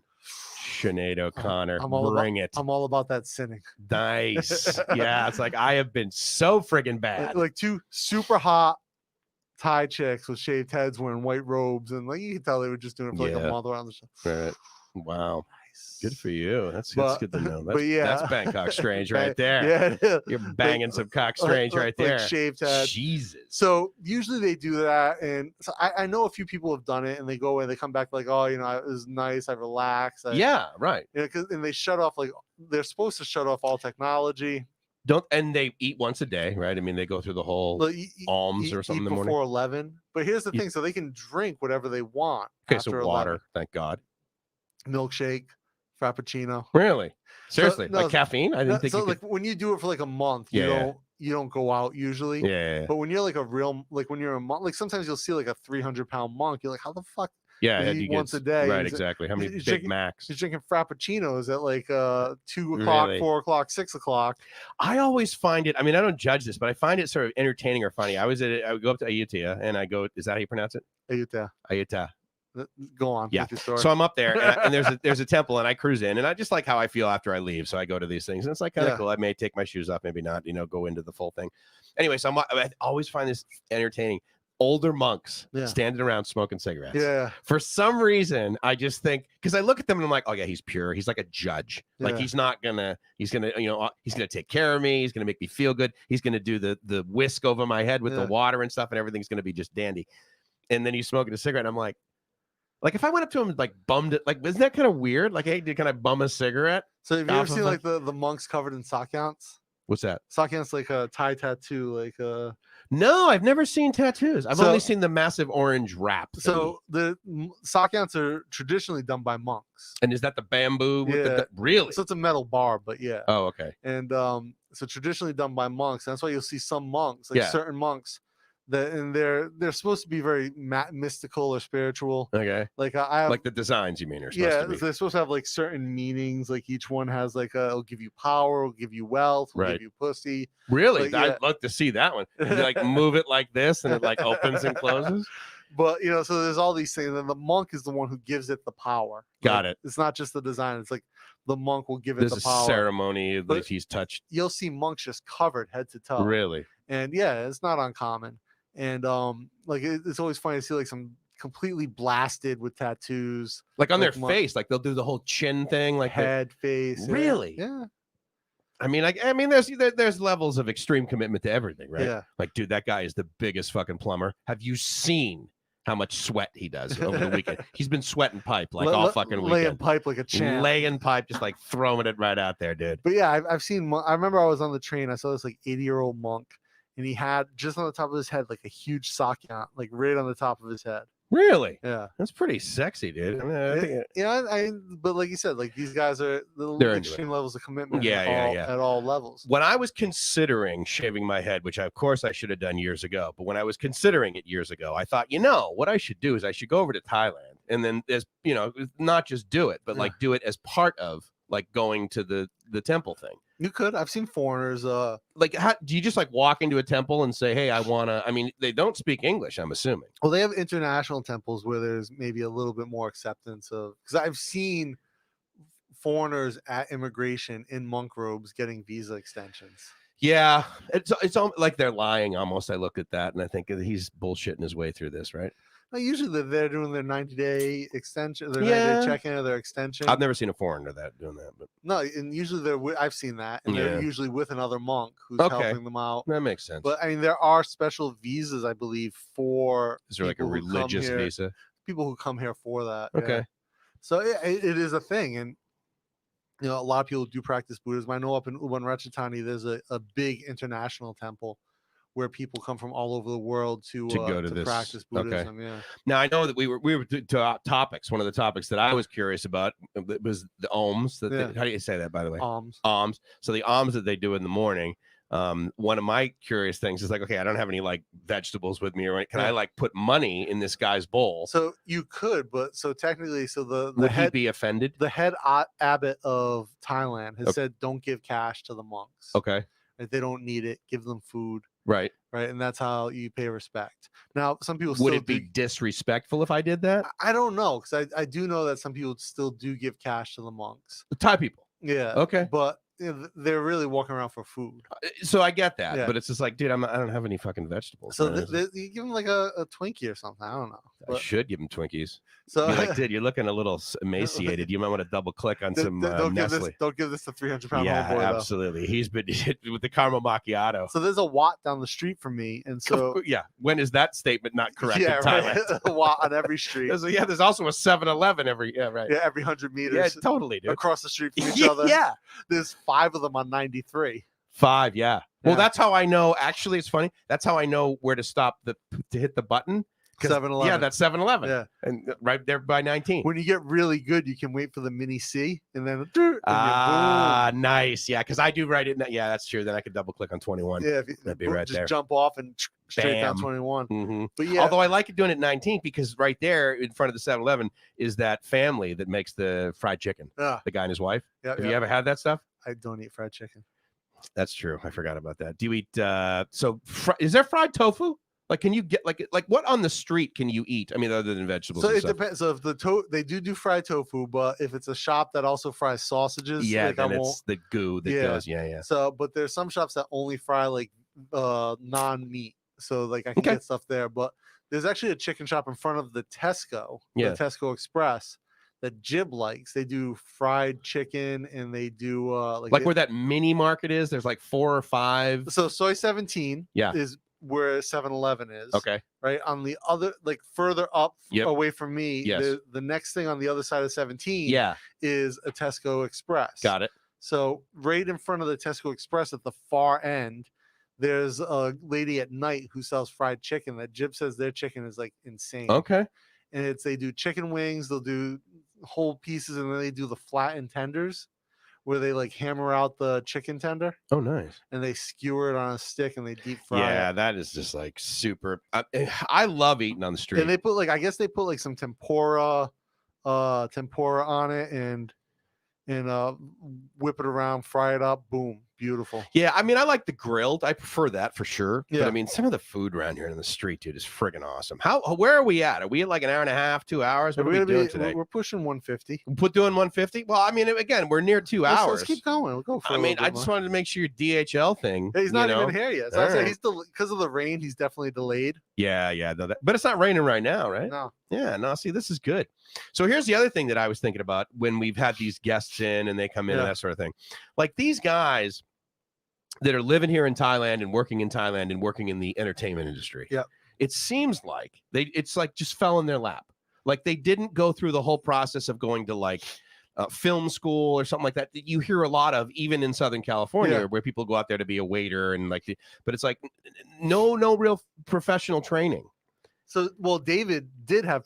Sinead O'Connor. Bring it. I'm all about that sinning. Nice. Yeah, it's like I have been so friggin' bad. Like two super hot Thai chicks with shaved heads wearing white robes, and like you can tell they were just doing it for like a month around the show. Right. Wow. Nice. Good for you. That's good to know. That's Bangkok Strange right Yeah, there. You're banging some cock strange right there. Like shaved head. Jesus. So usually they do that, and so I know a few people have done it, and they go away, they come back like, oh, it was nice, I relaxed. Yeah, right. And they shut off, like they're supposed to shut off all technology. And they eat once a day, right? I mean, they go through the whole alms or something in the morning before 11. But here's the thing: so they can drink whatever they want. Okay, so water, 11. Thank God. Milkshake, frappuccino. Really? Seriously? Like caffeine? I didn't think. So like when you do it for like a month, you don't go out usually. Yeah. But when you're like when you're a monk, like sometimes you'll see like a 300-pound monk. You're like, how the fuck? Yeah, you once a day. Right, exactly. How many Big Macs? He's drinking frappuccinos at like 2 o'clock, 4 o'clock, 6 o'clock. I always find it. I mean, I don't judge this, but I find it sort of entertaining or funny. I would go up to Ayutthaya and I go. Is that how you pronounce it? Ayutthaya. Go on. Yeah. So I'm up there and there's a temple and I cruise in and I just like how I feel after I leave. So I go to these things and it's like kind of cool. I may take my shoes off, maybe not. Go into the full thing. Anyway, so I always find this entertaining. Older monks standing around smoking cigarettes. Yeah. For some reason, I just think because I look at them and I'm like, oh yeah, he's pure. He's like a judge. Like he's gonna take care of me. He's gonna make me feel good. He's gonna do the whisk over my head with the water and stuff, and everything's gonna be just dandy. And then he's smoking a cigarette. And I'm like if I went up to him and like bummed it, like isn't that kind of weird? Like, hey, can I bum a cigarette? So have you ever seen like the monks covered in sakyants? What's that? Sakyant's like a Thai tattoo, like No, I've never seen tattoos. I've only seen the massive orange wrap. So the sakyants are traditionally done by monks. And is that the bamboo? Really? So it's a metal bar, but yeah. Oh, okay. And so traditionally done by monks. That's why you'll see some monks, like certain monks, they're supposed to be very mystical or spiritual. Okay. Like I have, like the designs you mean are supposed to be. They're supposed to have like certain meanings. Like each one has like it'll give you power, it'll give you wealth, it'll give you pussy. Really? I'd love to see that one. You like move it like this and it like opens and closes. But so there's all these things, and the monk is the one who gives it the power. Got it. It's not just the design. It's like the monk will give it the power. There's a ceremony that he's touched. You'll see monks just covered head to toe. Really? And it's not uncommon. And like it's always funny to see like some completely blasted with tattoos, like on their face, like they'll do the whole chin thing, like head, face. Really? Yeah. I mean, there's levels of extreme commitment to everything, right? Yeah. Like, dude, that guy is the biggest fucking plumber. Have you seen how much sweat he does over the weekend? He's been sweating pipe like all fucking weekend. Laying pipe like a champ. Laying pipe, just like throwing it right out there, dude. But yeah, I've seen. I remember I was on the train. I saw this like 80-year-old monk. And he had just on the top of his head, like a huge sakyant, like right on the top of his head. Really? Yeah. That's pretty sexy, dude. I mean, but like you said, like these guys are the extreme levels of commitment at all levels. When I was considering shaving my head, which of course I should have done years ago, but when I was considering it years ago, I thought, what I should do is I should go over to Thailand and then not just do it, but like do it as part of like going to the temple thing. You could. I've seen foreigners. Like, how do you just like walk into a temple and say, "Hey, I wanna"? I mean, they don't speak English, I'm assuming. Well, they have international temples where there's maybe a little bit more acceptance of. Because I've seen foreigners at immigration in monk robes getting visa extensions. Yeah, it's like they're lying almost. I looked at that and I think he's bullshitting his way through this, right? Usually they're doing their 90-day extension, their 90-day check-in or their extension. I've never seen a foreigner doing that, but no, and usually I've seen that, and they're usually with another monk who's helping them out. That makes sense. But I mean, there are special visas, I believe, for is there like a religious visa? People who come here for that. Okay, so it is a thing, and a lot of people do practice Buddhism. I know up in Ubon Ratchathani, there's a big international temple where people come from all over the world to go to practice Buddhism. Okay. Yeah. Now I know that we were to topics. One of the topics that I was curious about was the alms. How do you say that, by the way? Alms. So the alms that they do in the morning. One of my curious things is like, okay, I don't have any like vegetables with me, or can I like put money in this guy's bowl? So you could, but so technically, the would head, he be offended? The head abbot of Thailand has said, don't give cash to the monks. Okay. If they don't need it, give them food. Right. And that's how you pay respect. Now, some people would it be disrespectful if I did that? I don't know, because I do know that some people still do give cash to the monks. The Thai people. Yeah. Okay. But they're really walking around for food. So I get that, Yeah. but it's just like, dude, I don't have any fucking vegetables. So you give them like a Twinkie or something. I don't know. I should give them Twinkies. So be like, dude, you're looking a little emaciated. You might want to double click on some Nestle. Don't give this to 300-pound yeah, homeboy. Absolutely. Though. He's been with the caramel macchiato. So there's a Watt down the street from me, and so yeah. When is that statement not correct? Yeah, in Thailand? right. A Watt on every street. There's also a 7-Eleven every every 100 meters. Yeah, totally, dude. Across the street from each other. Yeah. There's 5 of them on 93. 5, yeah. Well, that's how I know. Actually, it's funny. That's how I know where to stop to hit the button. 7-Eleven. Yeah, that's 7-Eleven. Yeah, and right there by 19. When you get really good, you can wait for the mini C, and then nice. Yeah, because I do write it. Yeah, that's true. Then I could double click on 21. Yeah, that'd be right just there. Jump off and straight down 21. Mm-hmm. But yeah, although I like it doing it 19 because right there in front of the 7-Eleven is that family that makes the fried chicken. The guy and his wife. Have you ever had that stuff? I don't eat fried chicken. That's true. I forgot about that. Do you eat? Is there fried tofu? Like, can you get like what on the street can you eat? I mean, other than vegetables. So it depends. So if they do fry tofu, but if it's a shop that also fries sausages, yeah, then it's the goo that goes. Yeah. So, but there's some shops that only fry like non-meat. So like I can get stuff there. But there's actually a chicken shop in front of the Tesco, the Tesco Express, that Jib likes. They do fried chicken, and they do like where that mini market is. There's like 4 or 5. So Soy 17 is where 7-Eleven is. Okay. Right on the other, like further up away from me. Yes. The next thing on the other side of 17 is a Tesco Express. Got it. So right in front of the Tesco Express at the far end, there's a lady at night who sells fried chicken that Jib says their chicken is like insane. Okay. And they do chicken wings, they'll do whole pieces, and then they do the flattened tenders where they like hammer out the chicken tender. Oh, nice. And they skewer it on a stick and they deep fry it. Yeah, that is just like super. I love eating on the street. And they put like, I guess they put like some tempura on it and whip it around, fry it up, boom, beautiful. Yeah, I mean, I like the grilled. I prefer that for sure. Yeah. But I mean, some of the food around here in the street, dude, is friggin' awesome. Where are we at? Are we at like an hour and a half, 2 hours? What are we doing today? We're pushing 150. Doing 150? Well, I mean, again, we're near 2 hours. Let's keep going. We'll go for I just wanted to make sure your DHL thing. He's not even here yet. So I say he's because of the rain, he's definitely delayed. Yeah. But it's not raining right now, right? No. Yeah, no, see, this is good. So here's the other thing that I was thinking about when we've had these guests in and they come in and that sort of thing. Like these guys that are living here in Thailand and working in the entertainment industry. Yeah. It seems like it's like just fell in their lap. Like they didn't go through the whole process of going to like film school or something like that you hear a lot of even in Southern California where people go out there to be a waiter and like but it's like no real professional training. So, well, David did have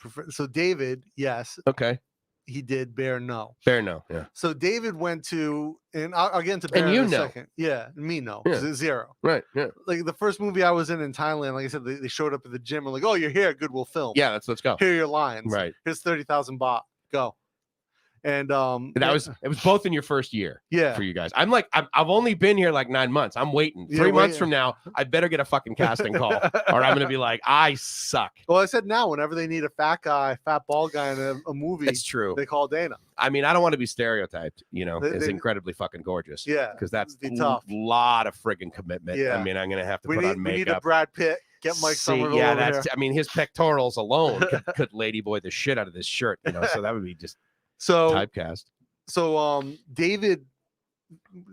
David, yes. Okay. He did. Bear, no. Yeah. So David went to, and I'll get into Bear in a second. Yeah, me, no. Yeah. 0. Right, yeah. Like the first movie I was in Thailand, like I said, they showed up at the gym and like, oh, you're here, good, we'll film. Yeah, let's go. Here are your lines. Right. Here's 30,000 baht. Go. And it was both in your first year for you guys. I'm like I've only been here like 9 months. I'm waiting 3 months from now I better get a fucking casting call or I'm gonna be like I suck. Well, I said now whenever they need a fat bald guy in a movie, it's true, they call Dana. I mean, I don't want to be stereotyped, as incredibly fucking gorgeous. Yeah, because that's tough. Lot of friggin' commitment. Yeah. I mean, I'm gonna have to put on makeup. We need a Brad Pitt. Get Mike Somerville over here. I mean, his pectorals alone could ladyboy the shit out of this shirt. So that would be just typecast. So David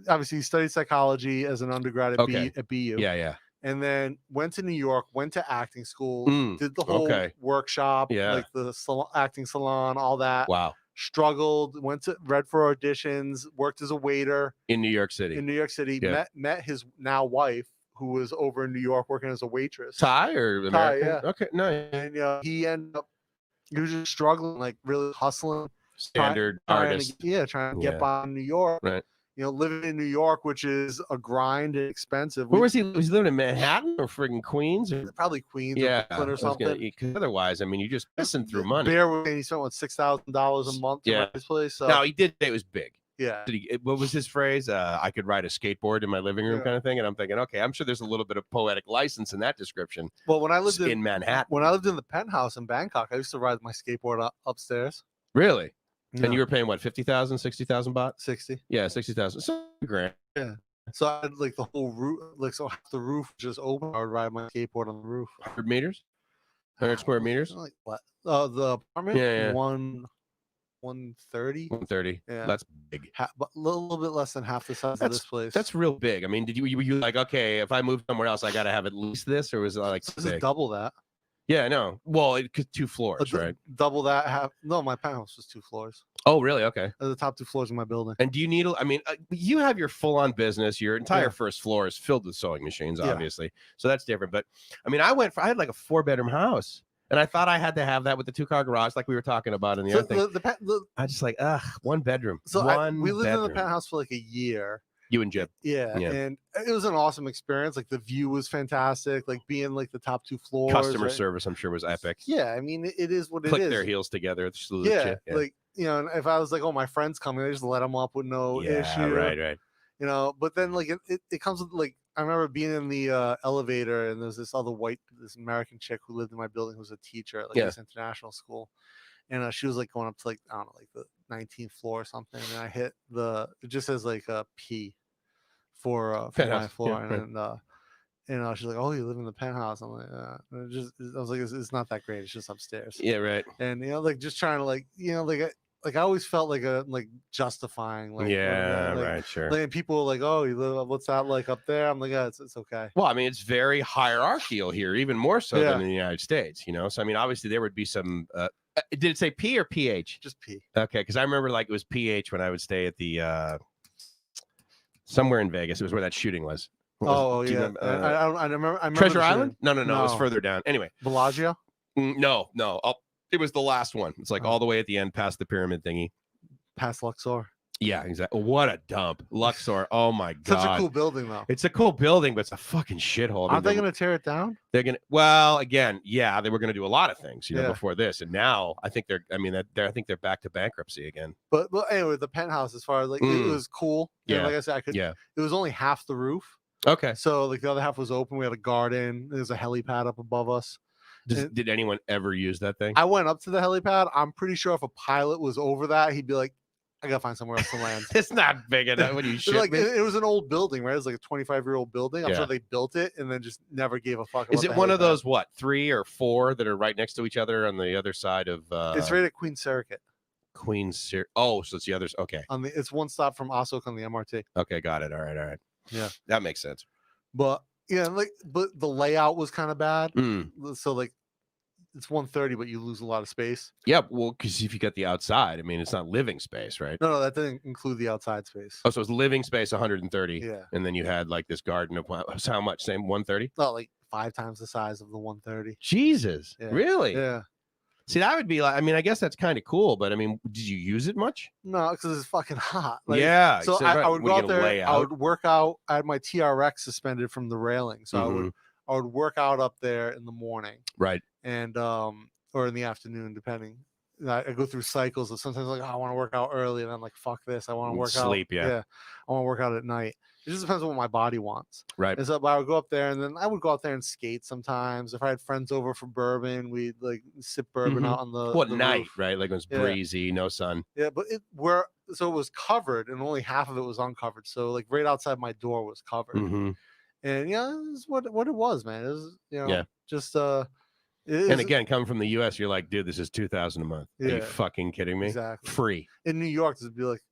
obviously studied psychology as an undergrad at BU. Yeah. And then went to New York, went to acting school, did the whole workshop, like the acting salon, all that. Wow. Struggled, read for auditions, worked as a waiter in New York City. Met his now wife, who was over in New York working as a waitress. Thai or American? Thai, yeah. Okay, nice. And he ended up just struggling, like really hustling. Standard artist. Trying to get by in New York. Right. Living in New York, which is a grind and expensive. Where was he? Was he living in Manhattan or friggin' Queens? Or? Probably Queens or Brooklyn or something. Because otherwise, I mean, you're just pissing through money. Bear was saying he spent $6,000 a month to rent his place. So. No, he did say it was big. Yeah. What was his phrase? I could ride a skateboard in my living room, kind of thing. And I'm thinking, okay, I'm sure there's a little bit of poetic license in that description. Well, when I lived in Manhattan, when I lived in the penthouse in Bangkok, I used to ride my skateboard upstairs. Really? Yeah. And you were paying what, 50,000, 60,000 baht? 60. Yeah, 60,000. So grand. Yeah. So I had like the whole roof, like so half the roof just open. I would ride my skateboard on the roof. 100 meters? 100 square meters? Like what? The apartment? Yeah. 130. 130. Yeah. That's big. But a little bit less than half the size of this place. That's real big. I mean, were you like, okay, if I move somewhere else, I got to have at least this, or was it like this is double that? Yeah, I know. Well, it could 2 floors, right? Double that. No, my penthouse was 2 floors. Oh, really? Okay. The top 2 floors of my building. And do you need? I mean, you have your full-on business. Your entire first floor is filled with sewing machines, obviously. So that's different. But I mean, I had like a 4-bedroom house. And I thought I had to have that with the 2-car garage, like we were talking about in the other thing. I just like, 1 bedroom. So we lived in the penthouse for like a year. You and Jim. Yeah. And it was an awesome experience. Like the view was fantastic. Like being like the top 2 floors. Customer service, I'm sure, was epic. Yeah. I mean, it is what it is. Click their heels together. Yeah. Like, you know, and if I was like, oh, my friend's coming, I just let them up with no issue. Right. You know, but then like it comes with like, I remember being in the elevator, and there's this American chick who lived in my building who was a teacher at like this international school, and she was like going up to like, I don't know, like the 19th floor or something, and I hit it just says like a P for my floor, and she's like, oh, you live in the penthouse. I'm like, I was like, it's not that great, it's just upstairs. Yeah, right. And you know, like just trying to like, you know, like I always felt like justifying, like, right, sure. Like, people were like, oh, you live, what's that like up there? I'm like, yeah, it's okay. Well, I mean, it's very hierarchical here, even more so than in the United States, you know. So I mean, obviously there would be some. Did it say P or PH? Just P. Okay, because I remember like it was PH when I would stay at the somewhere in Vegas. It was where that shooting was. Yeah. I remember Treasure Island? No, it was further down. Anyway, Bellagio. No. It was the last one. It's like all the way at the end, past the pyramid thingy. Past Luxor. Yeah, exactly. What a dump. Luxor. Oh my God. Such a cool building though. It's a cool building, but it's a fucking shithole. Aren't they going to tear it down? They're going to, well, again, yeah, they were going to do a lot of things, you know, before this. And now I think I think they're back to bankruptcy again. But anyway, the penthouse, as far as like, it was cool. Yeah. And like I said, it was only half the roof. Okay. So like the other half was open. We had a garden. There's a helipad up above us. Did anyone ever use that thing? I went up to the helipad. I'm pretty sure if a pilot was over that, he'd be like, I gotta find somewhere else to land. It's not big enough. When you shit like, it was an old building, right? It was like a 25-year-old building. I'm sure they built it and then just never gave a fuck. Is it one of those 3 or 4 that are right next to each other on the other side of? It's right at Queen Circuit. Oh, so it's the others. Okay. It's one stop from Osok on the MRT. Okay, got it. All right. Yeah, that makes sense. But but the layout was kind of bad. So like, it's 130, but you lose a lot of space. Yeah, well, because if you got the outside, I mean, it's not living space, right? No, that didn't include the outside space. Oh, so it's living space 130. Yeah. And then you had like this garden of how much? Same 130? No, like 5 times the size of the 130. Jesus. Yeah. Really? Yeah. See, that would be like, I mean, I guess that's kind of cool, but I mean, did you use it much? No, because it's fucking hot. Like, yeah. So I would go out there. I would work out. I had my TRX suspended from the railing, so I would work out up there in the morning. Right. And or in the afternoon, depending. I go through cycles of sometimes like, oh, I want to work out early, and I'm like, fuck this, I want to work out. Sleep, yeah. I want to work out at night. It just depends on what my body wants. Right. And so I would go up there, and then I would go out there and skate sometimes. If I had friends over for bourbon, we'd like sip bourbon out on the night, roof. Right? Like it was breezy, no sun. Yeah, but so it was covered, and only half of it was uncovered. So like right outside my door was covered. And it was what it was, man. It was just and again, coming from the U.S., you're like, dude, this is $2,000 a month. Are you fucking kidding me? Exactly. Free. In New York, it'd be like,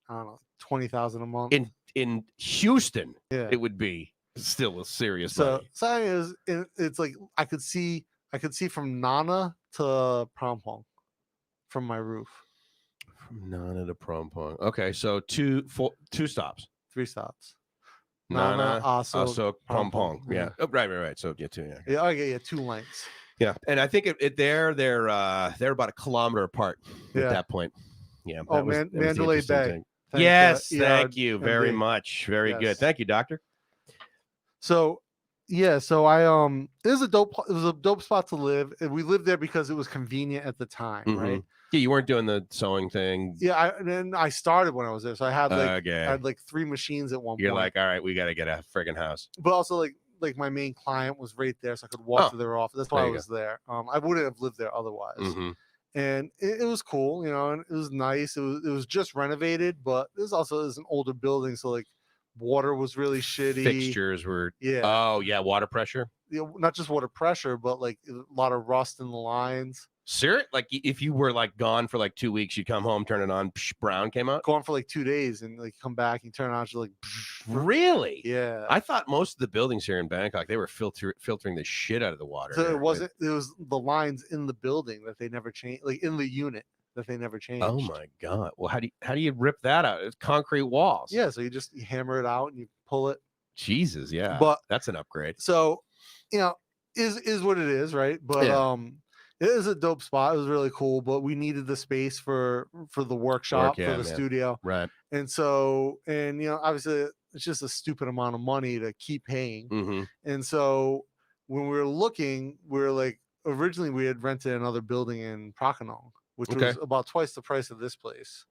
I don't know, $20,000 a month. In Houston, it would be still a serious money. So it's like I could see from Nana to Prompong from my roof. From Nana to Prompong. Okay, so 3 stops. 3 stops. Nana, also Prompong. Yeah. Oh, right. So 2. Yeah. 2 lengths. Yeah, and I think they're about a kilometer apart at that point. Yeah. Mandalay Bay. Thank you very much. Very good. Thank you, doctor. So I it was a dope spot to live. And we lived there because it was convenient at the time, right? Yeah, you weren't doing the sewing thing. Yeah, and then I started when I was there, so I had like 3 machines at one point. You're like, all right, we got to get a friggin' house. But also like my main client was right there, so I could walk to their office. That's why I was there. I wouldn't have lived there otherwise. Mm-hmm. And it was cool, and it was nice. It was just renovated, but it was an older building, so like water was really shitty. Fixtures were water pressure. Not just water pressure, but like a lot of rust in the lines. Serious? Like if you were like gone for like 2 weeks, you come home, turn it on, brown came out. Gone for like 2 days, and like come back, and turn it on, you're like, really? Yeah. I thought most of the buildings here in Bangkok, they were filtering the shit out of the water. So it wasn't. It was the lines in the building that they never changed, like in the unit that they never changed. Oh my god! Well, how do you rip that out? It's concrete walls. Yeah. So you hammer it out and you pull it. Jesus, yeah. But that's an upgrade. So, is what it is, right? But it is a dope spot. It was really cool, but we needed the space for the workshop, for the studio. Right. And so, obviously it's just a stupid amount of money to keep paying. Mm-hmm. And so when we were looking, we were like, originally we had rented another building in Prakanong, which was about twice the price of this place.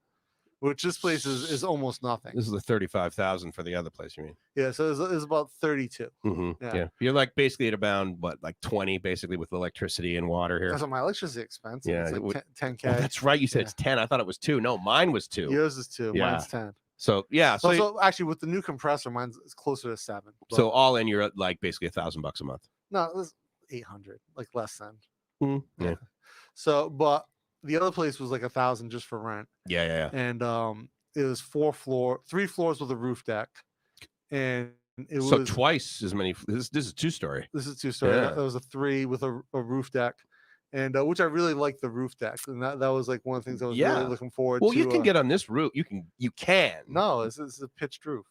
Which this place is almost nothing. This is the 35,000 for the other place, you mean? Yeah, so it was about 32. Mm-hmm. Yeah, you're like basically at about like 20, basically with electricity and water here. That's my electricity expense. Yeah, it's like 10K. Oh, that's right. You said it's 10. I thought it was 2. No, mine was 2. Yours is 2. Yeah. Mine's 10. So yeah. So actually, with the new compressor, mine's closer to 7. But... So all in, you're at like basically $1,000 a month. No, it was 800, like less than. Mm-hmm. Yeah. So, but the other place was like 1,000 just for rent. Yeah. And it was 3 floors with a roof deck, and it was so twice as many. This is 2-story. This is 2-story. Yeah. That was a 3 with a roof deck, and which I really liked the roof deck, and that was like one of the things I was really looking forward to. Well, you can get on this roof. You can. No, it's a pitched roof.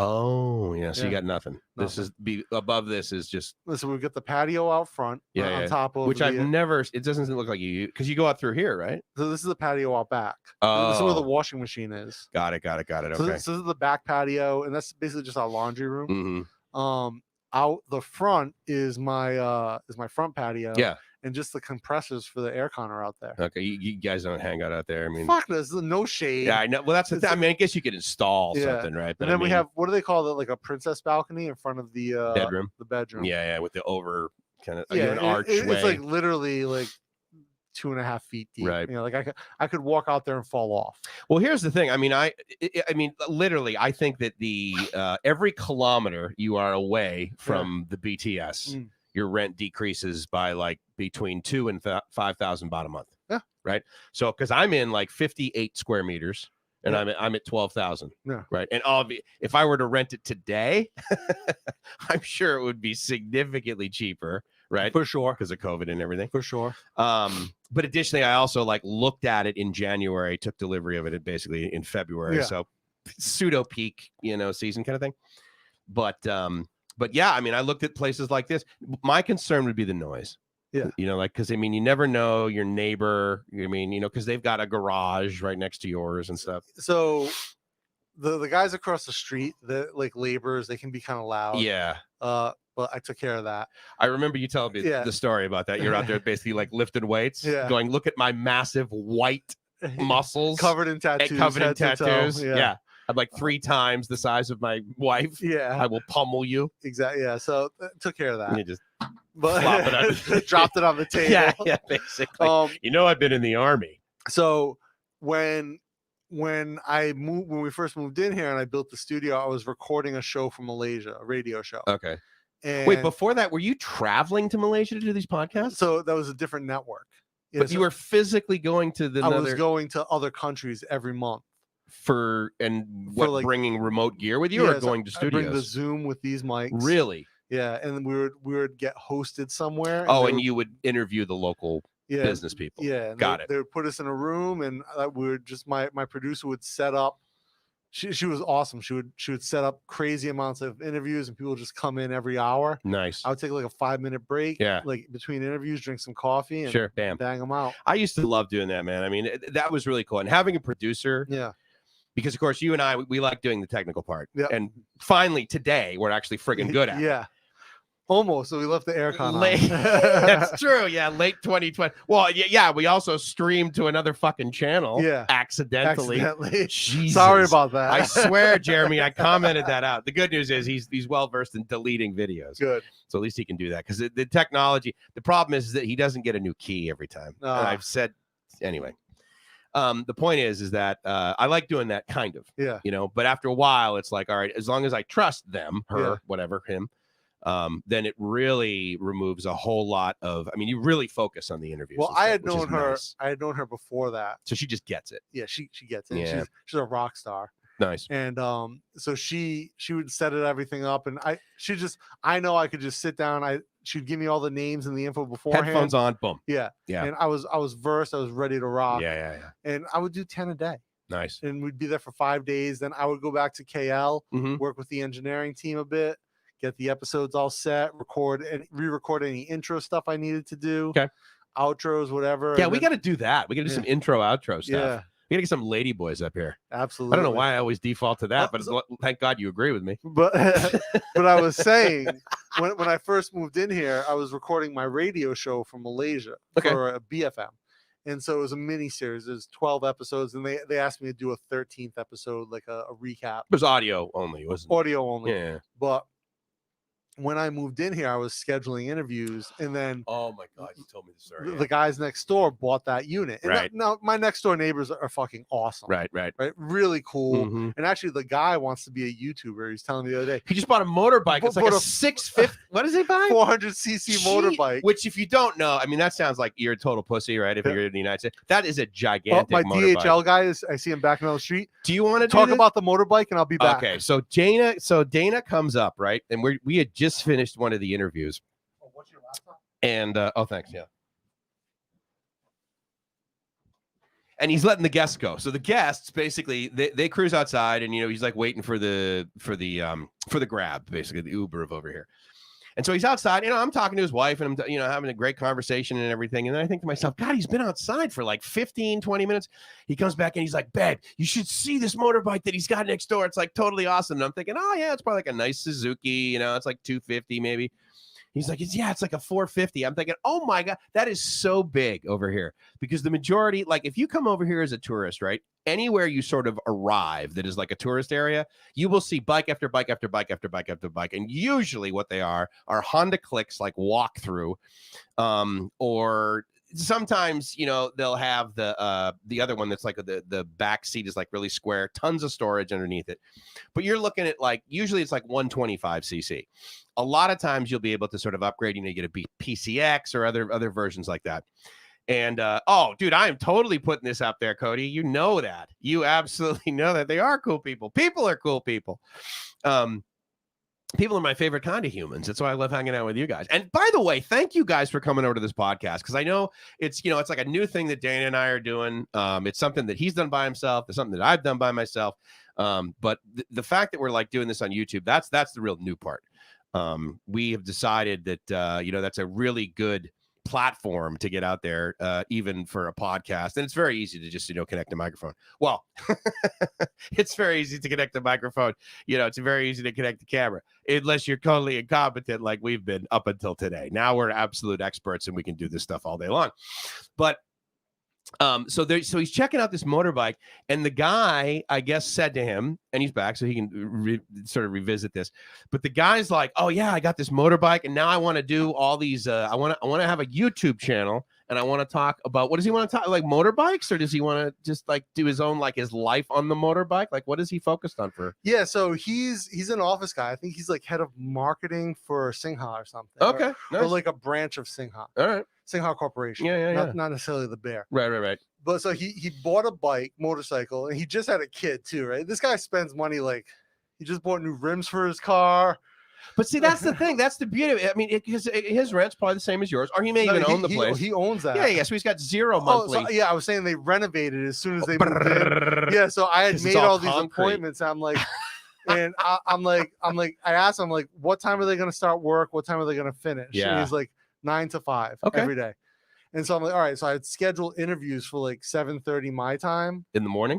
Oh yeah, so you got nothing. This is above. This is just. Listen, we've got the patio out front. On top of which I've never. It doesn't look like you because you go out through here, right? So this is the patio out back. Oh, this is where the washing machine is. Got it. Okay. So this is the back patio, and that's basically just our laundry room. Mm-hmm. Out the front is my front patio. Yeah. And just the compressors for the aircon are out there. Okay, you guys don't hang out there. I mean, fuck this. No shade. Yeah, I know. Well, that's the thing. I mean, I guess you could install something, right? But and then we have, what do they call it? Like a princess balcony in front of the bedroom. The bedroom. Yeah, with the over kind of an archway. It's like literally like 2.5 feet deep. Right. Like I could walk out there and fall off. Well, here's the thing. I mean, I mean, literally, I think that the every kilometer you are away from the BTS, your rent decreases by like between $2,000 and $5,000 baht a month. Yeah. Right. So, because I'm in like 58 square meters. And I'm at 12,000. Yeah. Right. And if I were to rent it today, I'm sure it would be significantly cheaper. Right. For sure. Because of COVID and everything. For sure. But additionally, I also like looked at it in January, took delivery of it basically in February. Yeah. So pseudo peak, season kind of thing. But yeah, I mean, I looked at places like this. My concern would be the noise. Yeah. Because I mean, you never know your neighbor. I mean, because they've got a garage right next to yours and stuff. So the guys across the street, the like laborers, they can be kind of loud. Yeah. But I took care of that. I remember you telling me the story about that. You're out there basically like lifting weights, going, look at my massive white muscles covered in tattoos. Yeah. I'm like 3 times the size of my wife. Yeah. I will pummel you. Exactly. Yeah. So took care of that. And you just flop it on dropped it on the table. Yeah, basically. I've been in the army. So when we first moved in here and I built the studio, I was recording a show from Malaysia, a radio show. Okay. And wait, before that, were you traveling to Malaysia to do these podcasts? So that was a different network. Yeah, but you were physically going to I was going to other countries every month. Bringing remote gear with you, or going to studios? I bring the Zoom with these mics. Really? Yeah, and we would get hosted somewhere. And you would interview the local business people. Yeah, got it. They would put us in a room, and we would just my producer would set up. She was awesome. She would set up crazy amounts of interviews, and people would just come in every hour. Nice. I would take like a 5-minute break. Yeah. Like between interviews, drink some coffee, and bang them out. I used to love doing that, man. I mean, that was really cool, and having a producer. Yeah. Because of course you and I, we like doing the technical part. Yep. And finally today we're actually friggin' good at it. Yeah. Almost. So we left the aircon on. That's true. Yeah, late 2020. Well, yeah. We also streamed to another fucking channel. Yeah, accidentally. Jesus. Sorry about that. I swear, Jeremy, I commented that out. The good news is he's well versed in deleting videos. Good. So at least he can do that because the technology. The problem is that he doesn't get a new key every time. And I've said anyway. The point is that I like doing that kind of. Yeah. You know, but after a while, it's like, all right, as long as I trust them, her, whatever, him. Then it really removes a whole lot of. I mean, you really focus on the interviews. Well, I had known her. Nice. I had known her before that, so she just gets it. Yeah, she gets it. Yeah. She's a rock star. Nice. And so she would set everything up, and I know I could just sit down. She'd give me all the names and the info beforehand. Headphones on, boom. Yeah. And I was versed. I was ready to rock. Yeah. And I would do 10 a day. Nice. And we'd be there for 5 days. Then I would go back to KL, work with the engineering team a bit. Get the episodes all set, record and re-record any intro stuff I needed to do. Okay. Outros, whatever. Yeah, we got to do that. We got to do some intro, outro stuff. Yeah. We got to get some lady boys up here. Absolutely. I don't know why I always default to that, but thank God you agree with me. But I was saying, when I first moved in here, I was recording my radio show from Malaysia for a BFM. And so it was a mini series. There's 12 episodes, and they asked me to do a 13th episode, like a recap. It was audio only, wasn't it? Audio only. Yeah. But when I moved in here, I was scheduling interviews, and then oh my God, you told me the story. The guys next door bought that unit. And now my next door neighbors are fucking awesome. Right. Really cool. And actually, the guy wants to be a YouTuber. He's telling me the other day. He just bought a motorbike. It's like a 650. What does he buy? 400cc motorbike. Which, if you don't know, I mean, that sounds like you're a total pussy, right? If you're in the United States, that is a gigantic. My motorbike. DHL guy I see him back on the street. Do you want to talk about the motorbike, and I'll be back? Okay, so Dana comes up, right, and we had just finished one of the interviews. Oh, what's your laptop? And thanks, yeah. And he's letting the guests go. So the guests basically they cruise outside, and he's like waiting for the grab, basically the Uber of over here. And so he's outside, I'm talking to his wife, and I'm having a great conversation and everything. And then I think to myself, God, he's been outside for like 15, 20 minutes. He comes back and he's like, babe, you should see this motorbike that he's got next door. It's like totally awesome. And I'm thinking, oh yeah, it's probably like a nice Suzuki, it's like 250 maybe. He's like, it's like a 450. I'm thinking, oh my God, that is so big over here. Because the majority, like if you come over here as a tourist, right? Anywhere you sort of arrive that is like a tourist area, you will see bike after bike after bike after bike after bike. And usually what they are Honda Clicks, like walk through, or sometimes, they'll have the other one that's like the back seat is like really square, tons of storage underneath it. But you're looking at like, usually it's like 125cc. A lot of times you'll be able to sort of upgrade, get a PCX or other versions like that. And, dude, I am totally putting this up there, Cody. You know that. You absolutely know that. They are cool people. People are cool people. People are my favorite kind of humans. That's why I love hanging out with you guys. And by the way, thank you guys for coming over to this podcast, because I know it's, it's like a new thing that Dana and I are doing. It's something that he's done by himself. It's something that I've done by myself. But the fact that we're like doing this on YouTube, that's the real new part. We have decided that, that's a really good platform to get out there, even for a podcast. And it's very easy to just, connect a microphone. Well, it's very easy to connect the microphone. It's very easy to connect the camera, unless you're totally incompetent like we've been up until today. Now we're absolute experts and we can do this stuff all day long. But so he's checking out this motorbike, and the guy, I guess, said to him, and he's back so he can sort of revisit this. But the guy's like, "Oh yeah, I got this motorbike, and now I want to do all these. I want to have a YouTube channel, and I want to talk about, what does he want to talk, like motorbikes, or does he want to just like do his own, like his life on the motorbike? Like, what is he focused on for?" Yeah, so he's an office guy. I think he's like head of marketing for Singha or something. Okay, or like a branch of Singha. All right. Singha Corporation. Yeah. Not necessarily the bear. Right. But so he bought a motorcycle, and he just had a kid too, right? This guy spends money, like he just bought new rims for his car. But see, that's the thing. That's the beauty of it. I mean, his rent's probably the same as yours, or he may even own the place. He owns that. Yeah. So he's got zero monthly. So, I was saying they renovated as soon as they moved in. Yeah, so I had made all these appointments. I'm like, and I'm like, I asked him, like, what time are they going to start work? What time are they going to finish? Yeah. And he's like 9 to 5 every day. And so I'm like, all right. So I'd schedule interviews for like 7:30 my time in the morning.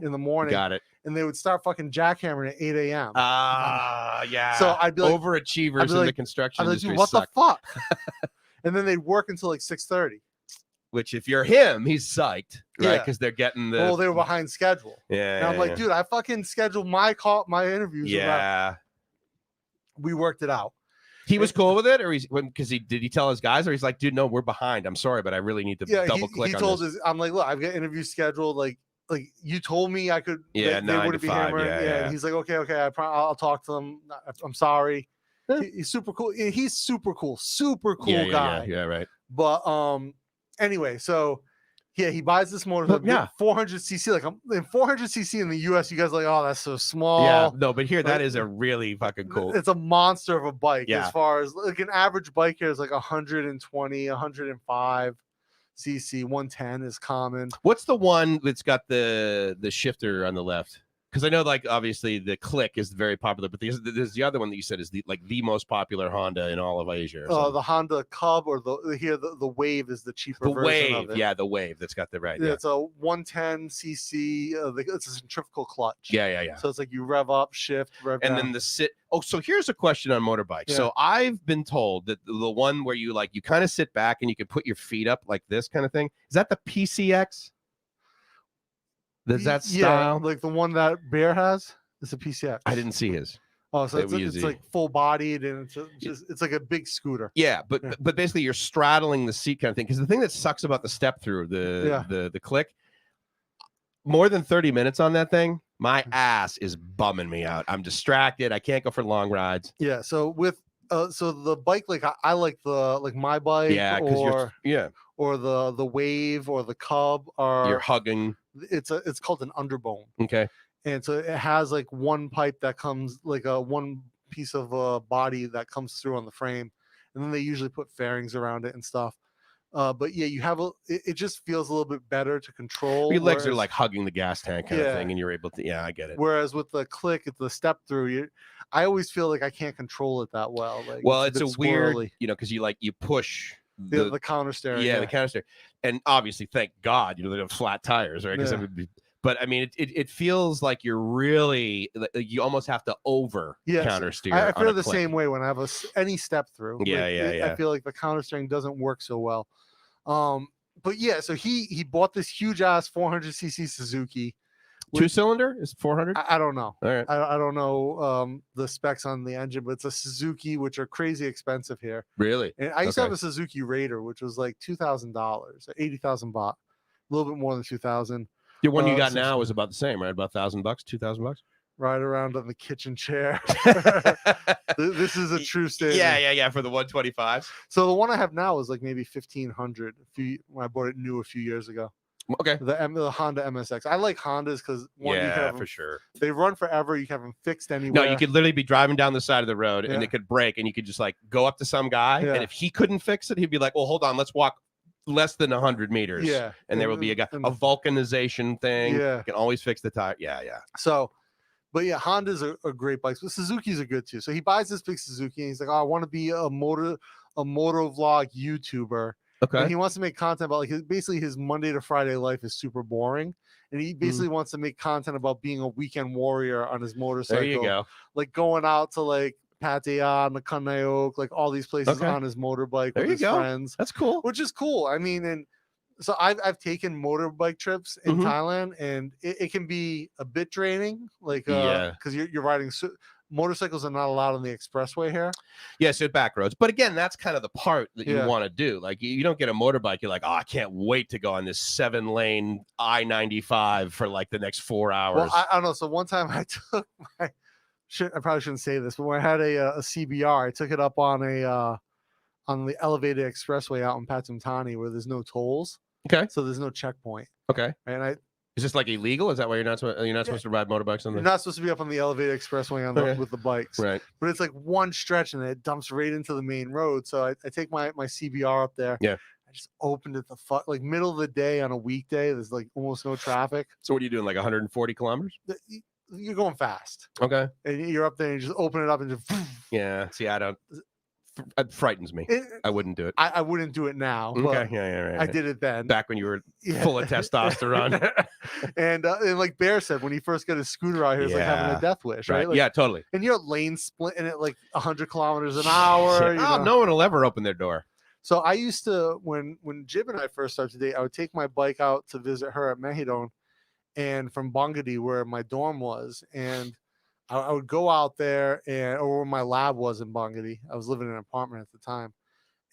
Got it. And they would start fucking jackhammering at 8 a.m. Yeah. So I'd be like, overachievers in the construction industry. What the fuck? And then they'd work until like 6:30. Which, if you're him, he's psyched, right? Because they're getting the. Well, they were behind schedule. Yeah. And I'm like, dude, I fucking scheduled my interviews. Yeah. We worked it out. He was cool with it, or did he tell his guys, or he's like, dude, no, we're behind. I'm sorry, but I really need to double click. He told us, I'm like, look, I've got interviews scheduled. Like you told me I could. Yeah, they wouldn't be hammering. Yeah. And he's like, okay, I'll talk to them. I'm sorry. He's super cool. He's super cool guy. Yeah, right. But anyway, so yeah, he buys this motorcycle. Yeah, 400cc. Like in 400cc in the US, you guys are like, oh, that's so small. Yeah, no, but here that is a really fucking cool. It's a monster of a bike. Yeah. As far as like an average bike here is like 120, 105 cc. 110 is common. What's the one that's got the shifter on the left? Because I know, like, obviously the Click is very popular, but there's the other one that you said is the most popular Honda in all of Asia. The Honda Cub, or the Wave is the cheaper version of it. Yeah, the Wave that's got the right. Yeah, it's a 110cc. It's a centrifugal clutch. Yeah. So it's like you rev up, shift, rev down. And then the sit. Oh, so here's a question on motorbikes. Yeah. So I've been told that the one where you kind of sit back and you can put your feet up like this kind of thing, is that the PCX? Does that style? Yeah, like the one that Bear has is a PCX. I didn't see his. Oh, so it's like full bodied, and it's like a big scooter. Yeah, but basically you're straddling the seat kind of thing. Because the thing that sucks about the step through the Click, more than 30 minutes on that thing, my ass is bumming me out. I'm distracted. I can't go for long rides. Yeah. So with so the bike, like I like my bike. Yeah, because or the Wave or the Cub are you're hugging. It's called an underbone. Okay. And so it has like one pipe that comes like one piece of body that comes through on the frame, and then they usually put fairings around it and stuff. But yeah, you have it just feels a little bit better to control. Your legs are like hugging the gas tank kind of thing, and you're able to. Yeah, I get it. Whereas with the Click, it's the step through. I always feel like I can't control it that well. Like, it's a weird, because you push. The counter steering. Yeah, the counter steering. And obviously, thank God, they have flat tires, right? Because but I mean, it feels like you're really, you almost have to counter steer. I feel the same way when I have any step through. Yeah. I feel like the counter steering doesn't work so well. But yeah, so he bought this huge ass 400cc Suzuki. 2-cylinder is 400. I don't know. All right. I don't know the specs on the engine, but it's a Suzuki, which are crazy expensive here. Really? And I used to have a Suzuki Raider, which was like $2,000, 80,000 baht, a little bit more than 2,000. The one you got now is about the same, right? About $1,000, $2,000. Ride around on the kitchen chair. This is a true statement. Yeah. For the 125s. So the one I have now is like maybe 1,500. When I bought it new a few years ago. Okay. The Honda MSX. I like Hondas because for sure. They run forever. You can have them fixed anywhere. No, you could literally be driving down the side of the road and it could break, and you could just like go up to some guy, and if he couldn't fix it, he'd be like, "Well, hold on, let's walk less than 100 meters." Yeah. And there will be a vulcanization thing. Yeah. You can always fix the tire. Yeah. So, but yeah, Hondas are great bikes, but Suzuki's are good too. So he buys this big Suzuki, and he's like, "Oh, I want to be a moto vlog YouTuber." Okay. And he wants to make content about basically his Monday to Friday life is super boring, and he basically wants to make content about being a weekend warrior on his motorcycle. There you go. Like going out to like Pattaya, Nakhon, like all these places on his motorbike with his friends. That's cool. Which is cool. I mean, and so I've taken motorbike trips in Thailand, and it can be a bit draining, like because you're riding. Motorcycles are not allowed on the expressway here. Yeah, so back roads. But again, that's kind of the part that you want to do. Like you don't get a motorbike, you're like, oh, I can't wait to go on this 7-lane I-95 for like the next 4 hours. Well, I don't know. So one time I took I probably shouldn't say this, but when I had a CBR, I took it up on the elevated expressway out in Pathum Thani where there's no tolls. Okay. So there's no checkpoint. Okay. And is this like illegal? Is that why you're not supposed to ride motorbikes on the? You're not supposed to be up on the elevated expressway with the bikes, right? But it's like one stretch and it dumps right into the main road. So I take my CBR up there. Yeah. I just opened it like middle of the day on a weekday. There's like almost no traffic. So what are you doing? Like 140 kilometers? You're going fast. Okay. And you're up there and you just open it up and just. Yeah. See, I don't. It frightens me. I wouldn't do it. I wouldn't do it now. Okay, But right. I did it then. Back when you were full of testosterone. and like Bear said, when he first got his scooter out here, it's like having a death wish, right? Like, yeah, totally. And you're lane splitting at like 100 kilometers an hour. No one will ever open their door. So I used to, when Jib and I first started to date, I would take my bike out to visit her at Mahidol, and from Bangkok, where my dorm was, and I would go out there, or where my lab was in Bangkok. I was living in an apartment at the time,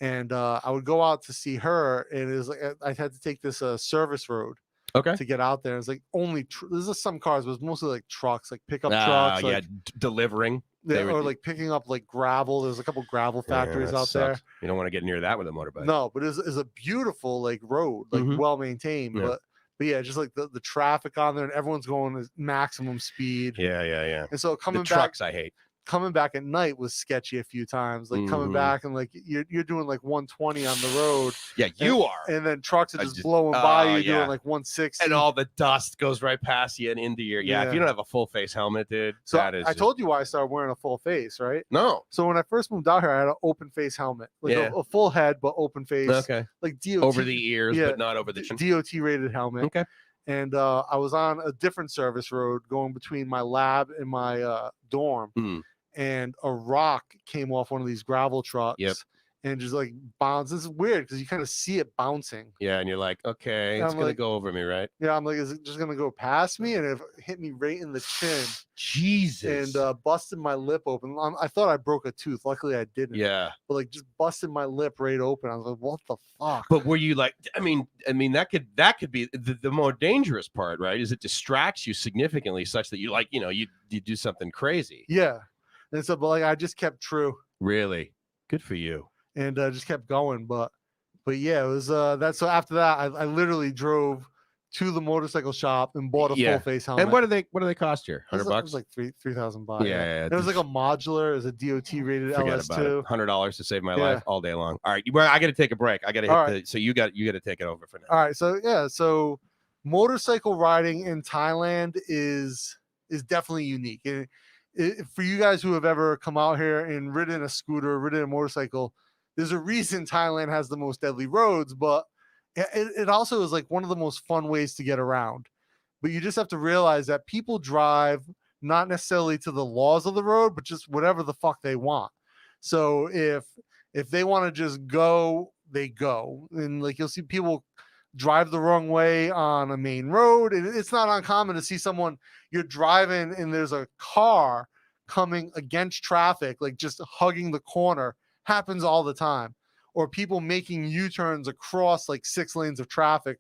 and I would go out to see her, and it was like I had to take this service road to get out there. It's like only there's some cars, but it's mostly like trucks, like pickup trucks, like, delivering. Or like picking up like gravel. There's a couple gravel factories out there. You don't want to get near that with a motorbike. No, but it's a beautiful like road, like well maintained. But yeah, just like the traffic on there, and everyone's going at maximum speed. Yeah. And so coming the back, trucks I hate. Coming back at night was sketchy a few times. Like coming back and like you're doing like 120 on the road. Yeah, you are. And then trucks are just blowing by you doing like 160. And all the dust goes right past you and into your if you don't have a full face helmet, dude. So I told you why I started wearing a full face, right? No. So when I first moved out here, I had an open face helmet, like a full head but open face. Okay. Like DOT over the ears, but not over the chin. DOT rated helmet. Okay. And I was on a different service road going between my lab and my dorm. And a rock came off one of these gravel trucks and just like bounced. This is weird because you kind of see it bouncing. Yeah, and you're like, okay, it's gonna go over me, right? Yeah, I'm like, is it just gonna go past me? And it hit me right in the chin. Jesus. And busted my lip open. I thought I broke a tooth. Luckily, I didn't. Yeah. But like, just busted my lip right open. I was like, what the fuck? But were you like? I mean, that could be the more dangerous part, right? Is it distracts you significantly, such that you like, you do something crazy. Yeah. And so, but like, I just kept true. Really? Good for you. And just kept going. But yeah, it was that. So after that, I literally drove to the motorcycle shop and bought a full face helmet. And what do they cost here? $100? It was like $3,000. Yeah. It was like a modular. It was a DOT rated LS2. $100 to save my life all day long. All right, I got to take a break. I got to hit so you got to take it over for now. All right. So motorcycle riding in Thailand is definitely unique. And for you guys who have ever come out here and ridden a scooter, ridden a motorcycle, there's a reason Thailand has the most deadly roads, but it also is like one of the most fun ways to get around. But you just have to realize that people drive not necessarily to the laws of the road, but just whatever the fuck they want. So if they want to just go, they go. And like you'll see people drive the wrong way on a main road. And it's not uncommon to see someone, you're driving and there's a car coming against traffic, like just hugging the corner. Happens all the time. Or people making U-turns across like 6 lanes of traffic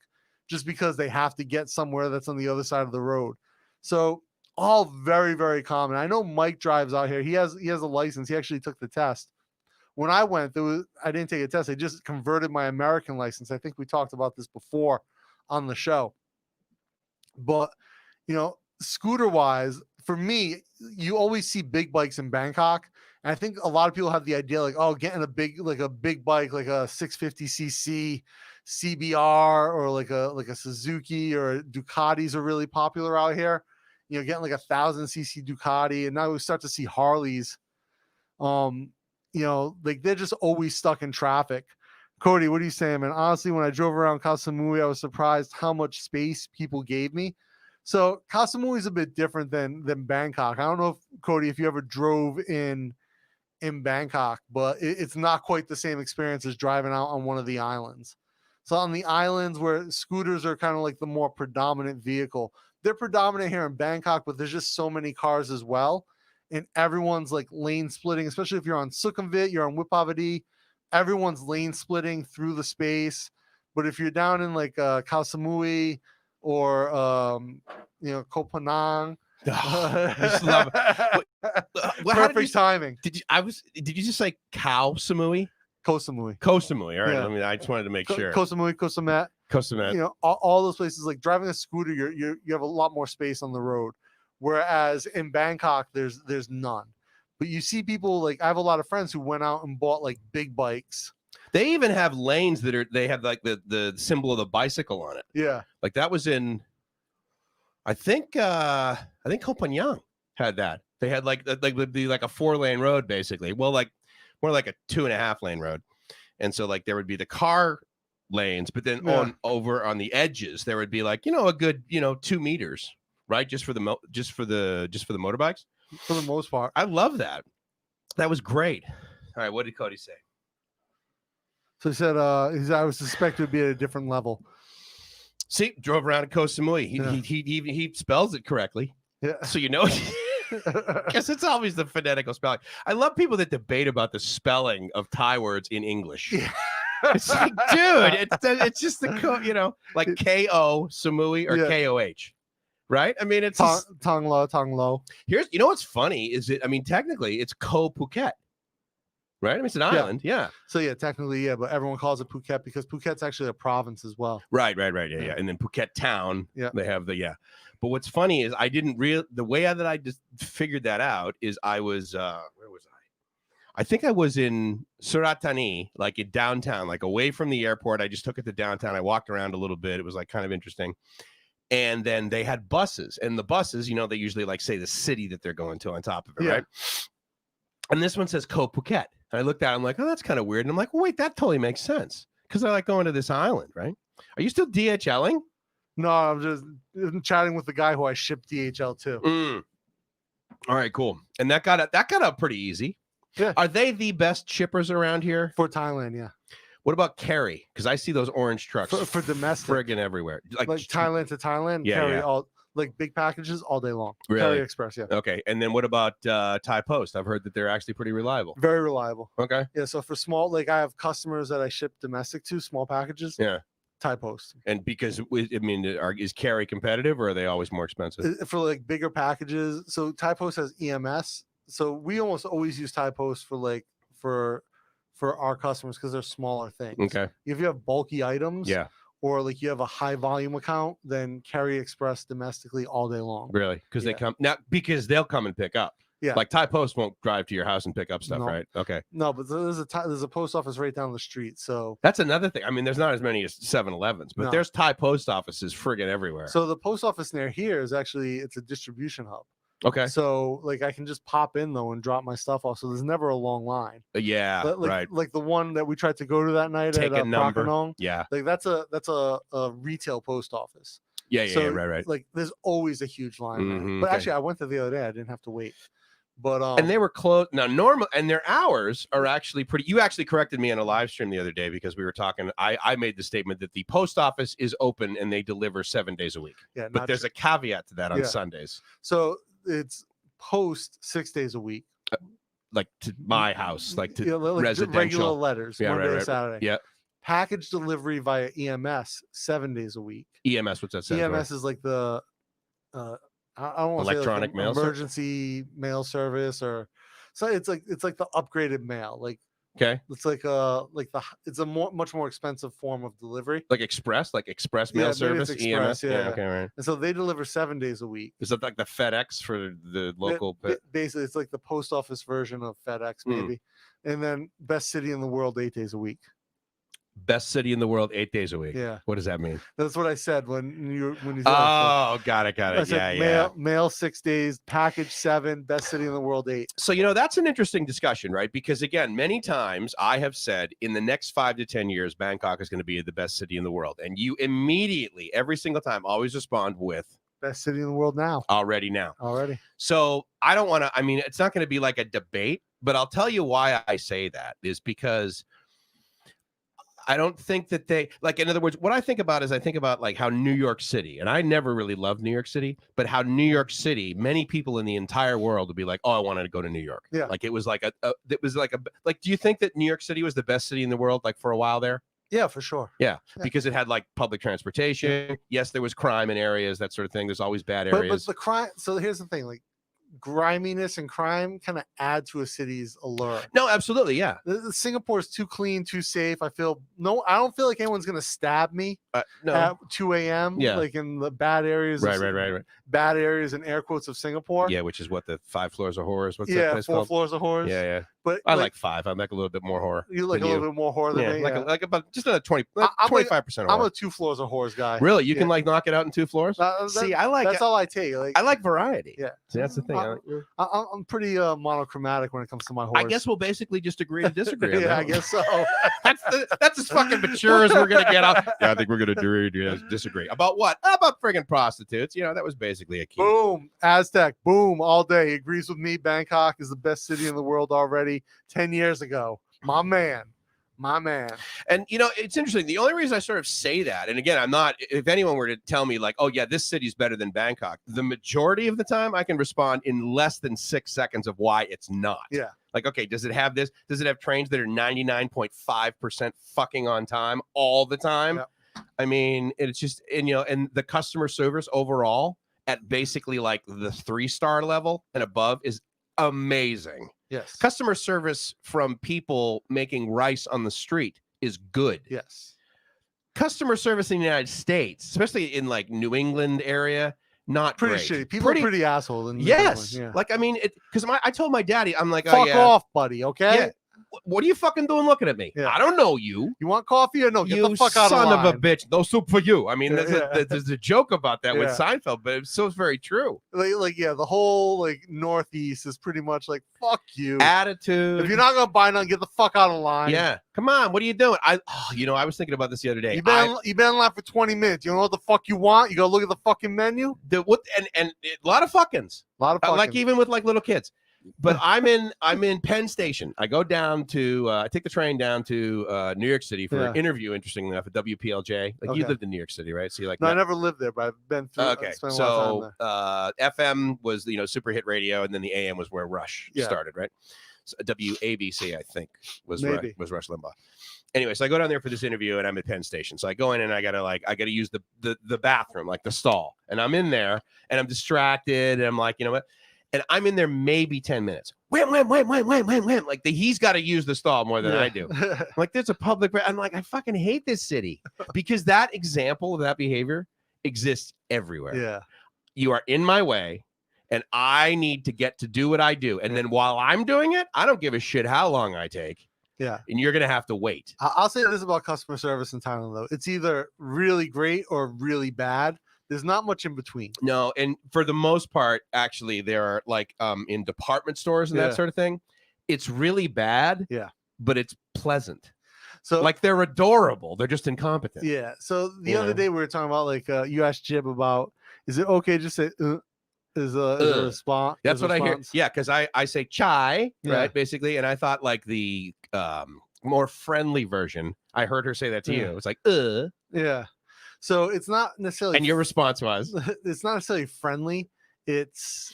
just because they have to get somewhere that's on the other side of the road. So all very, very common. I know Mike drives out here. He has a license. He actually took the test. When I went, I didn't take a test. I just converted my American license. I think we talked about this before on the show. But, scooter wise, for me, you always see big bikes in Bangkok. And I think a lot of people have the idea like, oh, getting a big bike, like a 650cc CBR or like a Suzuki or Ducatis are really popular out here. Getting like 1,000cc Ducati. And now we start to see Harleys. Like they're just always stuck in traffic. Cody, what are you saying, man? Honestly, when I drove around Koh Samui, I was surprised how much space people gave me. So Koh Samui is a bit different than Bangkok. I don't know Cody, if you ever drove in Bangkok, but it's not quite the same experience as driving out on one of the islands. So on the islands where scooters are kind of like the more predominant vehicle, they're predominant here in Bangkok, but there's just so many cars as well. And everyone's like lane splitting, especially if you're on Sukhumvit, you're on Wipavadi, everyone's lane splitting through the space. But if you're down in like Koh Samui or Koh Phangan, just love it. Perfect timing. Did you just say Koh Samui? Koh Samui. Koh Samui. All right. I just wanted to make sure. Koh Samui, Koh Samet. Koh Samet. All those places, like driving a scooter, you have a lot more space on the road. Whereas in Bangkok, there's none. But you see people like, I have a lot of friends who went out and bought like big bikes. They even have lanes they have like the symbol of the bicycle on it. Yeah. Like that was in, I think Koh Phangan had that. They had like a 4-lane road basically. Well, like more like a 2.5 lane road. And so like there would be the car lanes, but then over on the edges there would be like, a good 2 meters, right? Just for the motorbikes. For the most part. I love that. That was great. All right, what did Cody say? So he said I was suspected to be at a different level. See, drove around in Koh Samui. He spells it correctly. Yeah. So guess it's always the phonetical spelling. I love people that debate about the spelling of Thai words in English. Yeah. It's like, dude, it's just the like K-O Samui or K-O-H, right? I mean, it's Tong Lo. Here's what's funny is technically it's Koh Phuket, right? I mean, it's an island, yeah. So technically, but everyone calls it Phuket because Phuket's actually a province as well. Right, yeah. And then Phuket town, they have But what's funny is the way that I just figured that out is I was where was I? I think I was in Surat Thani, like in downtown, like away from the airport. I just took it to downtown. I walked around a little bit. It was like kind of interesting. And then they had buses, and the buses, they usually like say the city that they're going to on top of it, right? And this one says Koh Phuket. And I looked at it, I'm like, oh, that's kind of weird. And I'm like, well, wait, that totally makes sense because I like going to this island, right? Are you still DHLing? No, I'm just chatting with the guy who I shipped DHL to. All right, cool. And that got up pretty easy. Yeah. Are they the best shippers around here? For Thailand, yeah. What about carry? Because I see those orange trucks for domestic, friggin' everywhere. Like Thailand to Thailand, carry all like big packages all day long. Really? Carry Express, yeah. Okay, and then what about Thai Post? I've heard that they're actually pretty reliable. Very reliable. Okay. Yeah, so for small, like I have customers that I ship domestic to, small packages. Yeah. Thai Post. And because is carry competitive or are they always more expensive? For like bigger packages, so Thai Post has EMS. So we almost always use Thai Post for our customers because they're smaller things. Okay. If you have bulky items, or like you have a high volume account, then carry Express domestically all day long. Really? Because they'll come and pick up. Yeah. Like Thai Post won't drive to your house and pick up stuff, right? Okay. No, but there's a post office right down the street. So that's another thing. I mean, there's not as many as 7-Elevens, but there's Thai post offices friggin' everywhere. So the post office near here is it's a distribution hub. Okay. So like I can just pop in though and drop my stuff off. So there's never a long line. Yeah. Right. Like the one that we tried to go to that night Take at a number. Prakanong, yeah. Like that's a retail post office. Yeah. So, right. Like there's always a huge line. But actually I went there the other day. I didn't have to wait. But and they were closed now. Normal and their hours are actually pretty. You actually corrected me on a live stream the other day because we were talking. I made the statement that the post office is open and they deliver 7 days a week. Yeah, but there's a caveat to that on Sundays. So it's post 6 days a week, like to my house, like to residential regular letters. Monday to Saturday. Yeah. Package delivery via EMS 7 days a week. EMS, what's that? EMS is like the I don't want to say electronic mail emergency mail service or so it's like the upgraded mail. Like okay, it's like it's a much more expensive form of delivery. Like express mail service. Express, EMS. Yeah, okay, right. And so they deliver 7 days a week. Is it like the FedEx for the local? Basically, it's like the post office version of FedEx, maybe. And then best city in the world 8 days a week. Best city in the world 8 days a week. Yeah. What does that mean? That's what I said when you said got it. I said mail 6 days, package 7, best city in the world 8. So that's an interesting discussion, right? Because again, many times I have said in the next 5 to 10 years, Bangkok is going to be the best city in the world. And you immediately, every single time, always respond with best city in the world now. Already. So I don't want to, it's not going to be like a debate, but I'll tell you why I say that is because I don't think that in other words, what I think about is like how New York City, and I never really loved New York City, but how New York City, many people in the entire world would be like, oh, I wanted to go to New York. Yeah. Like it was like do you think that New York City was the best city in the world, like for a while there? Yeah, for sure. Yeah. Because it had like public transportation. Yeah. Yes, there was crime in areas, that sort of thing. There's always bad areas. But the crime, so here's the thing, like griminess and crime kind of add to a city's allure. No, absolutely, yeah. Singapore is too clean, too safe. I don't feel like anyone's gonna stab me at 2 a.m. Yeah, like in the bad areas. Right. Bad areas in air quotes of Singapore. Yeah, which is what the 5 floors of horrors. What's that place called? 4 floors of horrors. Yeah. But I like 5. I like a little bit more horror. You like a little bit more horror than me? Like about just another 25% horror. I'm a 2 floors of horrors guy. Really? You can like knock it out in 2 floors? See, that's all I take. I like variety. Yeah. See, that's the thing. I'm pretty monochromatic when it comes to my horrors. I guess we'll basically just agree to disagree. Yeah, I guess so. That's as fucking mature as we're gonna get out. Yeah, I think we're gonna disagree about what? About friggin' prostitutes. That was basically a key. Boom, Aztec. Boom, all day. He agrees with me. Bangkok is the best city in the world already. 10 years ago, my man. And it's interesting. The only reason I sort of say that, and again, I'm not, if anyone were to tell me like, oh yeah, this city's better than Bangkok, the majority of the time I can respond in less than 6 seconds of why it's not. Yeah. Like, okay, does it have this? Does it have trains that are 99.5% fucking on time all the time? Yeah. I mean, it's just, and the customer service overall at basically like the 3-star level and above is amazing. Yes. Customer service from people making rice on the street is good. Yes. Customer service in the United States, especially in like New England area, not pretty great. Shitty. People are pretty assholes in New Yes. England. Yeah. Like, I mean, because I told my daddy, I'm like, fuck off, buddy. Okay. Yeah. What are you fucking doing looking at me? Yeah. I don't know you. You want coffee or no? Get you the fuck out son of line. of a bitch. No soup for you. I mean, there's a joke about that with Yeah. Seinfeld, but it's so very true. Like the whole like Northeast is pretty much like fuck you. Attitude. If you're not gonna buy none, get the fuck out of line. Yeah. Come on. What are you doing? I was thinking about this the other day. You've been in line for 20 minutes. You don't know what the fuck you want. You gotta look at the fucking menu. And a lot of fuckings. A lot of fucking. Like even with like little kids. But I'm in Penn Station. I go down to I take the train down to New York City for an interview. Interestingly enough, at WPLJ. Like you lived in New York City, right? So you like? No, I never lived there, but I've been through. Okay, so FM was super hit radio, and then the AM was where Rush started, right? So WABC, I think, was Rush Limbaugh. Anyway, so I go down there for this interview, and I'm at Penn Station. So I go in, and I gotta use the bathroom, like the stall, and I'm in there, and I'm distracted, and I'm like, you know what? And I'm in there maybe 10 minutes. Wham. Like he's got to use the stall more than I do. Like there's a public. I'm like, I fucking hate this city because that example of that behavior exists everywhere. Yeah. You are in my way and I need to get to do what I do. And then while I'm doing it, I don't give a shit how long I take. Yeah. And you're going to have to wait. I'll say this about customer service in Thailand, though. It's either really great or really bad. There's not much in between. No, and for the most part, actually, there are like in department stores and that sort of thing. It's really bad, but it's pleasant. So like they're adorable. They're just incompetent. Yeah. So the other day we were talking about like you asked Jib about is it okay just say is a response? That's what I hear. Yeah, because I say chai, right, basically, and I thought like the more friendly version. I heard her say that to you. It was like Yeah. So it's not necessarily. And your response was? It's not necessarily friendly. It's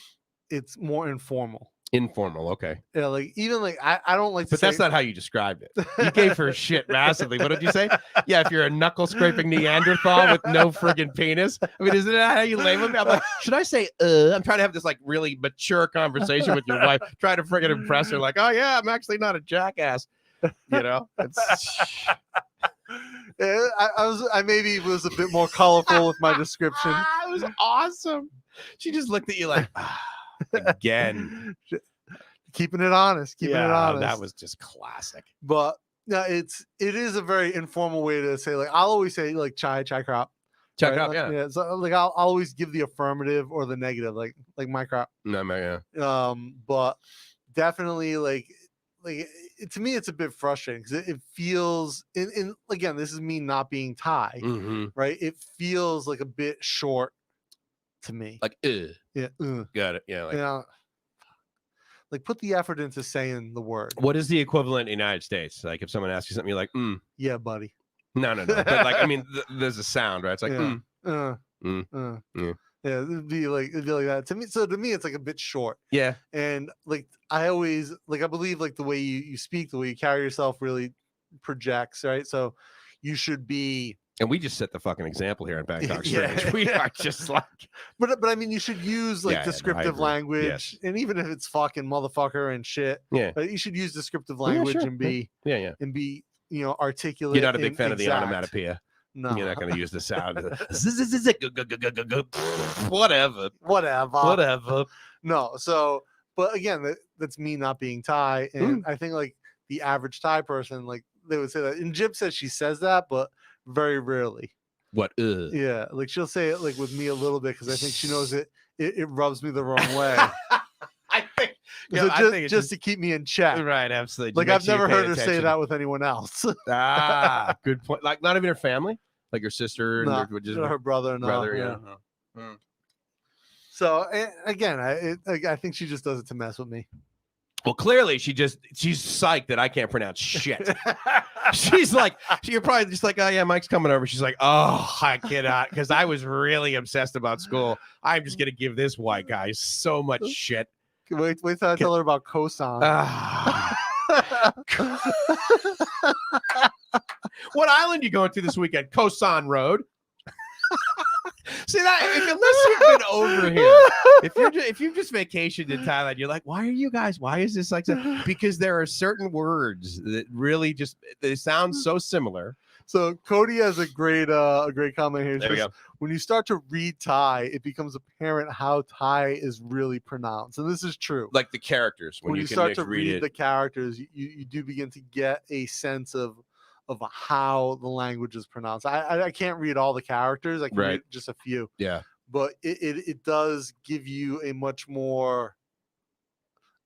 more informal. Informal, okay. Yeah, like even like I don't like. But that's not how you described it. You gave her shit massively. What did you say? Yeah, if you're a knuckle scraping Neanderthal with no friggin' penis. I mean, isn't that how you label me? I'm like, should I say? I'm trying to have this like really mature conversation with your wife. Try to friggin' impress her. Like, oh yeah, I'm actually not a jackass. I maybe was a bit more colorful with my description. It was awesome. She just looked at you like, again. Keeping it honest. Keeping it honest. That was just classic. But no, it is a very informal way to say, like, I'll always say like chai crop. Chai crop, yeah. So like I'll always give the affirmative or the negative, like my crop. No, yeah. But definitely like to me it's a bit frustrating because it feels in again, this is me not being Thai, right? It feels like a bit short to me. Like yeah, got it. Yeah, like put the effort into saying the word. What is the equivalent in the United States? Like if someone asks you something, you're like, yeah, buddy. No. But like, I mean, there's a sound, right? It's like, yeah. Yeah, it'd be like that to me. So to me, it's like a bit short. Yeah, and like I always I believe like the way you speak, the way you carry yourself, really projects, right? So you should be. And we just set the fucking example here in Bangkok Strange. We are just like, but I mean, you should use like descriptive language, and even if it's fucking motherfucker and shit, but you should use descriptive language and be and be articulate. You're not a big fan of the onomatopoeia. No, you're not going to use the sound. Whatever. No, so But again, that's me not being Thai, and I think like the average Thai person, like they would say that. And Jib says she says that, but very rarely. What? Yeah, like she'll say it like with me a little bit because I think she knows it rubs me the wrong way. I think, so I think just to keep me in check. Right, absolutely. Like I've never heard her say that with anyone else. Good point. Like not even her family, like her sister, no, and just her brother. No, brother, yeah. So again, I think she just does it to mess with me. Well, clearly she's psyched that I can't pronounce shit. She's like, you're probably just like, oh yeah, Mike's coming over. She's like, oh, I cannot, because I was really obsessed about school. I'm just gonna give this white guy so much shit. Wait till I tell her about Kosan. What island you going to this weekend? Kosan Road. See that? Unless you've been over here, if you've just vacationed in Thailand, you're like, why are you guys? Why is this like that? Because there are certain words that really they sound so similar. So Cody has a great comment here. There we go. When you start to read Thai, it becomes apparent how Thai is really pronounced, and this is true. Like the characters, when you start to read the characters, you do begin to get a sense of how the language is pronounced. I can't read all the characters. I can read just a few. Yeah. But it does give you a much more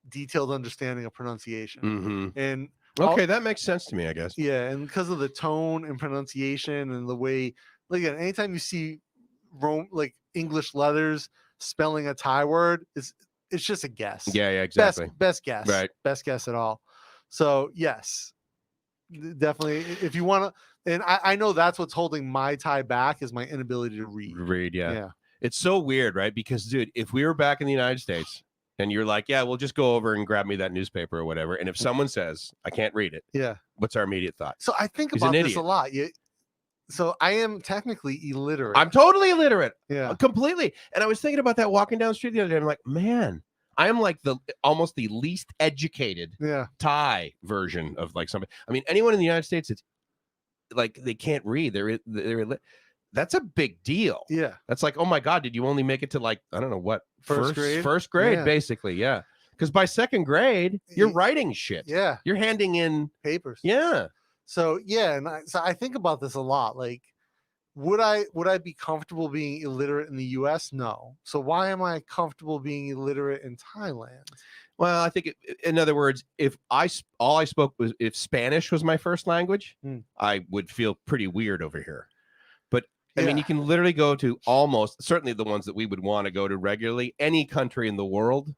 detailed understanding of pronunciation. Mm-hmm. And okay, that makes sense to me, I guess. Yeah, and because of the tone and pronunciation and the way, like anytime you see like English letters spelling a Thai word, it's just a guess. Yeah, exactly. Best guess. Right. Best guess at all. So yes. Definitely, if you want to, and I know that's what's holding my Thai back is my inability to read. Yeah. It's so weird, right? Because, dude, if we were back in the United States and you're like, yeah, we'll just go over and grab me that newspaper or whatever, and if someone says I can't read it, what's our immediate thought? So I think about this a lot. So I am technically illiterate. I'm totally illiterate. Yeah, completely. And I was thinking about that walking down the street the other day. I'm like, man, I am like almost the least educated Thai version of like somebody. I mean, anyone in the United States, it's like they can't read. They're that's a big deal. Yeah. That's like, oh my God, did you only make it to like, I don't know what, first grade? First grade, basically. Yeah. Because by second grade, you're writing shit. Yeah. You're handing in papers. Yeah. So yeah, and so I think about this a lot. Like, would I be comfortable being illiterate in the US? No. So why am I comfortable being illiterate in Thailand? Well, I think, in other words, if all I spoke was, if Spanish was my first language, I would feel pretty weird over here. But I mean, you can literally go to almost, certainly the ones that we would want to go to regularly, any country in the world,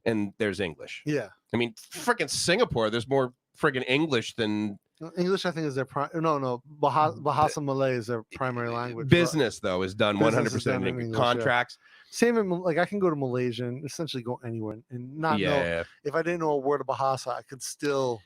and there's English. Yeah. I mean, freaking Singapore, there's more friggin' English than... English, I think, is their Bahasa Malay is their primary language. Business, though, is done 100% in English. Contracts. Yeah. Same in, like, I can go to Malaysia and essentially go anywhere and not know. If I didn't know a word of Bahasa, I could still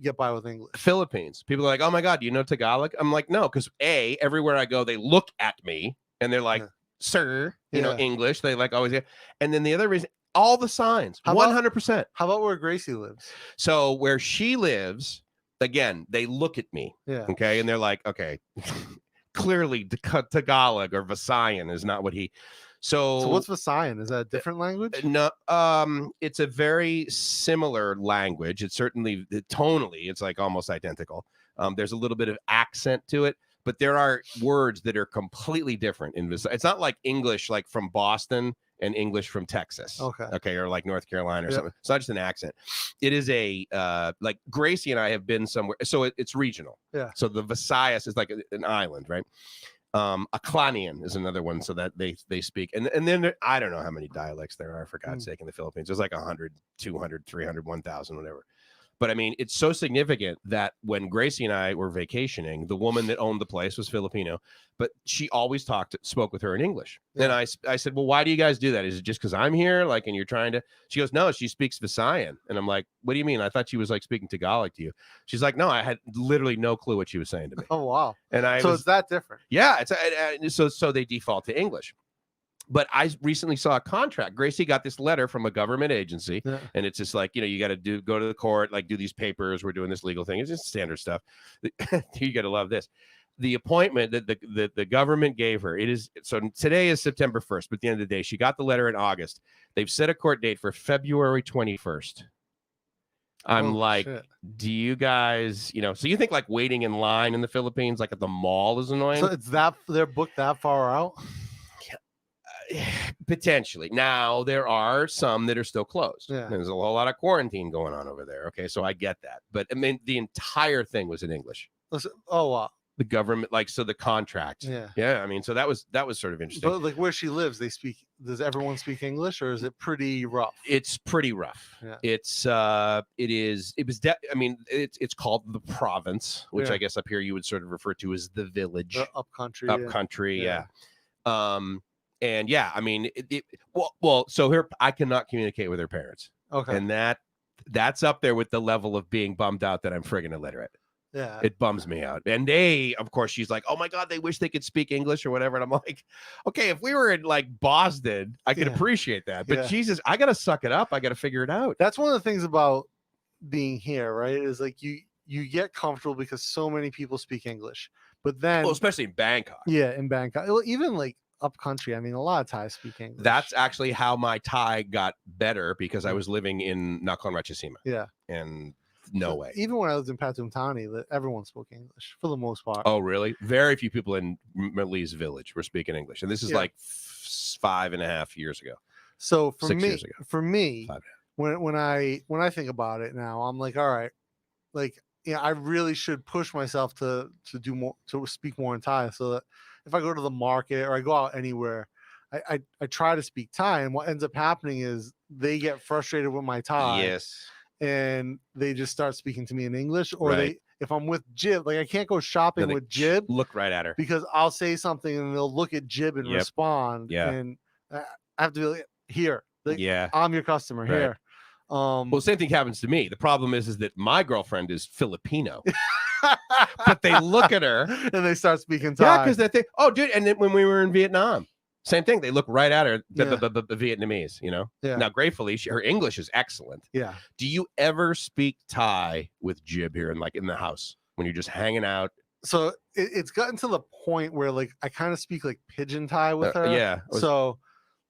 get by with English. Philippines. People are like, oh my God, do you know Tagalog? I'm like, no, because everywhere I go, they look at me and they're like, sir, you know, English. They like always get. And then the other reason, all the signs, 100%. How about where Gracie lives? So where she lives, again, they look at me. Yeah. Okay. And they're like, okay, clearly Tagalog or Visayan is not what he. So what's Visayan? Is that a different language? No, it's a very similar language. It's certainly tonally, it's like almost identical. There's a little bit of accent to it, but there are words that are completely different in Visayan. It's not like English, like from Boston and English from Texas. Okay, or like North Carolina or something. It's not just an accent. It is a like Gracie and I have been somewhere, so it's regional. Yeah. So the Visayas is like an island, right? Aclanian is another one, so that they speak, and then I don't know how many dialects there are, for God's sake, in the Philippines. There's like 100, 200, 300, 1,000, whatever. But I mean, it's so significant that when Gracie and I were vacationing, the woman that owned the place was Filipino, but she always spoke with her in English. And I said, well, why do you guys do that? Is it just because I'm here? Like, and you're trying to, she goes, no, she speaks Visayan. And I'm like, what do you mean? I thought she was like speaking Tagalog to you. She's like, no, I had literally no clue what she was saying to me. Oh, wow. And it's that different. Yeah. So they default to English. But I recently saw a contract. Gracie got this letter from a government agency, and it's just like, you know, you got to go to the court, like do these papers. We're doing this legal thing. It's just standard stuff. You got to love this. the appointment that the government gave her, so today is September 1st, but at the end of the day, she got the letter in August. They've set a court date for February 21st. I'm like, shit. Do you guys, so you think like waiting in line in the Philippines, like at the mall, is annoying? So they're booked that far out? Potentially. Now, there are some that are still closed. Yeah. There's a whole lot of quarantine going on over there. Okay, so I get that. But I mean, the entire thing was in English. Oh, wow. The government, so the contract. Yeah. I mean, so that was sort of interesting. But like where she lives, does everyone speak English, or is it pretty rough? It's pretty rough. Yeah. It's called the province, which I guess up here you would sort of refer to as the village. The upcountry. Upcountry, yeah. And yeah, I mean, so here I cannot communicate with her parents. Okay. And that's up there with the level of being bummed out that I'm friggin' illiterate. Yeah. It bums me out. And of course, she's like, oh my God, they wish they could speak English or whatever. And I'm like, okay, if we were in like Boston, I could appreciate that. But Jesus, I got to suck it up. I got to figure it out. That's one of the things about being here, right? Is like you get comfortable because so many people speak English. But then, especially in Bangkok. Yeah, in Bangkok. Even like up country, I mean, a lot of Thai speak English. That's actually how my Thai got better, because I was living in Nakhon Ratchasima. Yeah. And no way. Even when I lived in Pathum Thani, everyone spoke English for the most part. Oh, really? Very few people in Malese Village were speaking English. And this is like 5.5 years ago. So for me, when I think about it now, I'm like, all right, like, I really should push myself to do more, to speak more in Thai, so that if I go to the market or I go out anywhere, I try to speak Thai. And what ends up happening is they get frustrated with my Thai. Yes. And they just start speaking to me in English, or if I'm with Jib, like I can't go shopping with Jib. Look right at her, because I'll say something and they'll look at Jib and respond. Yeah. And I have to be like, here. Like, yeah. I'm your customer here. Well, same thing happens to me. The problem is that my girlfriend is Filipino. But they look at her and they start speaking Thai. Yeah, because they think, oh, dude. And then when we were in Vietnam, same thing. They look right at her, the Vietnamese, Yeah. Now, gratefully, her English is excellent. Yeah. Do you ever speak Thai with Jib here in the house when you're just hanging out? So it's gotten to the point where like I kind of speak like pidgin Thai with her. Yeah. So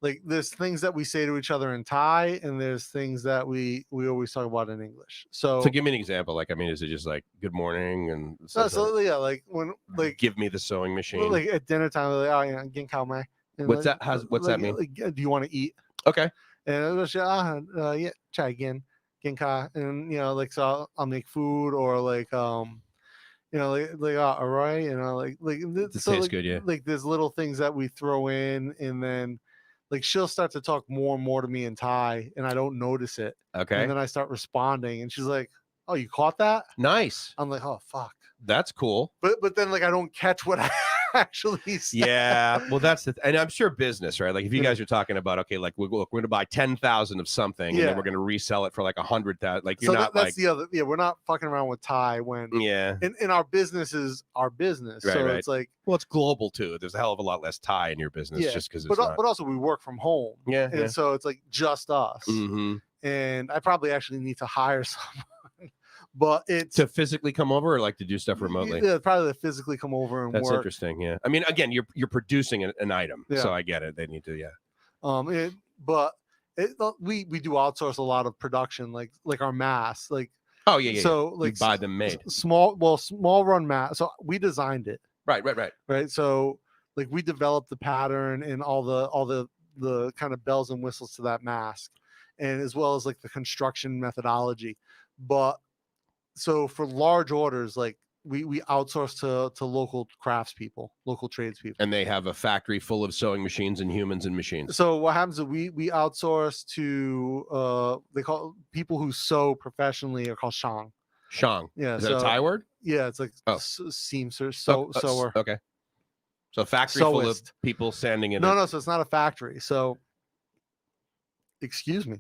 like there's things that we say to each other in Thai, and there's things that we always talk about in English. So give me an example. Like, I mean, is it just like good morning and stuff? So yeah, like when give me the sewing machine. Like at dinner time, like, oh yeah, gin khao mai. What's that mean? Like, do you want to eat? Okay. And yeah, try again, gin ka, and so I'll make food, or like all right, it tastes good, yeah. Like there's little things that we throw in, and then like she'll start to talk more and more to me in Thai, and I don't notice it. Okay. And then I start responding, and she's like, "Oh, you caught that? Nice." I'm like, "Oh, fuck." That's cool. But then like I don't catch what I actually said. Yeah. Well, and I'm sure business, right? Like if you guys are talking about, okay, like we're going to buy 10,000 of something, and then we're going to resell it for like 100,000. Like you're not that's the other. Yeah, we're not fucking around with Thai when. Yeah. And our business is our business, so it's like. Well, it's global too. There's a hell of a lot less Thai in your business, just because it's. But also we work from home. Yeah. And so it's like just us. Mm-hmm. And I probably actually need to hire someone. But it's to physically come over, or like to do stuff remotely. Yeah, probably to physically come over and That's work. Interesting. Yeah, I mean, again, you're producing an item, so I get it. They need to, yeah. We do outsource a lot of production, like our masks, like. Oh yeah. So like you buy them made. Small run mask. So we designed it. Right. So like we developed the pattern and all the kind of bells and whistles to that mask, and as well as like the construction methodology, but. So for large orders, like we outsource to local craftspeople, local tradespeople, and they have a factory full of sewing machines and humans and machines. So what happens is we outsource to they call people who sew professionally are called shang. Shang. Yeah. Is that a Thai word? Yeah, it's like seamstress, sewer. Okay. So a factory full of people sanding it. No. So it's not a factory. So, excuse me.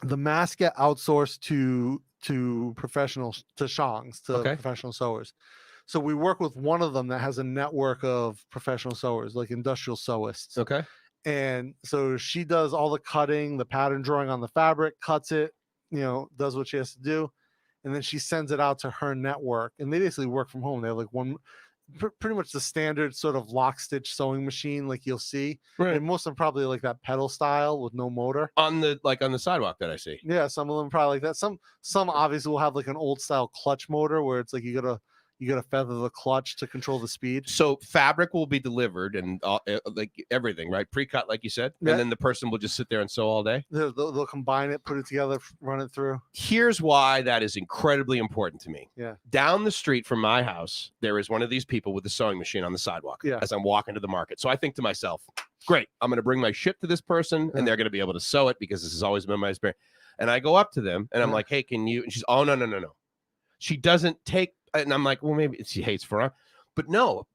The masks get outsourced to professionals, to shangs, to professional sewers. So we work with one of them that has a network of professional sewers, like industrial sewists. Okay. And so she does all the cutting, the pattern drawing on the fabric, cuts it, does what she has to do. And then she sends it out to her network. And they basically work from home. They have like pretty much the standard sort of lock stitch sewing machine like you'll see, Right. and most of them probably like that pedal style with no motor on the sidewalk that I see. Yeah, some of them probably like that. Some obviously will have like an old style clutch motor where it's like you gotta feather the clutch to control the speed. So fabric will be delivered and like everything, right? Pre-cut, like you said, Yeah. and then the person will just sit there and sew all day. They'll combine it, put it together, run it through. Here's why that is incredibly important to me. Yeah. Down the street from my house, there is one of these people with a sewing machine on the sidewalk. Yeah. As I'm walking to the market, so I think to myself, great, I'm going to bring my shit to this person, and they're going to be able to sew it because this has always been my experience. And I go up to them, and I'm like, hey, can you? And she's, oh no. She doesn't take. And I'm like, well, maybe she hates for, but no,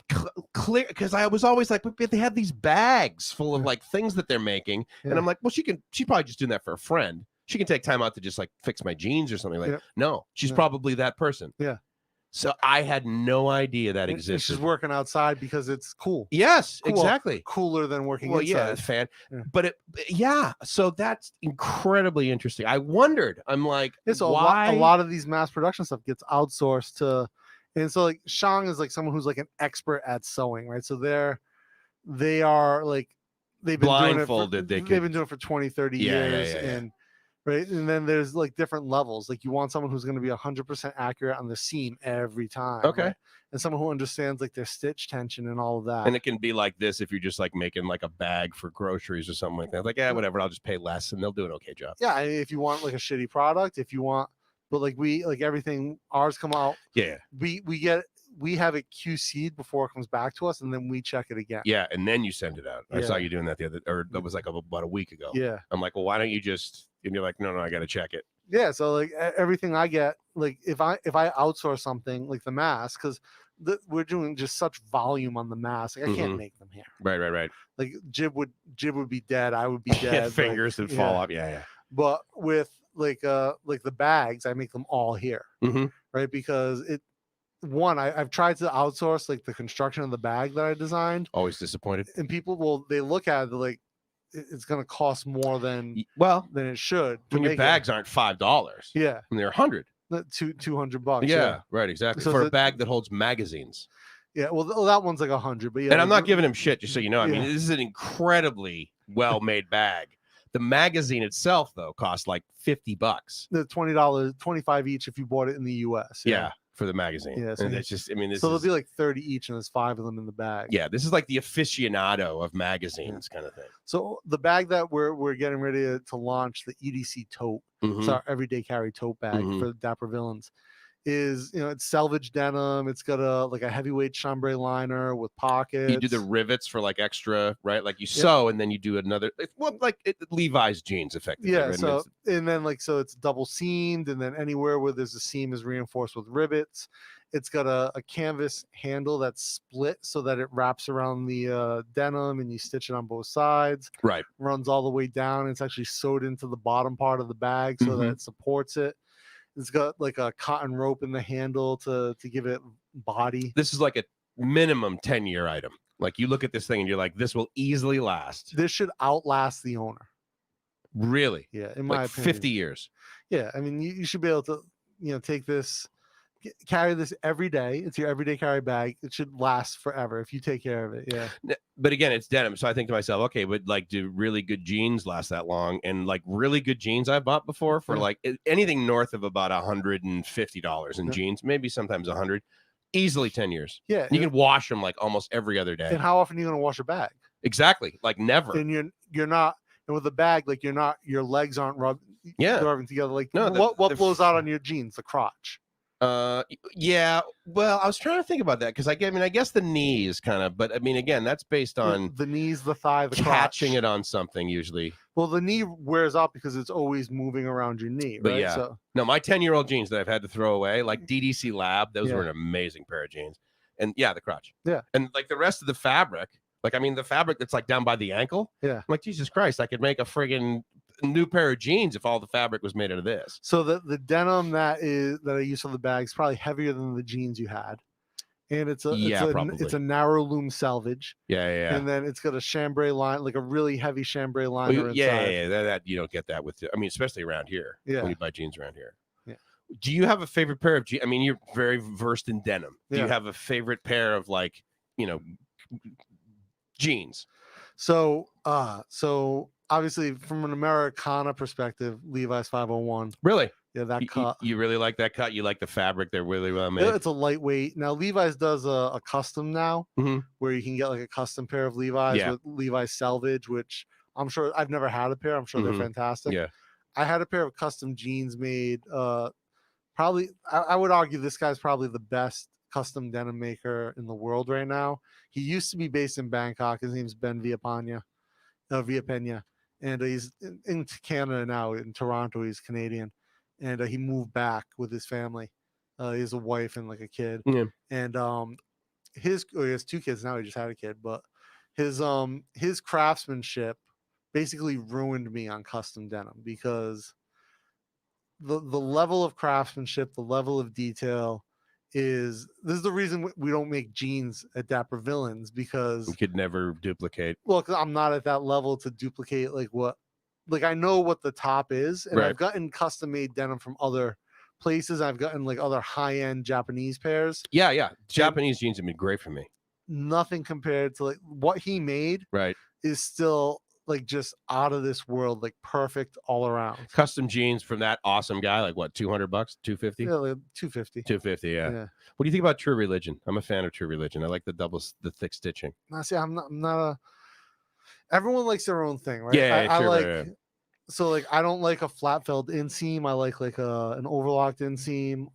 clear, because I was always like, but they have these bags full of like things that they're making, and I'm like, well, she's probably just doing that for a friend. She can take time out to just like fix my jeans or something like that. No, she's probably that person. Yeah. So I had no idea that existed. She's working outside because it's cool. Yes, cool. Cooler Cooler than working inside. But so that's incredibly interesting. I wondered, I'm like, why? A lot of these mass production stuff gets outsourced to, and so like Shang is like someone who's like an expert at sewing, right? So they are like, they've been blindfolded. They've been doing it for 20, 30 years. And right. And then there's like different levels. Like you want someone who's going to be 100% accurate on the seam every time. Okay. Right? And someone who understands like their stitch tension and all of that. And it can be like this if you're just like making like a bag for groceries or something like that. Like, whatever, I'll just pay less and they'll do an okay job. Yeah. If you want like a shitty product, but like everything, ours come out. Yeah. We have it QC'd before it comes back to us, and then we check it again. Yeah, and then you send it out. I saw you doing that that was like about a week ago. Yeah. I'm like, well, why don't you just? And you're like, no, I got to check it. Yeah. So like everything I get, like if I outsource something like the mask, because we're doing just such volume on the mask, like I can't make them here. Right. Like Jib would be dead. I would be dead. Fingers would fall off. Yeah. But with like the bags, I make them all here, right? Because I've tried to outsource like the construction of the bag that I designed. Always disappointed. And people they look at it like it's going to cost more than it should. When your bags aren't $5. Yeah. And they're $100. $200. Yeah, right, exactly. So for a bag that holds magazines. Yeah, well, that one's like $100. But yeah, and I'm not giving him shit, just so you know. I mean, this is an incredibly well-made bag. The magazine itself, though, costs like $50. The $20, $25 each if you bought it in the U.S. Yeah, for the magazine. Yeah, so and it's just, I mean, there'll be like 30 each, and there's 5 of them in the bag. Yeah, this is like the aficionado of magazines kind of thing. So the bag that we're getting ready to launch, the EDC tote, it's our everyday carry tote bag for the Dapper Villains, is it's selvage denim. It's got a heavyweight chambray liner with pockets. You do the rivets for like extra, right? Like you sew and then you do another. Levi's jeans, effectively. Yeah. Right? So so it's double seamed, and then anywhere where there's a seam is reinforced with rivets. It's got a canvas handle that's split so that it wraps around the denim, and you stitch it on both sides. Right. Runs all the way down. It's actually sewed into the bottom part of the bag so that it supports it. It's got like a cotton rope in the handle to give it body. This is like a minimum 10-year item. Like you look at this thing and you're like, this will easily last. This should outlast the owner. Really? Yeah, in my opinion. 50 years. Yeah, I mean, you should be able to, take this, carry this every day. It's your everyday carry bag. It should last forever if you take care of it. Yeah. But again, it's denim. So I think to myself, okay, but like, do really good jeans last that long? And like really good jeans I bought before for like anything north of about $150 in jeans, maybe sometimes 100, easily 10 years. Yeah. You can wash them like almost every other day. And how often are you going to wash a bag? Exactly. Like never. And you're not, and with a bag, like your legs aren't rubbing together. Like what blows out on your jeans? The crotch. Yeah. Well, I was trying to think about that because I guess the knees kind of, but I mean, again, that's based on the knees, the thigh, the catching crotch. it on something usually. Well, the knee wears out because it's always moving around your knee, right? But yeah. So, no, my 10-year-old jeans that I've had to throw away, like DDC Lab, those were an amazing pair of jeans. And the crotch. Yeah. And like the rest of the fabric, the fabric that's like down by the ankle. Yeah. I'm like, Jesus Christ, I could make a friggin' new pair of jeans if all the fabric was made out of this. So the denim that I use for the bag is probably heavier than the jeans you had. And it's a narrow loom selvage. Yeah. And then it's got a chambray line, like a really heavy chambray liner inside. Yeah. That you don't get that with, especially around here. Yeah. When you buy jeans around here. Yeah. Do you have a favorite pair of jeans? I mean, you're very versed in denim. Do you have a favorite pair of like, jeans? So obviously from an Americana perspective, Levi's 501. Really? Yeah, that cut. You really like that cut? You like the fabric? They're really well made. It's a lightweight. Now Levi's does a custom now, where you can get like a custom pair of Levi's with Levi's selvage, which I'm sure I've never had a pair. I'm sure they're fantastic. Yeah, I had a pair of custom jeans made. Probably, I would argue this guy's probably the best custom denim maker in the world right now. He used to be based in Bangkok. His name's Ben Villapena, and he's in Canada now, in Toronto. He's Canadian, and he moved back with his family. He has a wife and like a kid, and he has 2 kids now. He just had a kid, but his craftsmanship basically ruined me on custom denim, because the level of craftsmanship, the level of detail this is the reason we don't make jeans at Dapper Villains, because you could never duplicate. Well, because I'm not at that level to duplicate I know what the top is, and I've gotten custom made denim from other places. I've gotten like other high-end Japanese pairs. Yeah. Japanese jeans have been great for me. Nothing compared to like what he made. Right. Is still like just out of this world, like perfect all around. Custom jeans from that awesome guy, like what, $200, $250? Yeah, like $250. Yeah. What do you think about True Religion? I'm a fan of True Religion. I like the thick stitching. Now, see, I'm not a. Everyone likes their own thing, right? Yeah, I sure, like. right. So like, I don't like a flat felled inseam. I like an overlocked inseam.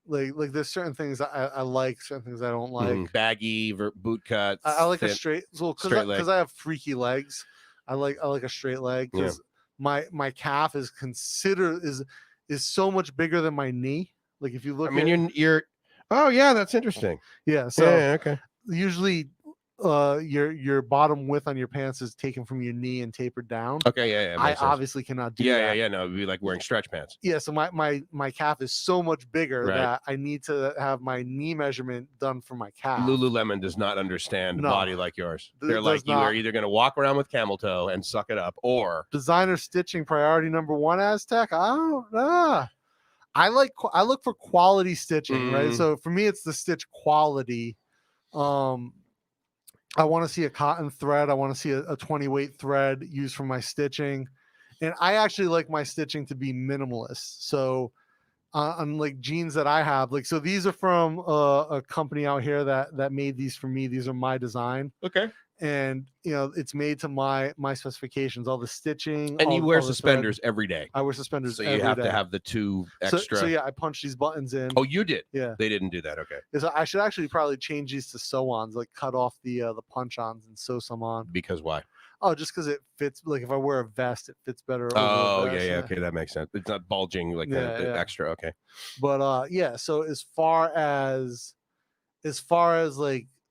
Like there's certain things I like, certain things I don't like. Baggy boot cuts. I like a straight. So because I have freaky legs, I like a straight leg, because my calf is so much bigger than my knee. Like if you look, you're. Oh yeah, that's interesting. Yeah. So okay. Usually, your bottom width on your pants is taken from your knee and tapered down. Okay, yeah. I obviously cannot do that. Yeah. No, it'd be like wearing stretch pants. Yeah, so my calf is so much bigger that I need to have my knee measurement done for my calf. Lululemon does not understand a body like yours. They're like, you are either going to walk around with camel toe and suck it up, or designer stitching priority number 1, Aztec. I don't know. I look for quality stitching, right? So for me, it's the stitch quality. I want to see a cotton thread. I want to see a 20 weight thread used for my stitching. And I actually like my stitching to be minimalist. So on like jeans that I have, like, so these are from a company out here that made these for me. These are my design. Okay. And it's made to my specifications, all the stitching. And you wear suspenders every day. I wear suspenders every day. So you have to have the 2 extra. So yeah, I punch these buttons in. Oh, you did? Yeah. They didn't do that. Okay. So I should actually probably change these to sew-ons, like cut off the punch-ons and sew some on. Because why? Oh, just because it fits. Like if I wear a vest, it fits better. Oh, yeah. Okay, that makes sense. It's not bulging like the extra. Okay. But yeah. So as far as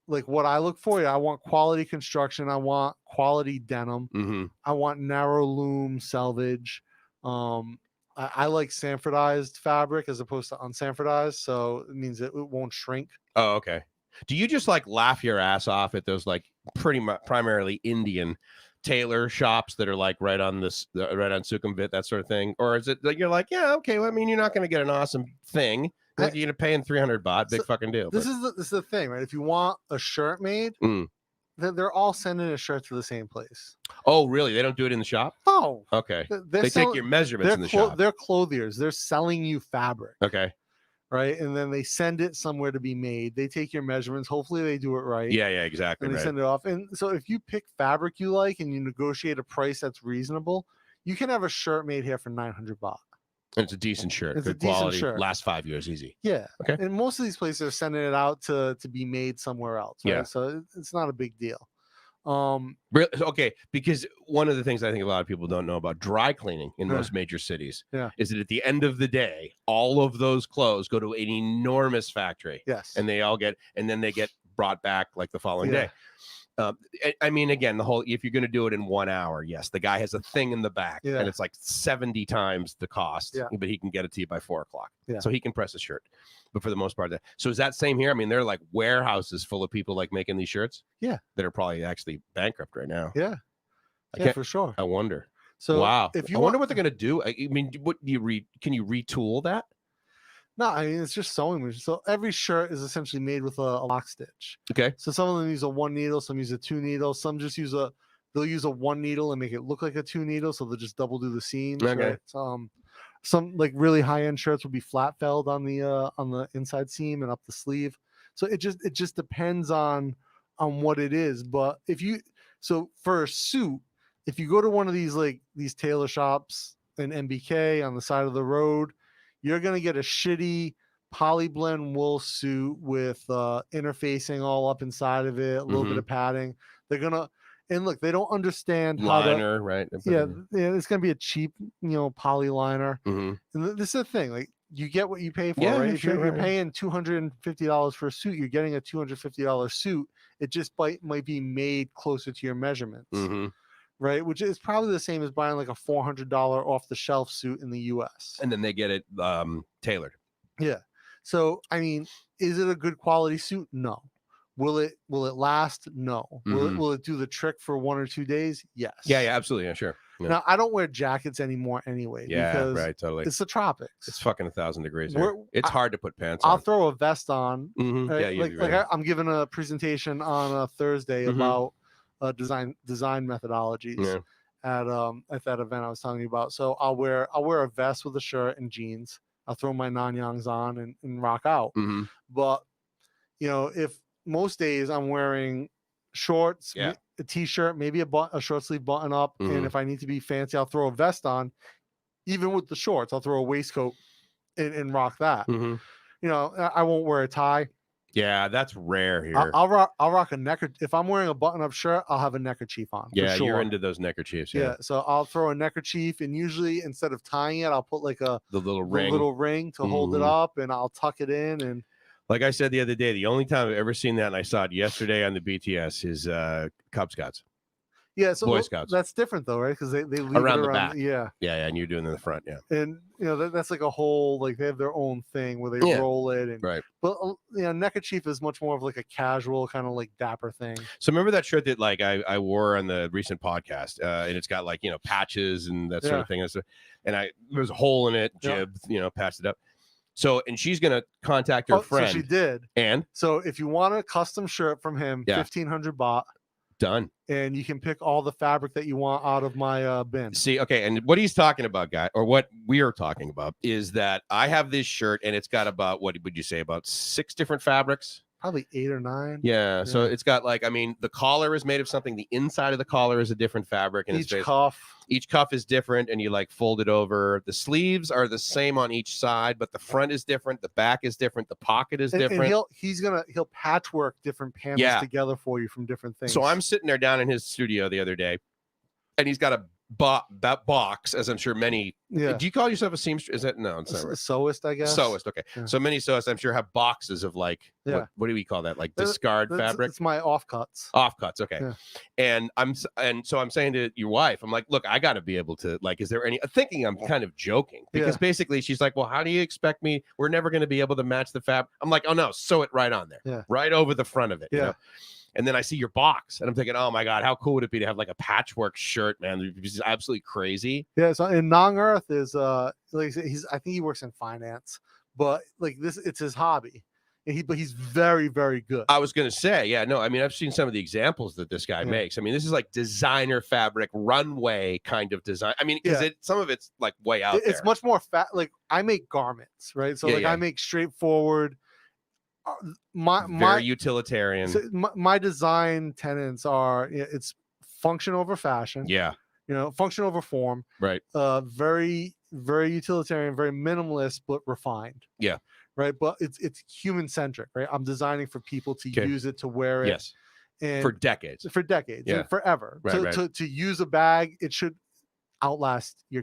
like what I look for, I want quality construction. I want quality denim. I want narrow loom selvage. I like sanfordized fabric as opposed to unsanfordized, so it means it won't shrink. Oh, okay. Do you just like laugh your ass off at those like pretty much primarily Indian tailor shops that are like right on Sukhumvit, that sort of thing, or is it like you're like, yeah, okay, well, I mean, you're not going to get an awesome thing. Like you're gonna pay in 300 baht, big fucking deal. This is the thing, right? If you want a shirt made, they're all sending a shirt to the same place. Oh, really? They don't do it in the shop? Oh, okay. They take your measurements in the shop. They're clothiers. They're selling you fabric. Okay. Right, and then they send it somewhere to be made. They take your measurements. Hopefully, they do it right. Yeah, exactly. And they send it off. And so, if you pick fabric you like and you negotiate a price that's reasonable, you can have a shirt made here for 900 baht. And it's a decent shirt. It's good a decent quality. shirt. Lasts 5 years easy. Yeah. Okay. And most of these places are sending it out to be made somewhere else. Right? Yeah. So it's not a big deal. Okay, because one of the things I think a lot of people don't know about dry cleaning in most major cities is that at the end of the day, all of those clothes go to an enormous factory. Yes. And then they get brought back like the following day. I mean, again, if you're going to do it in 1 hour, yes, the guy has a thing in the back and it's like 70 times the cost, but he can get it to you by 4 o'clock. Yeah. So he can press a shirt. But for the most part, so is that same here? I mean, they're like warehouses full of people like making these shirts. Yeah. That are probably actually bankrupt right now. Yeah. Yeah, for sure. I wonder. So wow. if you I wonder what they're gonna do. I mean, what do you can you retool that? No, I mean, it's just sewing machine. So every shirt is essentially made with a lock stitch. Okay. So some of them use a 1 needle, some use a 2 needle, some just they'll use a 1 needle and make it look like a 2 needle, so they'll just double do the seams. Okay. Right? So, some like really high end shirts will be flat felled on the inside seam and up the sleeve. So it just depends on what it is. But for a suit, if you go to one of these tailor shops in MBK on the side of the road, you're going to get a shitty polyblend wool suit with interfacing all up inside of it, a little bit of padding. They're going to, and look, they don't understand liner, right? Yeah, it's going to be a cheap, poly liner. Mm-hmm. And this is the thing, like you get what you pay for, Yeah, right? If sure, you're paying $250 for a suit, you're getting a $250 suit. It just might be made closer to your measurements. Mm-hmm. Right, which is probably the same as buying like a $400 off the shelf suit in the U.S. And then they get it tailored. Yeah. So I mean, is it a good quality suit? No. Will it last? No. Will it do the trick for 1 or 2 days? Yes. Yeah, absolutely. Yeah, sure. Yeah. Now I don't wear jackets anymore anyway. Yeah, because right. Totally. it's the tropics. It's fucking 1,000 degrees here. It's hard to put pants on. I'll throw a vest on. Mm-hmm. Right? Yeah, I'm giving a presentation on a Thursday about design methodologies at that event I was telling you about. So I'll wear a vest with a shirt and jeans. I'll throw my Nanyang's on and rock out. But if most days I'm wearing shorts, a t-shirt, maybe a short sleeve button up, and if I need to be fancy, I'll throw a vest on. Even with the shorts, I'll throw a waistcoat and rock that. I won't wear a tie. Yeah, that's rare here. I'll rock a neckerchief. If I'm wearing a button-up shirt, I'll have a neckerchief on. Yeah, sure. You're into those neckerchiefs. Yeah. So I'll throw a neckerchief, and usually instead of tying it, I'll put like the little ring to hold it up, and I'll tuck it in. And like I said the other day, the only time I've ever seen that, and I saw it yesterday on the BTS, is Cub Scouts. Yeah, so Boy Scouts. That's different though, right? Because they leave around it the back. Yeah, and you're doing it in the front. Yeah, and that's like a whole they have their own thing where they roll it and right. But neckerchief is much more of like a casual kind of like dapper thing. So remember that shirt that I wore on the recent podcast, and it's got patches and that sort of thing, and there's a hole in it, jib, patched it up. So, and she's gonna contact her friend. So she did. And so if you want a custom shirt from him, 1,500 baht. Done. And you can pick all the fabric that you want out of my bin. See, okay, and what he's talking about, guy, or what we are talking about, is that I have this shirt, and it's got about, what would you say, about 6 different fabrics? Probably 8 or 9. Yeah, so it's got the collar is made of something. The inside of the collar is a different fabric, and each cuff is different, and you fold it over. The sleeves are the same on each side, but the front is different, the back is different, the pocket is different. And he'll patchwork different panels together for you from different things. So I'm sitting there down in his studio the other day, and he's got that box, as I'm sure many. Do you call yourself a seamstress? Is that no? It's not right. Sewist, I guess. Sewist. Okay. Yeah. So many sewists, I'm sure, have boxes of what do we call that? Like discard fabric. It's my offcuts. Offcuts. Okay. Yeah. And so I'm saying to your wife, I'm like, look, I got to be able to is there any? Thinking I'm kind of joking because basically she's like, well, how do you expect me? We're never going to be able to match the fabric. I'm like, oh no, sew it right on there, right over the front of it. You know? And then I see your box, and I'm thinking, oh my god, how cool would it be to have a patchwork shirt, man? It's absolutely crazy. Yeah. So and Nong Earth is I think he works in finance, but it's his hobby. But he's very, very good. I was gonna say, I've seen some of the examples that this guy makes. I mean, this is designer fabric, runway kind of design. I mean, because some of it's way out there. It's much more fat. I make garments, right? So I make straightforward. Very utilitarian. So my design tenets are it's function over fashion. Function over form. Right. Very, very utilitarian, very minimalist, but refined. Yeah. Right. But it's human centric, right? I'm designing for people to use it, to wear it. Yes. And for decades. And forever. Right, to use a bag, it should outlast your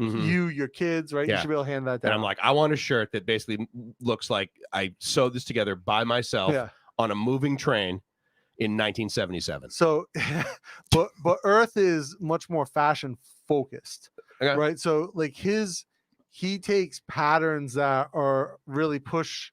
kids, right? You should be able to hand that down. And I'm like, I want a shirt that basically looks like I sewed this together by myself on a moving train in 1977. So, but Earth is much more fashion focused, right? So he takes patterns that are really push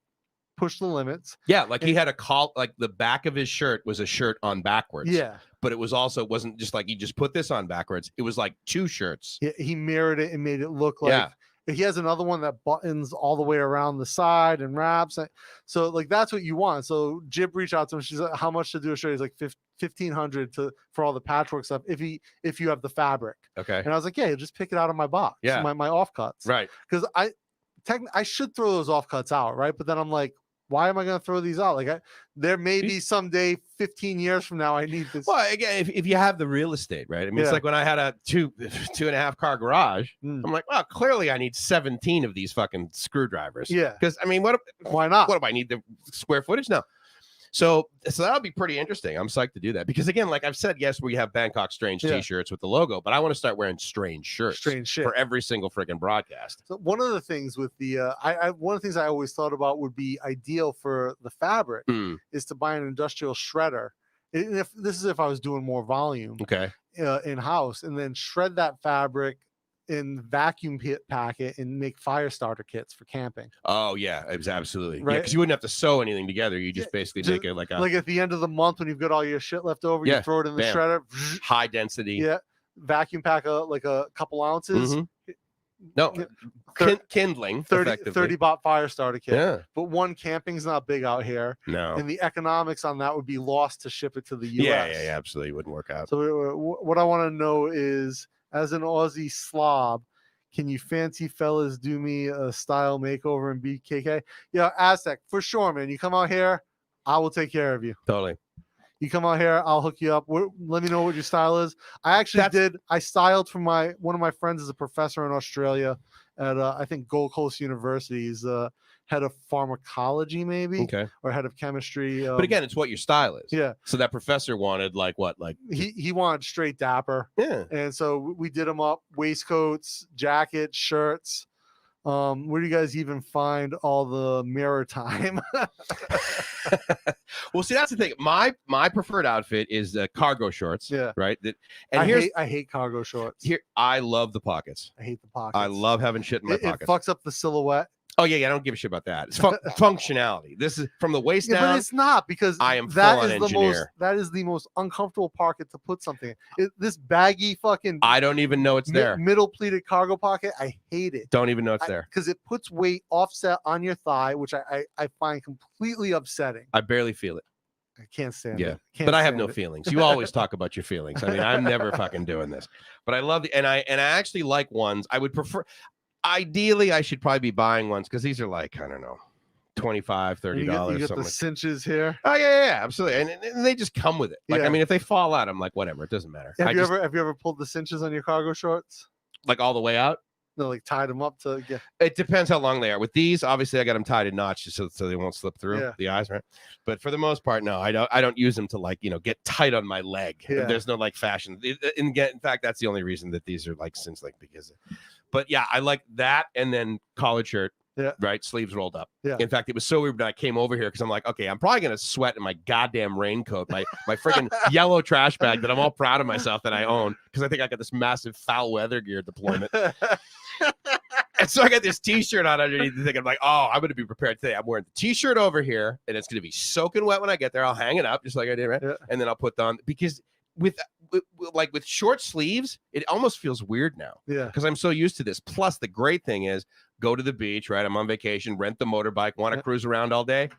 push the limits. Yeah, like he had a call, like the back of his shirt was a shirt on backwards. Yeah. But it wasn't just like he just put this on backwards. It was like 2 shirts. Yeah, he mirrored it and made it look like he has another one that buttons all the way around the side and wraps. So like that's what you want. So Jib reached out to him. She's like, how much to do a shirt? He's like $1,500 for all the patchwork stuff if you have the fabric. Okay. And I was like, yeah, just pick it out of my box. Yeah. My offcuts. Right. Because I should throw those offcuts out, right? But then I'm like, why am I going to throw these out? Like there may be someday 15 years from now I need this. Well, again, if you have the real estate, right? I mean, it's like when I had a 2.5 car garage, I'm like, well, clearly I need 17 of these fucking screwdrivers. Yeah. Because I mean, why not? What do I need the square footage now? So that'll be pretty interesting. I'm psyched to do that because again, like I've said, yes, we have Bangkok Strange t-shirts with the logo, but I want to start wearing strange shirts for every single freaking broadcast. So one of the things with the one of the things I always thought about would be ideal for the fabric is to buy an industrial shredder. And if I was doing more volume, in house, and then shred that fabric and vacuum pack it and make fire starter kits for camping. Oh yeah, it was absolutely right. Because you wouldn't have to sew anything together. You just basically make it like at the end of the month when you've got all your shit left over, you throw it in the shredder. High density. Yeah, vacuum pack like a couple ounces. No, kindling. 30 baht fire starter kit. Yeah, but one, camping's not big out here. No, and the economics on that would be lost to ship it to the U.S. Yeah, absolutely wouldn't work out. So what I want to know is, as an Aussie slob, can you fancy fellas do me a style makeover in BKK? Yeah, Aztec, for sure, man. You come out here, I will take care of you. Totally. You come out here, I'll hook you up. Let me know what your style is. I styled for one of my friends is a professor in Australia at I think Gold Coast University. He's head of pharmacology, maybe, or head of chemistry. But again, it's what your style is. Yeah. So that professor wanted like what? Like he wanted straight dapper. Yeah. And so we did them up: waistcoats, jackets, shirts. Where do you guys even find all the mirror time? Well, see, that's the thing. My preferred outfit is cargo shorts. Yeah. Right. I hate cargo shorts. I love the pockets. I hate the pockets. I love having shit in my pockets. It fucks up the silhouette. Oh yeah, I don't give a shit about that. It's functionality. This is from the waist down. But it's not, because I am full-on engineer. That is the most uncomfortable pocket to put something in. This baggy fucking. I don't even know it's there. Middle pleated cargo pocket. I hate it. Don't even know it's there because it puts weight offset on your thigh, which I find completely upsetting. I barely feel it. I can't stand it. Yeah, but I have no feelings. You always talk about your feelings. I mean, I'm never fucking doing this. But I love and I actually like ones. I would prefer. Ideally, I should probably be buying ones because these are like, I don't know, $25, $30. You get the cinches here. Oh yeah, absolutely, and they just come with it. Like, I mean, if they fall out, I'm like, whatever, it doesn't matter. Have you ever pulled the cinches on your cargo shorts? Like all the way out? No, like tied them up to. Yeah. It depends how long they are. With these, obviously, I got them tied in knots so they won't slip through the eyes, right? But for the most part, no, I don't use them to get tight on my leg. Yeah. There's no like fashion. In fact, that's the only reason that these are like cinch link because. But yeah, I like that, and then collared shirt, right? Sleeves rolled up. Yeah. In fact, it was so weird when I came over here because I'm like, okay, I'm probably gonna sweat in my goddamn raincoat, my freaking yellow trash bag that I'm all proud of myself that I own because I think I got this massive foul weather gear deployment. And so I got this t-shirt on underneath the thing. I'm like, oh, I'm gonna be prepared today. I'm wearing the t-shirt over here, and it's gonna be soaking wet when I get there. I'll hang it up just like I did, right? Yeah. And then I'll put on because. With short sleeves, it almost feels weird now. Yeah. Because I'm so used to this. Plus, the great thing is go to the beach, right? I'm on vacation, rent the motorbike, want to cruise around all day.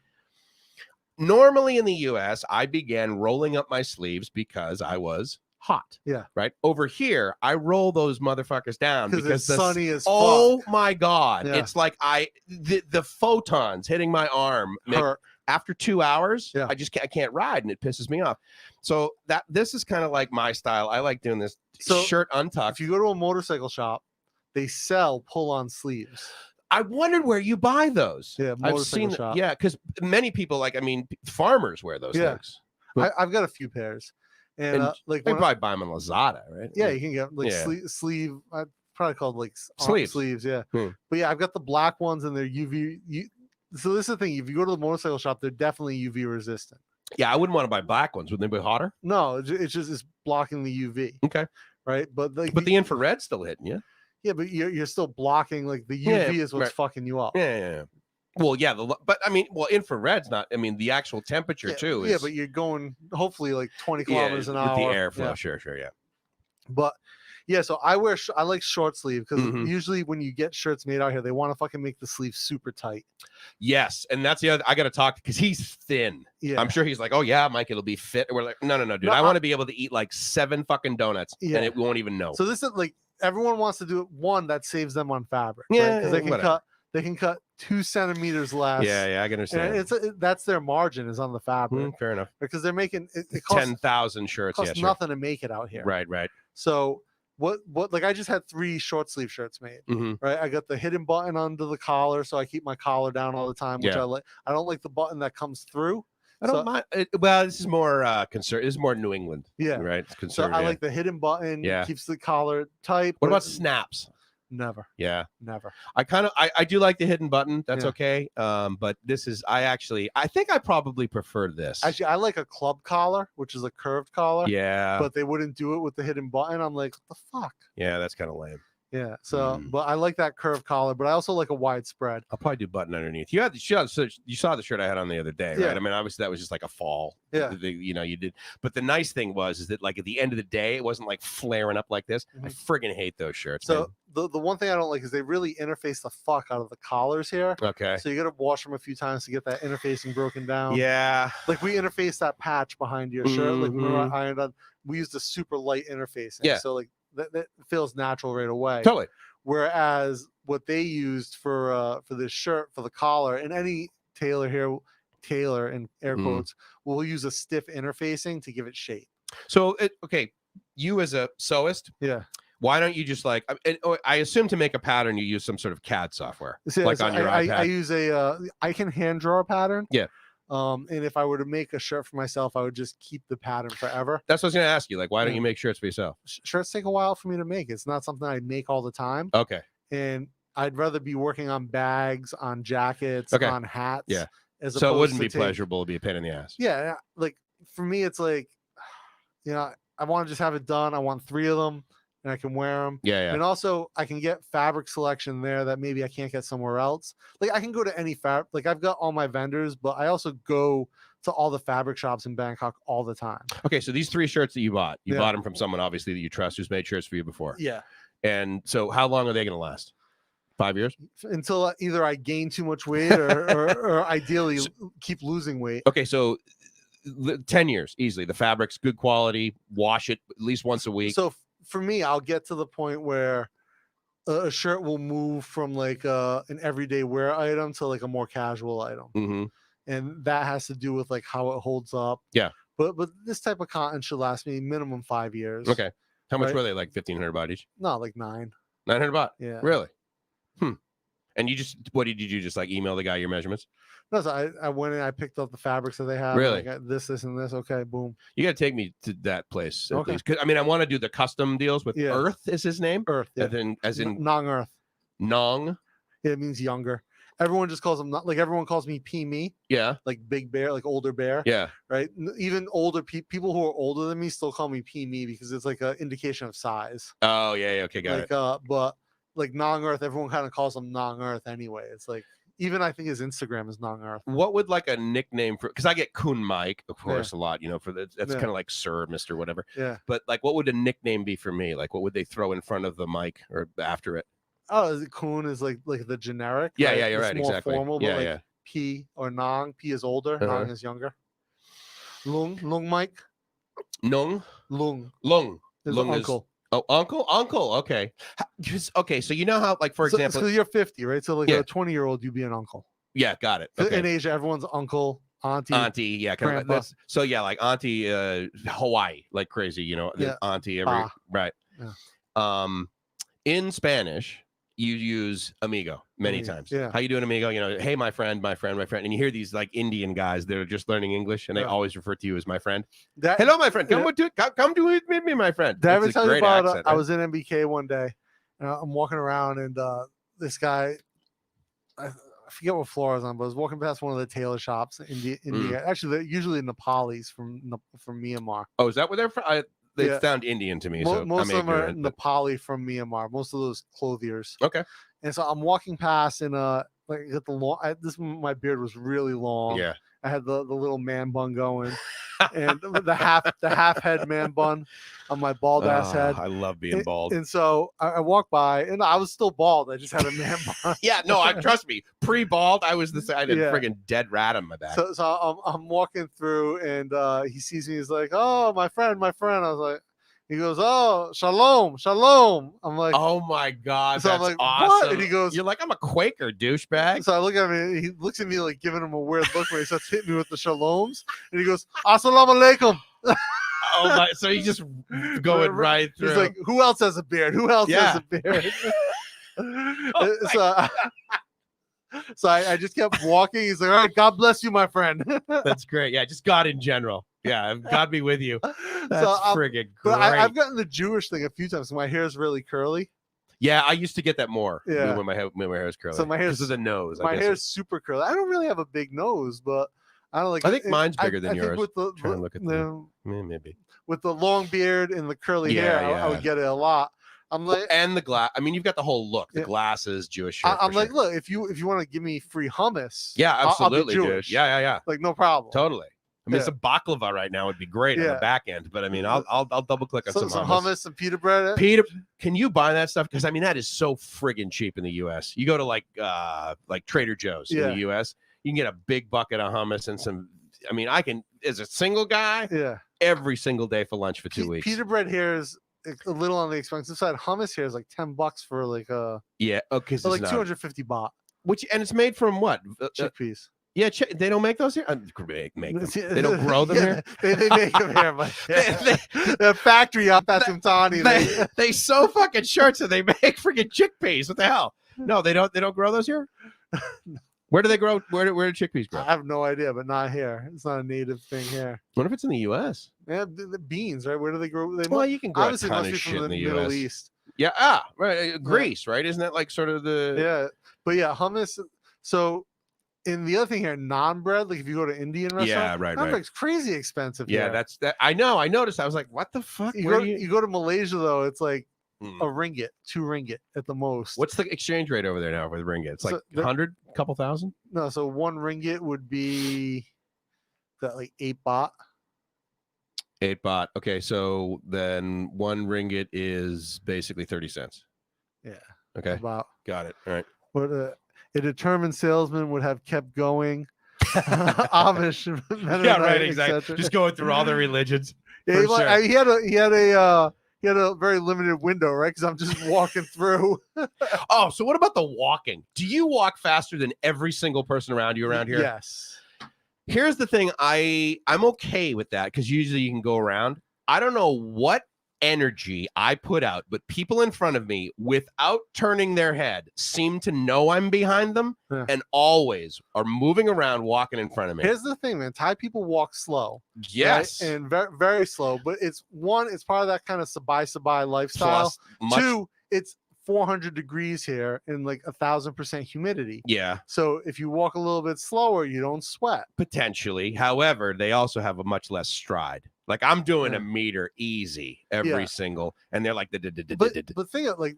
Normally in the US, I began rolling up my sleeves because I was hot. Yeah. Right. Over here, I roll those motherfuckers down because it's sunny as fuck. Oh my God. Yeah. It's like the photons hitting my arm hurt. After 2 hours, I can't ride, and it pisses me off. So this is kind of like my style. I like doing this shirt untucked. If you go to a motorcycle shop, they sell pull-on sleeves. I wondered where you buy those. Yeah, I've seen shop. Yeah, because many people farmers wear those things. I've got a few pairs, and you probably buy them on Lazada, right? Yeah, you can get like sleeve. I probably called like sleeves. Yeah, but yeah, I've got the black ones, and they're UV. So this is the thing. If you go to the motorcycle shop, they're definitely UV resistant. Yeah, I wouldn't want to buy black ones. Wouldn't they be hotter? No, it's blocking the UV. Okay. Right, but the infrared's still hitting you. Yeah, but you're still blocking. Like the UV is what's fucking you up. Yeah. Well, yeah, but I mean, infrared's not. I mean, the actual temperature too. Yeah, but you're going hopefully like 20 kilometers an hour with the airflow. Sure, yeah. But yeah, so I like short sleeve because usually when you get shirts made out here, they want to fucking make the sleeve super tight. Yes, and that's the other. I got to talk because he's thin. Yeah, I'm sure he's like, oh yeah, Mike, it'll be fit. And we're like, no, dude, I want to be able to eat like 7 fucking donuts, and it won't even know. So this is like everyone wants to do it. One that saves them on fabric. Yeah, because they can cut 2 centimeters less. Yeah, I can understand. And that's their margin is on the fabric. Fair enough. Because they're making it costs 10,000 shirts. It costs nothing to make it out here. Right. So what like I just had 3 short sleeve shirts made. Right, I got the hidden button under the collar, so I keep my collar down all the time, which I like. I don't like the button that comes through. I don't mind. Well, this is more This is more New England. Yeah, right. It's conservative. So I like the hidden button. Yeah, keeps the collar tight. What about snaps? Never. Yeah. Never. I do like the hidden button. That's okay. But this is I think I probably prefer this. Actually, I like a club collar, which is a curved collar. Yeah. But they wouldn't do it with the hidden button. I'm like, what the fuck? Yeah, that's kind of lame. Yeah. So, but I like that curved collar, but I also like a wide spread. I'll probably do button underneath. You saw the shirt I had on the other day, right? Yeah. I mean, obviously that was just like a fall. Yeah. You did. But the nice thing is that like at the end of the day, it wasn't like flaring up like this. I friggin' hate those shirts. So the one thing I don't like is they really interface the fuck out of the collars here. Okay. So you got to wash them a few times to get that interfacing broken down. Yeah. Like we interface that patch behind your shirt. Like when I ironed on, we used a super light interfacing. Yeah. So like that feels natural right away. Totally. Whereas what they used for this shirt for the collar, and any tailor in air quotes will use a stiff interfacing to give it shape. So you as a sewist, why don't you just like? I assume to make a pattern you use some sort of CAD software, like on your iPad. I use I can hand draw a pattern. Yeah. And if I were to make a shirt for myself, I would just keep the pattern forever. That's what I was going to ask you. Like, why don't you make shirts for yourself? Shirts take a while for me to make. It's not something I make all the time. Okay. And I'd rather be working on bags, on jackets, on hats. Yeah. So it wouldn't be pleasurable to be a pain in the ass. Yeah. Like for me, it's like, I want to just have it done. I want 3 of them. And I can wear them. Yeah. And also I can get fabric selection there that maybe I can't get somewhere else. Like I can go to any fabric. Like I've got all my vendors, but I also go to all the fabric shops in Bangkok all the time. Okay, so these 3 shirts that you bought them from someone obviously that you trust who's made shirts for you before. Yeah. And so how long are they going to last? 5 years? Until either I gain too much weight or ideally keep losing weight. Okay, so 10 years easily. The fabric's good quality. Wash it at least once a week. So for me, I'll get to the point where a shirt will move from like an everyday wear item to like a more casual item. And that has to do with like how it holds up. Yeah. But this type of cotton should last me minimum 5 years. Okay. How much were they? Like 1,500 baht each? No, like 900 baht. Yeah. Really? And what did you do? Just like email the guy your measurements? No, so I went and I picked up the fabrics that they have. Really? Like this, and this. Okay, boom. You got to take me to that place at least. I mean, I want to do the custom deals with Earth. Is his name Earth? Yeah. As in Nong Earth. Nong. Yeah, it means younger. Everyone just calls him everyone calls me P me. Yeah. Like big bear, like older bear. Yeah. Right. Even older people who are older than me still call me P me because it's like an indication of size. Oh yeah. Okay, got it. But like Nong Earth, everyone kind of calls him Nong Earth anyway. It's like. Even I think his Instagram is Nong Earth. What would like a nickname for? Because I get Kun Mike, of course, a lot. For that's kind of like Sir, Mister, whatever. Yeah. But like, what would a nickname be for me? Like, what would they throw in front of the mic or after it? Oh, Kun is like the generic. Yeah, right? yeah, you're right. More Exactly. formal, but like P or Nong. P is older. Nong is younger. Lung Mike. Nung. Lung. Is uncle. Uncle. Okay. Okay. So you know how, like, for example, so you're 50, right? So like a 20-year-old, you'd be an uncle. Yeah, got it. Okay. In Asia, everyone's uncle, auntie. Yeah, kind of. Like auntie, Hawaii, like crazy. Auntie right. Yeah. In Spanish, you use amigo many times. Yeah. How you doing, amigo? Hey, my friend, and you hear these like Indian guys that are just learning English, and they always refer to you as my friend. Hello, my friend. Come with me, my friend. Did I ever tell you about? Accent, I was in MBK one day, and I'm walking around, and this guy, I forget what floor I was on, but I was walking past one of the tailor shops in India. Actually, they're usually Nepalis from Myanmar. Oh, is that where they're from? They sound Indian to me. Most of them are Nepali from Myanmar. Most of those clothiers. Okay. And so I'm walking past, and like I got the long. My beard was really long. Yeah. I had the little man bun going, and the half head man bun on my bald ass head. I love being bald. And so I walked by, and I was still bald. I just had a man bun. Yeah, no, trust me. Pre-bald, I was I had a friggin' dead rat on my back. So I'm walking through, and he sees me. He's like, "Oh, my friend." I was like, he goes, "Oh, shalom." I'm like, "Oh my God, so that's I'm like, awesome." What? And he goes, "You're like, I'm a Quaker, douchebag." So I look at him, and he looks at me like giving him a weird look when he starts hitting me with the shaloms, and he goes, "Assalamu alaikum." Oh my! So he's just going right through. He's like, "Who else has a beard? Who else has a beard?" So I just kept walking. He's like, "All right, God bless you, my friend." That's great. Yeah, just God in general. Yeah, God be with you. That's friggin' great. But I've gotten the Jewish thing a few times. My hair is really curly. Yeah, I used to get that more. Yeah, when my hair is curly. So my hair is the nose. My hair is super curly. I don't really have a big nose, but I don't like. I think mine's bigger than yours. With the, trying to look at maybe with the long beard and the curly hair, I would get it a lot. I'm like, and the glass. I mean, you've got the whole look, the glasses, Jewish shirt. I'm like, look, if you want to give me free hummus, yeah, absolutely, I'll be Jewish. Dude. Yeah. Like, no problem. Totally. I mean, some baklava right now would be great on the back end, but I mean, I'll double click on some hummus, some pita bread. Can you buy that stuff? Because I mean, that is so friggin' cheap in the U.S. You go to like Trader Joe's in the U.S., you can get a big bucket of hummus and some. I mean, I can as a single guy, every single day for lunch for 2 weeks. Pita bread here is a little on the expensive side. Hummus here is like $10 for like a okay, so like 250 baht. And it's made from what? Chickpeas. Yeah, they don't make those here. Make them. They don't grow them here. They make them here, but the factory up at Tumtani. They sew fucking shirts and they make freaking chickpeas. What the hell? No, they don't. They don't grow those here. Where do they grow? Where do chickpeas grow? I have no idea, but not here. It's not a native thing here. What if it's in the U.S.? Yeah, the beans, right? Where do they grow? Well, you can grow obviously a ton must of be shit from in the Middle U.S. East. Yeah, right. Greece, right? Isn't that like sort of the? Yeah, but yeah, hummus. So, in the other thing here, naan bread. Like if you go to Indian restaurant, naan bread's crazy expensive. Yeah, here. that's that. I know. I noticed. I was like, what the fuck? You go to Malaysia though, it's like a ringgit, 2 ringgit at the most. What's the exchange rate over there now with ringgit? It's like 100, couple thousand. No, so 1 ringgit would be that like 8 baht. 8 baht. Okay, so then 1 ringgit is basically 30 cents. Yeah. Okay. About. Got it. All right. But a determined salesman would have kept going. Amish, yeah, right, exactly. Just going through all the religions. Yeah, he had a very limited window, right? Because I'm just walking through. Oh, so what about the walking? Do you walk faster than every single person around you around here? Yes. Here's the thing. I'm okay with that because usually you can go around. I don't know what energy I put out, but people in front of me, without turning their head, seem to know I'm behind them and always are moving around, walking in front of me. Here's the thing, man. Thai people walk slow. Yes. Right? And very, very slow. But it's part of that kind of sabai lifestyle. Plus, 2, it's 400 degrees here and like 1,000% humidity. Yeah. So if you walk a little bit slower, you don't sweat. Potentially. However, they also have a much less stride. Like I'm doing a meter easy every single, and they're like But think of like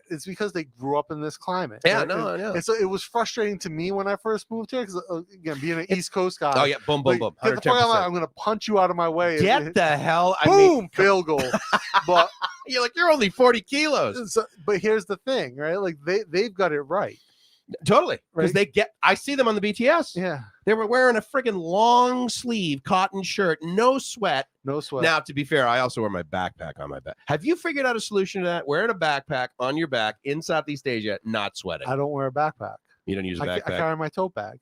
it's because they grew up in this climate. Yeah, right? no, I know. And so it was frustrating to me when I first moved here because again, being an East Coast guy. Oh yeah, boom. Get the fuck out! I'm gonna punch you out of my way. Get the hell! Boom! Field goal. But you're only 40 kilos. So, but here's the thing, right? Like they've got it right. Totally, because I see them on the BTS. Yeah, they were wearing a friggin' long sleeve cotton shirt, no sweat. Now, to be fair, I also wear my backpack on my back. Have you figured out a solution to that? Wearing a backpack on your back in Southeast Asia, not sweating. I don't wear a backpack. You don't use a backpack. I carry my tote bag.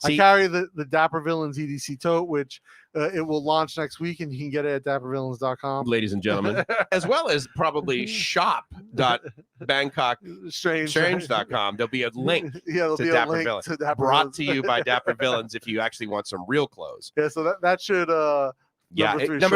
I carry the Dapper Villains EDC tote, which it will launch next week, and you can get it at dappervillains.com. Ladies and gentlemen, as well as probably shop.bangkokstrange.com. There'll be a link to Dapper Villains. Brought to you by Dapper Villains if you actually want some real clothes. Yeah, so that should... number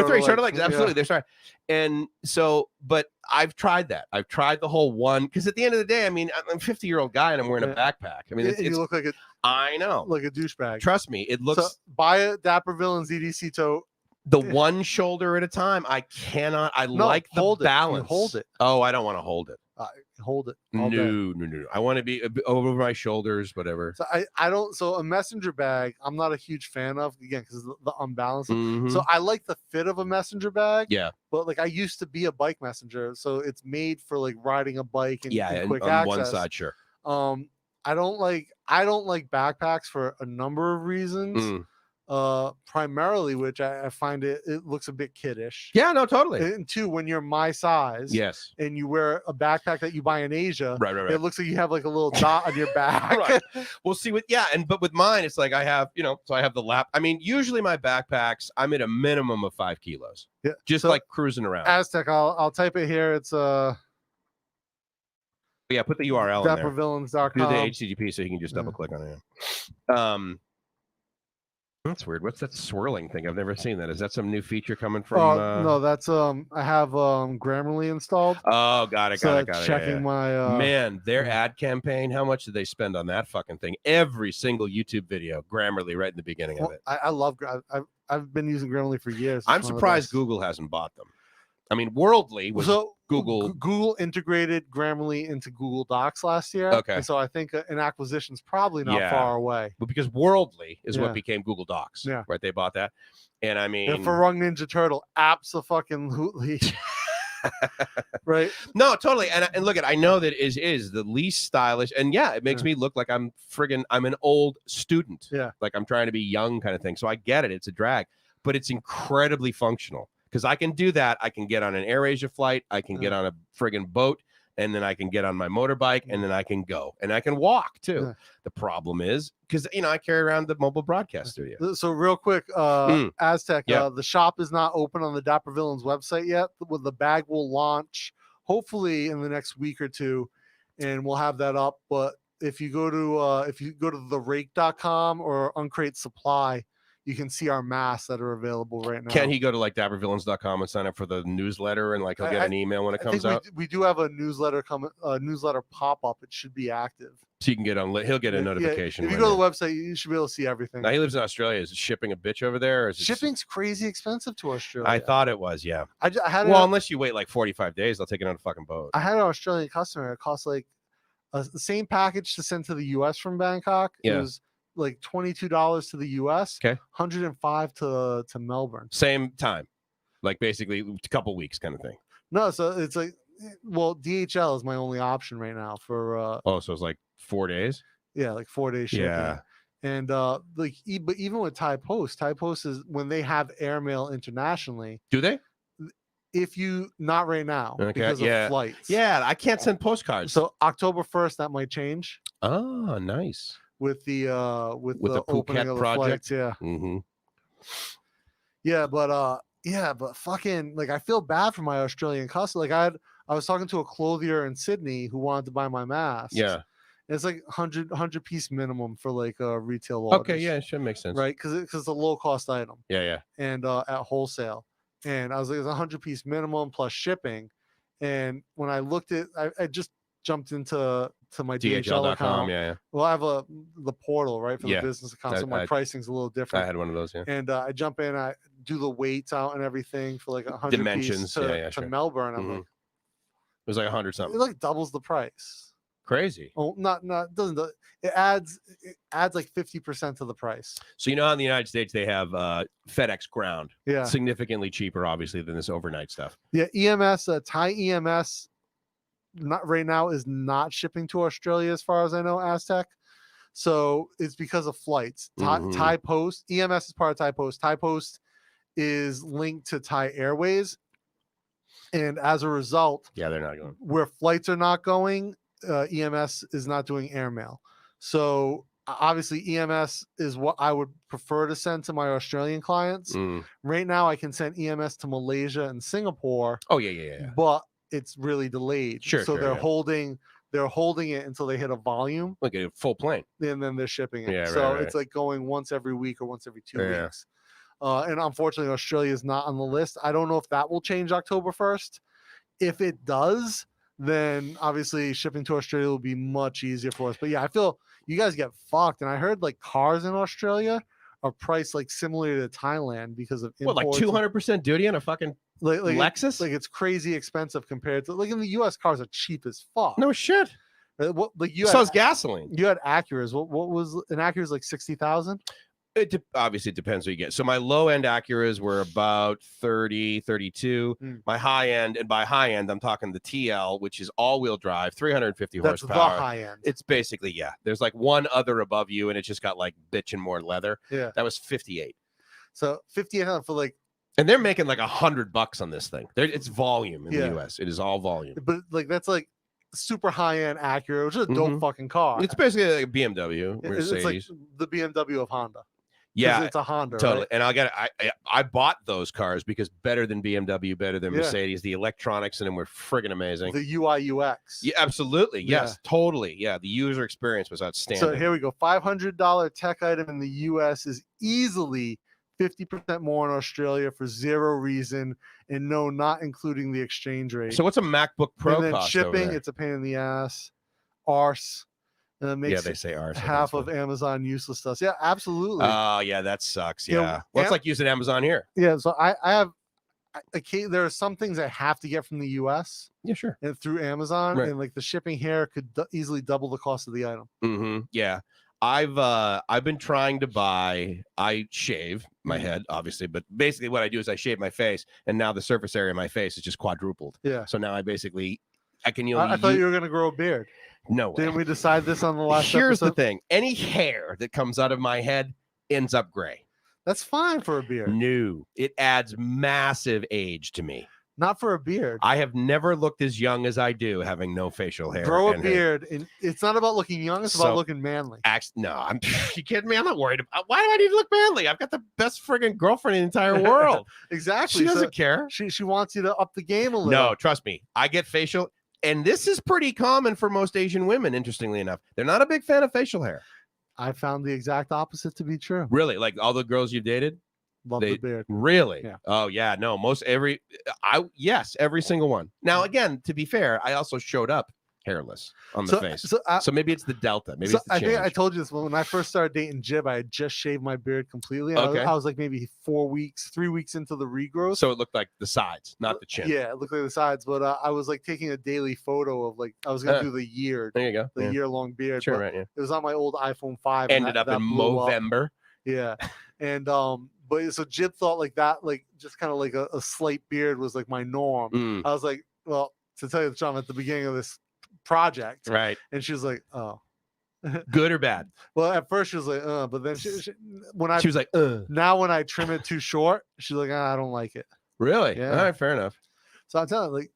three, short of legs, absolutely. They're sorry. And so, but I've tried that. I've tried the whole one, because at the end of the day, I mean, I'm a 50-year-old guy and I'm wearing a backpack. I mean, you look like I know. Like a douchebag. Trust me, it looks. So buy a Dapper Villains EDC tote. The one shoulder at a time. I cannot. Like the balance. You hold it. Oh, I don't want to hold it. Hold it. No. I want to be over my shoulders, whatever. So I don't. So a messenger bag, I'm not a huge fan of, again, because the unbalance. Mhm. So I like the fit of a messenger bag. Yeah. But like I used to be a bike messenger, so it's made for like riding a bike and, and quick on access. one side, sure. I don't like backpacks for a number of reasons. Primarily, which I find it looks a bit kiddish. Yeah, no, totally. And two, when you're my size, yes, and you wear a backpack that you buy in Asia, right. it looks like you have like a little dot on your back. Right. Well, see, but with mine, it's like I have, so I have the lap. I mean, usually my backpacks, I'm at a minimum of 5 kilos. Yeah, just so like cruising around. Aztec, I'll type it here. It's yeah, put the URL in there. dappervillains.com. Do the HTTP so you can just double click on it. That's weird. What's that swirling thing? I've never seen that. Is that some new feature coming from? No, that's I have Grammarly installed. Oh, got it. Checking my man, their ad campaign. How much did they spend on that fucking thing? Every single YouTube video, Grammarly, right in the beginning of it. I love. I've been using Grammarly for years. I'm surprised Google hasn't bought them. I mean, Worldly was Google integrated Grammarly into Google Docs last year. Okay. And so I think an acquisition's probably not far away. But because Worldly is what became Google Docs. Yeah. Right. They bought that. And I mean, for Rung Ninja Turtle, absolutely. Right. No, totally. And look, I know that it is the least stylish. And it makes me look like I'm an old student. Yeah. Like I'm trying to be young kind of thing. So I get it. It's a drag, but it's incredibly functional. Because I can do that. I can get on an AirAsia flight. I can get on a friggin' boat. And then I can get on my motorbike. And then I can go. And I can walk, too. Yeah. The problem is, because, I carry around the mobile broadcast studio. So real quick, Aztec, the shop is not open on the Dapper Villains website yet. The bag will launch, hopefully, in the next week or two. And we'll have that up. But if you go to therake.com or Uncrate Supply, you can see our masks that are available right now. Can he go to like dappervillains.com and sign up for the newsletter and like he'll get an email when it comes out? We do have a newsletter pop up. It should be active. So you can get on. He'll get a notification. If you go to the website, you should be able to see everything. Now he lives in Australia. Is shipping a bitch over there? Or is Shipping's crazy expensive to Australia. I thought it was. Yeah. Unless you wait like 45 days, they'll take it on a fucking boat. I had an Australian customer. It cost like the same package to send to the U.S. from Bangkok. It was like $22 to the US, $105 to Melbourne. Same time, like basically a couple weeks kind of thing. No, so it's like, well, DHL is my only option right now for. So it's like 4 days. Yeah, like 4 days shipping. Yeah, and but even with Thai Post is when they have airmail internationally. Do they? If you not right now because of flights. Yeah, I can't send postcards. So October 1st, that might change. Oh, nice. With the Phuket of the project, flights, but fucking like I feel bad for my Australian customer. Like I was talking to a clothier in Sydney who wanted to buy my mask. Yeah, it's like 100 piece minimum for like a retail orders. Okay, yeah, it should make sense, right? Because it's a low cost item. Yeah, and at wholesale, and I was like, it's 100 piece minimum plus shipping. And when I looked at, I just jumped into my DHL account. Well, I have the portal right for the business account, so my pricing's a little different. I had one of those, and I jump in, I do the weights out and everything for like 100 dimensions to Melbourne. I'm like, it was like 100 something. It like doubles the price. Crazy. Oh, not doesn't it adds like 50% to the price. So how in the United States they have FedEx Ground, significantly cheaper, obviously, than this overnight stuff. Yeah, EMS, Thai EMS. Not right now is not shipping to Australia as far as I know, Aztec. So it's because of flights. Thai Post, EMS is part of Thai Post. Thai Post is linked to Thai Airways. And as a result, they're not going. Where flights are not going, EMS is not doing airmail. So obviously EMS is what I would prefer to send to my Australian clients. Right now I can send EMS to Malaysia and Singapore. Oh, yeah. But it's really delayed. So they're holding it until they hit a volume. Like a full plane. And then they're shipping it. Yeah, so it's like going once every week or once every 2 weeks. And unfortunately, Australia is not on the list. I don't know if that will change October 1st. If it does, then obviously shipping to Australia will be much easier for us. But yeah, I feel you guys get fucked. And I heard like cars in Australia are priced like similar to Thailand because of imports. What, like 200% duty on a fucking like Lexus? Like it's crazy expensive compared to like in the U.S. cars are cheap as fuck. No shit. What like you So had is gasoline. you had Acuras. What was an Acura's like 60,000? Obviously it depends what you get. So my low end Acuras were about 30, 32. My high end, and by high end I'm talking the TL, which is all wheel drive, 350 That's horsepower. the high end. It's basically there's like one other above you, and it's just got like bitchin' more leather. Yeah, that was 58. So 58 for like. And they're making like $100 on this thing. It's volume in the US. It is all volume. But like that's like super high end Acura, which is a dope fucking car. It's basically like a BMW, Mercedes. It's like the BMW of Honda. Yeah, it's a Honda. Totally. Right? And I bought those cars because better than BMW, better than Mercedes. The electronics in them were friggin' amazing. The UI UX. Yeah, absolutely. Yes, totally. Yeah, the user experience was outstanding. So here we go. $500 tech item in the US is easily 50% more in Australia for zero reason, and no, not including the exchange rate. So what's a MacBook Pro and then cost? Shipping, it's a pain in the ass. Arse. Makes they say arse. half of Amazon useless stuff. Yeah, absolutely. Oh, yeah, that sucks. Yeah. You know, well, it's like using Amazon here. Yeah, so I have there are some things I have to get from the US. Yeah, sure. And through Amazon, and like the shipping here could easily double the cost of the item. Yeah. I've been trying to buy. I shave my head, obviously, but basically what I do is I shave my face, and now the surface area of my face is just quadrupled. Yeah. So now I can. I thought you were gonna grow a beard. No way. Didn't we decide this on the last Here's episode? the thing: any hair that comes out of my head ends up gray. That's fine for a beard. No, it adds massive age to me. Not for a beard. I have never looked as young as I do having no facial hair. Grow a beard, and it's not about looking young; it's about looking manly. No, you kidding me? I'm not worried about. Why do I need to look manly? I've got the best friggin' girlfriend in the entire world. Exactly. She doesn't care. She wants you to up the game a little. No, trust me. I get facial, and this is pretty common for most Asian women. Interestingly enough, they're not a big fan of facial hair. I found the exact opposite to be true. Really, like all the girls you dated. Love the beard. Really? Yeah. Oh yeah. No, every single one. Now again, to be fair, I also showed up hairless on the face. So maybe it's the delta. Maybe it's the change. I think I told you this when I first started dating Jib. I had just shaved my beard completely. Okay. I was like maybe 3 weeks into the regrowth. So it looked like the sides, not the chin. Yeah, it looked like the sides. But I was like taking a daily photo of like I was gonna do the year. There you go. The year-long beard. Sure, right. Yeah. It was on my old iPhone 5. Ended up in Movember. Yeah, and but so Jib thought like that, like just kind of like a slight beard was like my norm. I was like, well, to tell you the truth, at the beginning of this project, right? And she was like, oh, good or bad? Well, at first she was like, but then she was like, now when I trim it too short, she's like, I don't like it. Really? Yeah. All right, fair enough. So I'm telling you, like.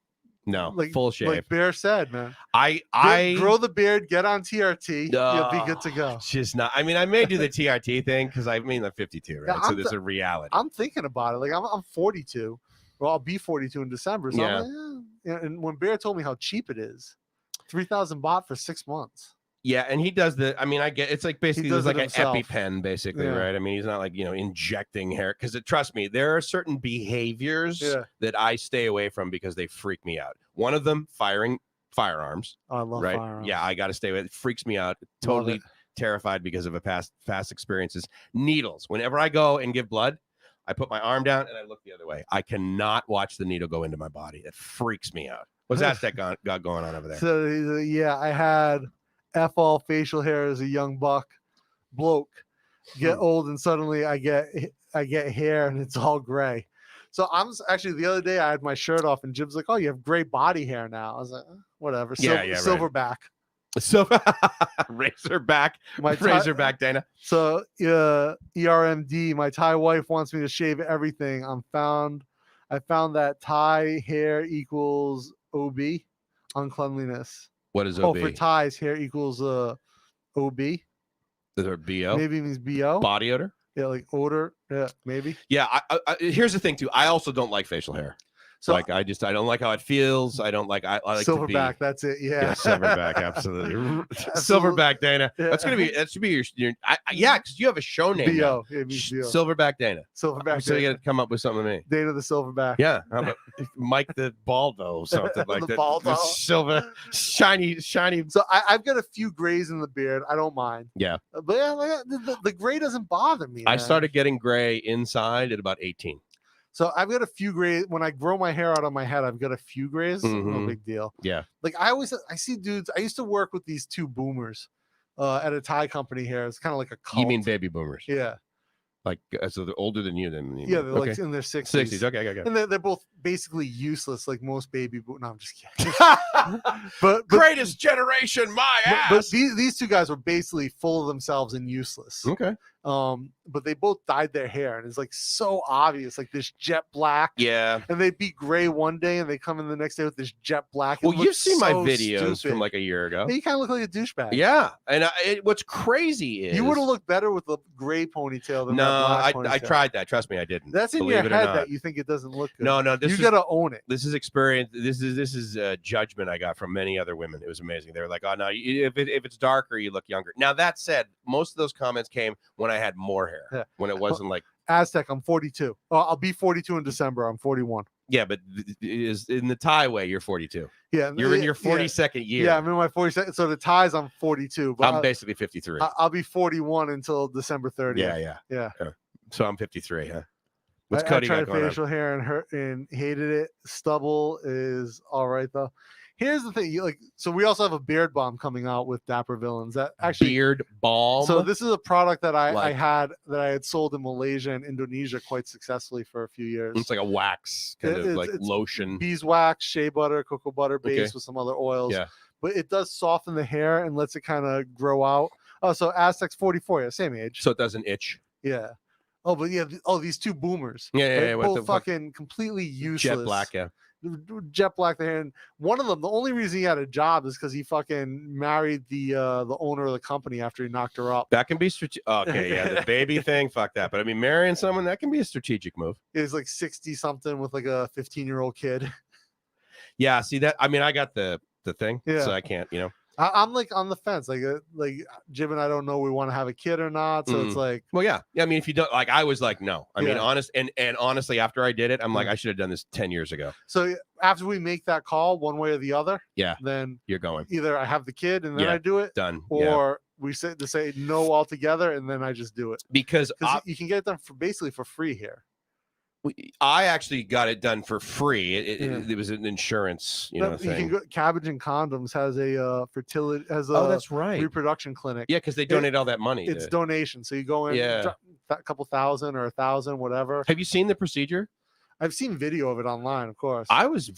No, like full shave. Like Bear said, man. I grow the beard, get on TRT, you'll be good to go. Just not. I mean, I may do the TRT thing because I'm 52, right? So there's a reality. I'm thinking about it. Like I'm 42. Well, I'll be 42 in December. So I'm like, yeah. And when Bear told me how cheap it is, 3,000 baht for 6 months. Yeah, and he does I mean, I get it's like basically there's like an EpiPen, basically, yeah. right? I mean, he's not like, injecting hair because trust me, there are certain behaviors that I stay away from because they freak me out. One of them, firing firearms. Oh, I love firearms. Yeah, I got to stay away. It freaks me out. Totally terrified because of a past experiences. Needles. Whenever I go and give blood, I put my arm down and I look the other way. I cannot watch the needle go into my body. It freaks me out. What's that got going on over there? So yeah, I had all facial hair as a young bloke, get old, and suddenly I get hair and it's all gray. So I'm actually the other day I had my shirt off and Jim's like, "Oh, you have gray body hair now." I was like, "Whatever." Silverback. So Razorback Dana. So ERMD, my Thai wife wants me to shave everything. I found that Thai hair equals OB, uncleanliness. What is OB? Oh, for Thais, hair equals OB. Is there BO? Maybe it means BO. Body odor? Yeah, like odor. Yeah, maybe. Yeah, I here's the thing too. I also don't like facial hair. So like I don't like how it feels. I don't like I like Silverback, that's it. Yeah, Silverback, absolutely. Silverback Dana. Yeah. That should be your because you have a show name. BO. Yeah, BO. Silverback Dana. Silverback. So you got to come up with something to me. Dana the Silverback. Yeah. How about Mike the Baldo, something like that. Baldo. Silver, shiny. So I've got a few grays in the beard. I don't mind. Yeah. But yeah, the gray doesn't bother me. I started getting gray inside at about 18. So I've got a few grays. When I grow my hair out on my head, I've got a few grays. No big deal. Yeah. Like I see dudes. I used to work with these two boomers at a Thai company here. It's kind of like a cult. You mean baby boomers? Yeah. Like, so they're older than you then? Yeah, they're like in their 60s. 60s, okay. And they're both basically useless, like most baby boomers. No, I'm just kidding. but Greatest generation, my ass! But these two guys were basically full of themselves and useless. Okay. But they both dyed their hair, and it's like so obvious, like this jet black. Yeah. And they'd be gray one day, and they come in the next day with this jet black. Well, you've seen my videos from like a year ago. Yeah, you kind of look like a douchebag. Yeah, and what's crazy is you would have looked better with the gray ponytail than no. that black ponytail. I tried that. Trust me, I didn't. That's in your head that you think it doesn't look good. No, you gotta own it. This is experience. This is judgment I got from many other women. It was amazing. They were like, "Oh no, if it's darker, you look younger." Now that said, most of those comments came when I had more hair. Yeah. When it wasn't like Aztec. I'm 42. I'll be 42 in December. I'm 41. Yeah, but is in the Thai way, you're 42. Yeah, you're in your 42nd year. Yeah, I'm in my 42nd. So the Thais, I'm 42. But I'm basically 53. I'll be 41 until December 30th. Yeah. So I'm 53. Huh? What's I Cody tried got going facial on? hair and hated it. Stubble is all right though. Here's the thing, so we also have a beard balm coming out with Dapper Villains. That actually beard balm. So this is a product that I had sold in Malaysia and Indonesia quite successfully for a few years. It's like a wax kind of like lotion. Beeswax, shea butter, cocoa butter base with some other oils. Yeah. But it does soften the hair and lets it kind of grow out. Oh, so Aztec's 44, yeah, same age. So it doesn't itch. Yeah. Oh, but yeah. These two boomers. Yeah. Both fucking completely useless. Jet black, yeah. Jet black there, and one of them, the only reason he had a job is because he fucking married the owner of the company after he knocked her up. That can be strategic. Okay, yeah, the baby thing, fuck that. But I mean, marrying someone, that can be a strategic move. He's like 60 something with like a 15-year-old kid. Yeah, see that? I mean, I got the thing, so I can't, I'm like on the fence, like Jim and I don't know we want to have a kid or not, so it's like, well, yeah. I mean, if you don't, like, I was like, no. I mean, honestly, after I did it, I'm like, I should have done this 10 years ago. So after we make that call, one way or the other, then you're going. Either I have the kid and then I do it, done, or we say no altogether and then I just do it because you can get it done basically for free here. I actually got it done for free. It was an insurance, thing. You can go, Cabbage and Condoms has a fertility that's right, reproduction clinic. Yeah, because they donate all that money. It's donation, so you go in, a couple thousand or $1,000, whatever. Have you seen the procedure? I've seen video of it online, of course. I was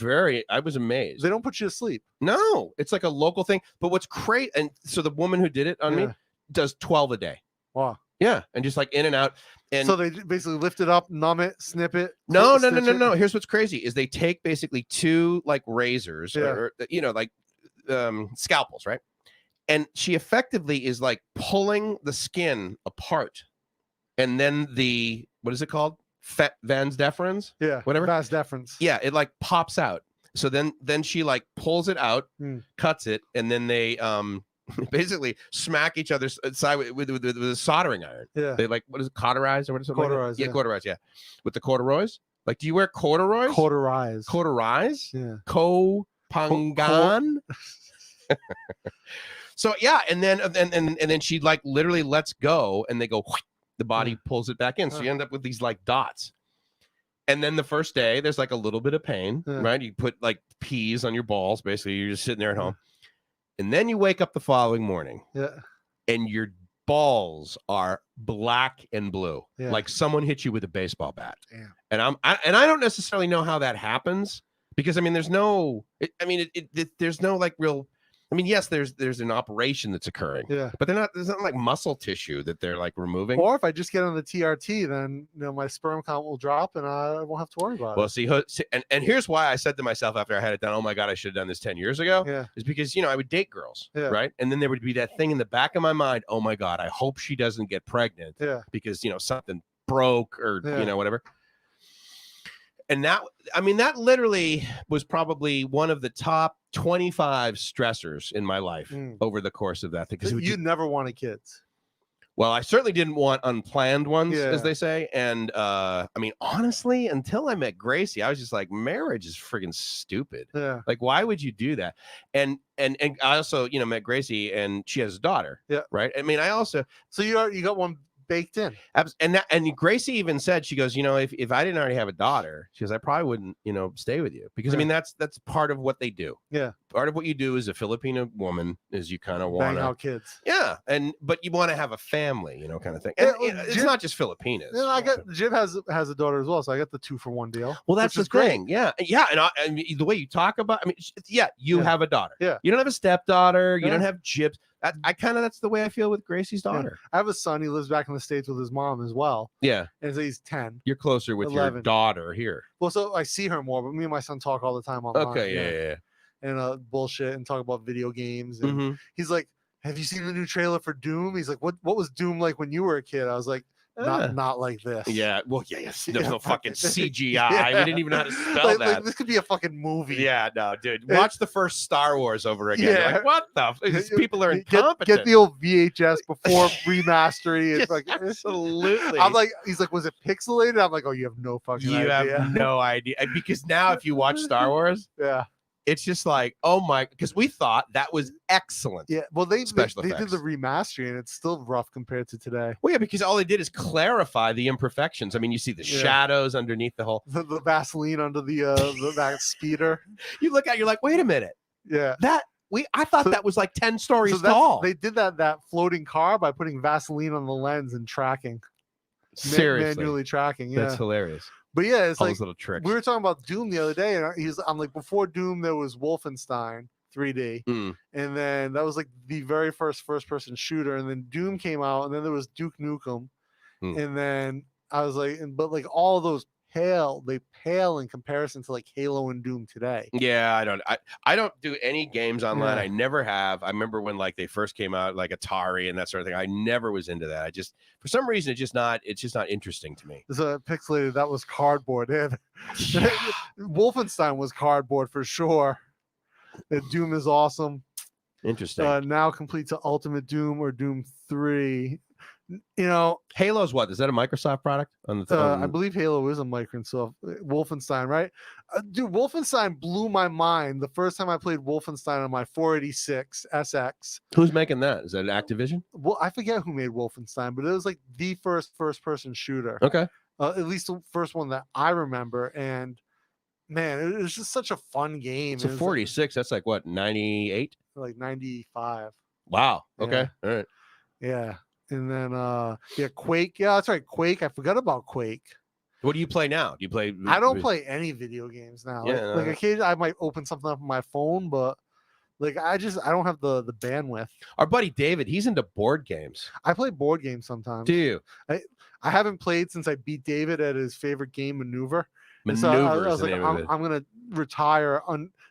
amazed. They don't put you to sleep. No, it's like a local thing. But what's great, and so the woman who did it on me does 12 a day. Wow. Yeah, and just like in and out. And so they basically lift it up, numb it, snip it. No. Here's what's crazy is they take basically two like razors or like scalpels, right? And she effectively is like pulling the skin apart. And then what is it called? Vas deferens? Yeah. Whatever. Vas deferens. Yeah, it like pops out. So then she like pulls it out, cuts it, and then they basically smack each other's side with a soldering iron. Yeah. They like, what is it, cauterize or what is it? Cauterize. Yeah, cauterize. Yeah. With the corduroys. Like, do you wear corduroys? Cauterize. Cauterize? Yeah. Pangan. So yeah, and then she like literally lets go, and they go. The body pulls it back in, so you end up with these like dots. And then the first day, there's like a little bit of pain, right? You put like peas on your balls. Basically, you're just sitting there at home. And then you wake up the following morning, and your balls are black and blue, like someone hit you with a baseball bat. Damn. And I don't necessarily know how that happens because I mean, there's no like real. I mean, yes, there's an operation that's occurring, but there's not like muscle tissue that they're like removing. Or if I just get on the TRT, then my sperm count will drop and I won't have to worry about it. Well, see, and here's why I said to myself after I had it done, oh my God, I should have done this 10 years ago. Yeah. Is because I would date girls, right? And then there would be that thing in the back of my mind, oh my God, I hope she doesn't get pregnant. Yeah. Because something broke or whatever. And that literally was probably one of the top 25 stressors in my life over the course of that thing. Because you never wanted kids. Well, I certainly didn't want unplanned ones, as they say. And I mean, honestly, until I met Gracie, I was just like, marriage is friggin' stupid. Yeah. Like, why would you do that? And I also, met Gracie, and she has a daughter. Yeah. Right. I mean, I also. So you got one baked in. And Gracie even said, she goes, if I didn't already have a daughter, she goes, I probably wouldn't, stay with you, because I mean that's part of what they do. Yeah. Part of what you do as a Filipino woman is you kind of want bang out kids. Yeah, but you want to have a family, kind of thing. And it's Jim, not just Filipinas. Jim has a daughter as well, so I got the 2-for-1 deal. Well, that's the thing. Yeah, and I mean, the way you talk about, you have a daughter. Yeah, you don't have a stepdaughter. You don't have jibs. That's the way I feel with Gracie's daughter. Yeah. I have a son. He lives back in the States with his mom as well. Yeah, and so he's 10. You're closer with 11. Your daughter here. Well, so I see her more, but me and my son talk all the time online. Okay, yeah. And bullshit and talk about video games. And he's like, "Have you seen the new trailer for Doom?" He's like, "What was Doom like when you were a kid?" I was like, Not like this. Yeah. Well, yes. There's no fucking CGI. We didn't even know how to spell that. Like, this could be a fucking movie. Yeah, no, dude. Watch the first Star Wars over again. Yeah. Like, what the? These people are incompetent. Get the old VHS before remastering. Yes, like, absolutely. I'm like, he's like, was it pixelated? I'm like, oh, you have no fucking idea. You have no idea. Because now if you watch Star Wars, it's just like, oh my, because we thought that was excellent. Yeah, well, they did the remastering, and it's still rough compared to today. Well, yeah, because all they did is clarify the imperfections. I mean, you see the shadows underneath the whole the Vaseline under that speeder. You look at, you're like, wait a minute. Yeah, I thought that was like 10 stories tall. They did that floating car by putting Vaseline on the lens and tracking. Seriously, manually tracking. Yeah, that's hilarious. But yeah, it's all like those little tricks. We were talking about Doom the other day, and I'm like, before Doom, there was Wolfenstein 3D, and then that was like the very first-person shooter, and then Doom came out, and then there was Duke Nukem, and then I was like, but like all of those pale in comparison to like Halo and Doom today. Yeah, I don't do any games online. I never have. I remember when like they first came out, like Atari and that sort of thing. I never was into that. I just, for some reason, it's just not interesting to me. So pixelated, that was cardboard. Wolfenstein was cardboard for sure. Doom is awesome. Interesting. Now complete to Ultimate Doom or Doom 3. Halo's what? Is that a Microsoft product? I believe Halo is a Microsoft. Wolfenstein, right? Dude, Wolfenstein blew my mind the first time I played Wolfenstein on my 486 SX. Who's making that? Is that Activision? Well, I forget who made Wolfenstein, but it was like the first-person shooter. Okay. At least the first one that I remember. And man, it was just such a fun game. It's a 46. That's like what, 98? Like 95. Wow. Okay. Yeah. All right. Yeah. And then Quake. Yeah, that's right. Quake. I forgot about Quake. What do you play now? Do you play? I don't play any video games now. Yeah, like occasionally I might open something up on my phone, but like I don't have the bandwidth. Our buddy David, he's into board games. I play board games sometimes. Do you? I haven't played since I beat David at his favorite game, Maneuver. Maneuver. So I was like, I'm gonna retire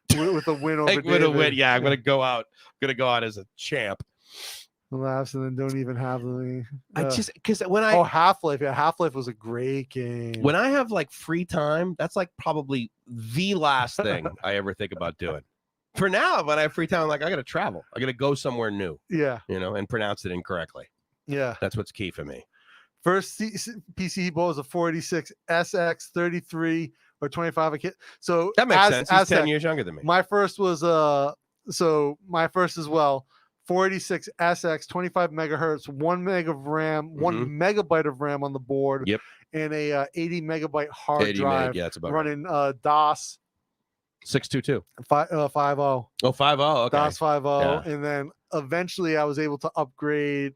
with a win over David. With a win, yeah. I'm gonna go out. As a champ. Laughs and then don't even have the because when Half-Life. Yeah, Half-Life was a great game. When I have like free time, that's like probably the last thing I ever think about doing. For now, when I have free time, I'm like, I gotta travel. I gotta go somewhere new. Yeah. And pronounce it incorrectly. Yeah. That's what's key for me. First PC he bought was a 486 SX 33 or 25 a kid. So that makes sense. He's 10 years younger than me. My first was my first as well. 486 SX, 25 megahertz, 1 meg of RAM, 1 megabyte of RAM on the board, and a 80 megabyte hard drive. Yeah, that's about running DOS 622 50. Oh, 50. Okay. DOS 50, and then eventually I was able to upgrade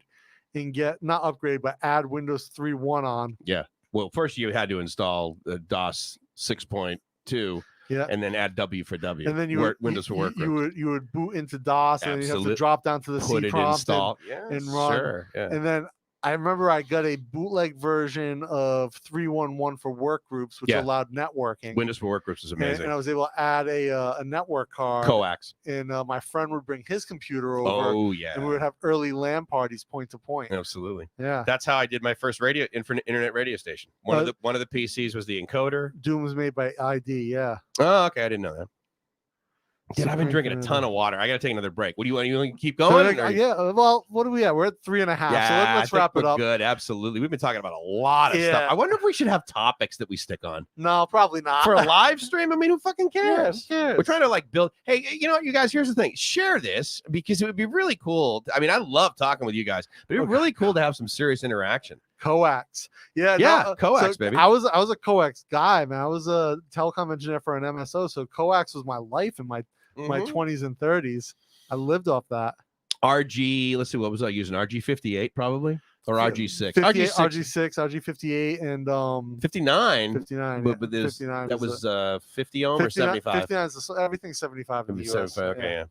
and add Windows 3.1 on. Yeah. Well, first you had to install DOS 6.2. Yeah, and then add W for W. And then Windows for Workgroups. You would boot into DOS, and then you have to drop down to the C prompt and run. Sure, yeah. And then I remember I got a bootleg version of 3.1.1 for Workgroups, which allowed networking. Windows for Workgroups is amazing. And I was able to add a network card. Coax. And my friend would bring his computer over. Oh, yeah. And we would have early LAN parties point to point. Absolutely. Yeah. That's how I did my first internet radio station. One of the PCs was the encoder. Doom was made by ID, yeah. Oh, okay. I didn't know that. Dude, I've been drinking a ton of water. I got to take another break. What do you want? You want to keep going? Yeah. Well, what are we at? We're at 3.5. Yeah, so let's wrap it up. Good. Absolutely. We've been talking about a lot of stuff. I wonder if we should have topics that we stick on. No, probably not. For a live stream? I mean, who fucking cares? Yeah, who cares? We're trying to like build. Hey, you know what, you guys? Here's the thing. Share this because it would be really cool. I mean, I love talking with you guys, but it'd be really cool to have some serious interaction. Coax. Yeah, coax, baby. I was a coax guy, man. I was a telecom engineer for an MSO, so coax was my life in my 20s and 30s. I lived off that. RG, let's see, what was I using? RG58 probably, or RG6? RG6, RG58, and 59. 59. But 59 that was 50 ohm or 75. 59 is everything's 75 in the US. 75, okay, yeah.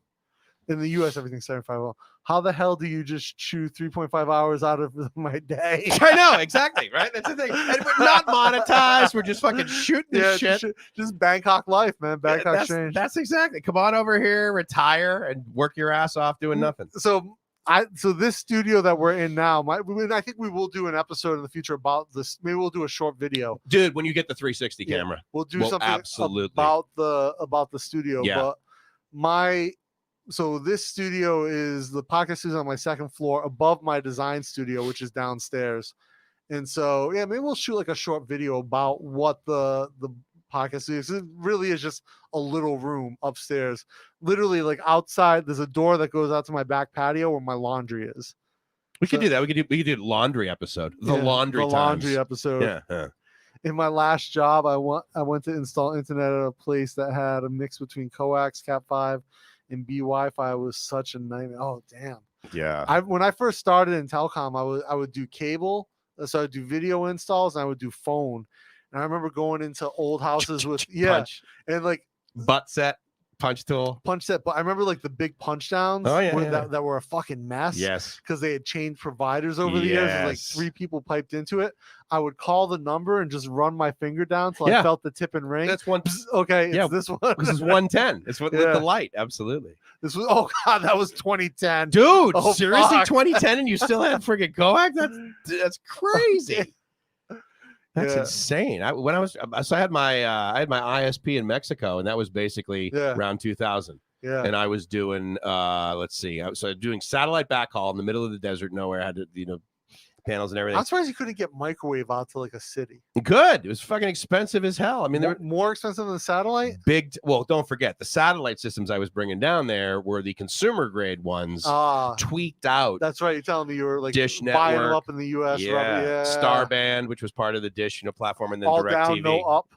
In the US, everything's 75. Well, how the hell do you just chew 3.5 hours out of my day? I know, exactly, right? That's the thing. And we're not monetized. We're just fucking shooting this shit. Just Bangkok life, man. Bangkok Strange. That's exactly. Come on over here, retire, and work your ass off doing nothing. So this studio that we're in now, I think we will do an episode in the future about this. Maybe we'll do a short video, dude. When you get the 360 camera, we'll do something absolutely about the studio. Yeah. But so this studio is the podcast studio on my second floor above my design studio, which is downstairs. And so, yeah, maybe we'll shoot like a short video about what the podcast studio is. It really is just a little room upstairs. Literally, like outside, there's a door that goes out to my back patio where my laundry is. We could do that. We could do laundry episode. The laundry episode. Yeah. In my last job, I went to install internet at a place that had a mix between coax, Cat5, and B Wi-Fi. Was such a nightmare. Oh damn. Yeah. When I first started in telecom, I would do cable, so I'd do video installs, and I would do phone. And I remember going into old houses with punch. And like butt set, punch set. But I remember like the big punch downs that were a fucking mess. Yes. Because they had changed providers over the years. And like 3 people piped into it. I would call the number and just run my finger down till I felt the tip and ring. That's one. Okay. It's this one. This is 110. It's with the light. Absolutely. This was, oh God, that was 2010. Dude, seriously, fuck. 2010 and you still had friggin' coax? That's crazy. That's insane. I had my ISP in Mexico, and that was basically around 2000. Yeah. And I was doing let's see, I was doing satellite backhaul in the middle of the desert, nowhere. I had to, panels and everything. I'm surprised you couldn't get microwave out to like a city. Good. It was fucking expensive as hell. I mean, they were more expensive than the satellite. Well, don't forget the satellite systems I was bringing down there were the consumer grade ones, tweaked out. That's right. You're telling me you were like Dish buying Network, them up in the U.S. Yeah. Starband, which was part of the Dish, platform, and then all DirecTV. Down, no up.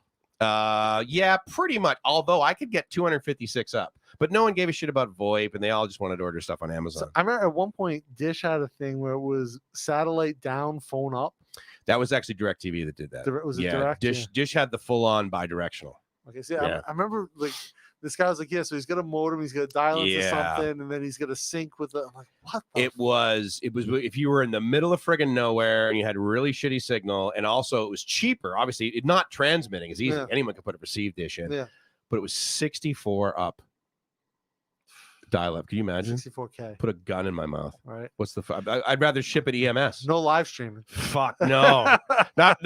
Yeah, pretty much. Although I could get 256 up, but no one gave a shit about VoIP, and they all just wanted to order stuff on Amazon. So I remember at one point Dish had a thing where it was satellite down, phone up. That was actually DirecTV that did that. Was it Direct? Dish had the full-on bi-directional. Okay, so I remember like this guy was like, so he's got a modem, he's got to dial into something, and then he's got to sync with it. I'm like, what? It was if you were in the middle of friggin' nowhere and you had really shitty signal, and also it was cheaper. Obviously, it not transmitting is easy. Anyone can put a received dish in. Yeah. But it was 64 up. Dial up. Can you imagine? 64K. Put a gun in my mouth. Right. What's I'd rather ship it EMS. No live streaming. Fuck no. not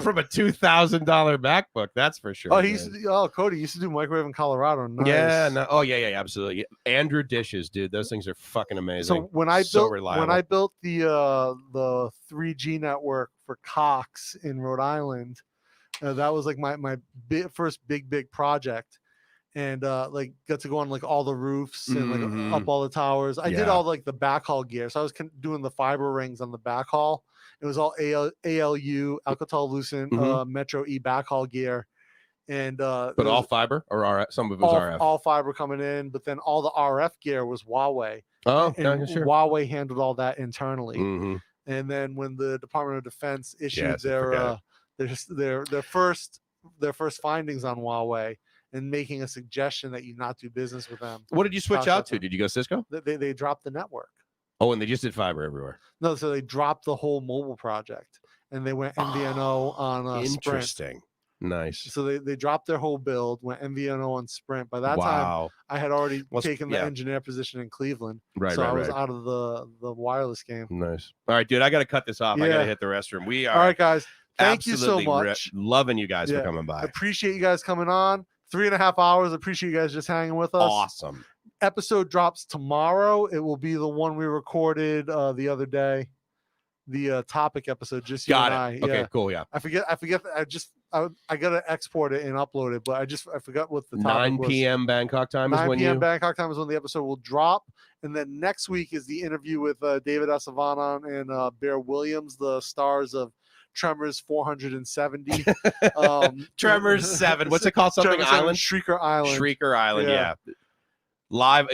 from a $2,000 MacBook. That's for sure. Oh, Cody used to do microwave in Colorado. Nice. Yeah. No. Oh yeah. Absolutely. Andrew dishes, dude. Those things are fucking amazing. So when I built the 3G network for Cox in Rhode Island, that was like my first big project. And like got to go on like all the roofs and like up all the towers. I did all like the backhaul gear. So I was doing the fiber rings on the backhaul. It was all ALU, Alcatel-Lucent, Metro E backhaul gear. And but all fiber or RF? Some of it was RF. All fiber coming in, but then all the RF gear was Huawei. Oh, and sure. Huawei handled all that internally. And then when the Department of Defense issued their first findings on Huawei, and making a suggestion that you not do business with them. What did you switch out to? Did you go Cisco? They dropped the network. Oh, and they just did fiber everywhere. No, so they dropped the whole mobile project, and they went MVNO on interesting. Sprint. Nice. So they dropped their whole build, went MVNO on Sprint. By that time, I had already taken the engineer position in Cleveland. Right, so I was out of the wireless game. Nice. All right, dude, I got to cut this off. I got to hit the restroom. We are. All right, guys. Thank you so much. Loving you guys for coming by. I appreciate you guys coming on. 3.5 hours. Appreciate you guys just hanging with us. Awesome. Episode drops tomorrow. It will be the one we recorded the other day. The topic episode, just you and I. Okay, cool. Yeah. I forget. I just I gotta export it and upload it, but I forgot what the topic 9 was. p.m. Bangkok time is 9 when p.m. you. Bangkok time is when the episode will drop, and then next week is the interview with David Asavanon and Bear Williams, the stars of Tremors 470. Tremors 7. What's it called? Something Tremors Island? 7, Shrieker Island. Shrieker Island, yeah. Live,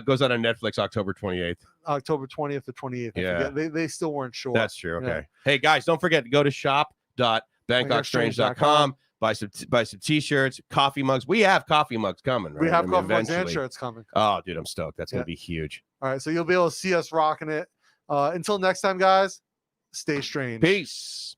goes out on Netflix October 28th. October 20th to 28th. Yeah. They still weren't sure. That's true. Okay. Yeah. Hey, guys, don't forget to go to shop.bangkokstrange.com. Buy some t-shirts, coffee mugs. We have coffee mugs coming, right? We have coffee mugs and shirts coming. Oh, dude, I'm stoked. That's going to be huge. All right, so you'll be able to see us rocking it. Until next time, guys, stay strange. Peace.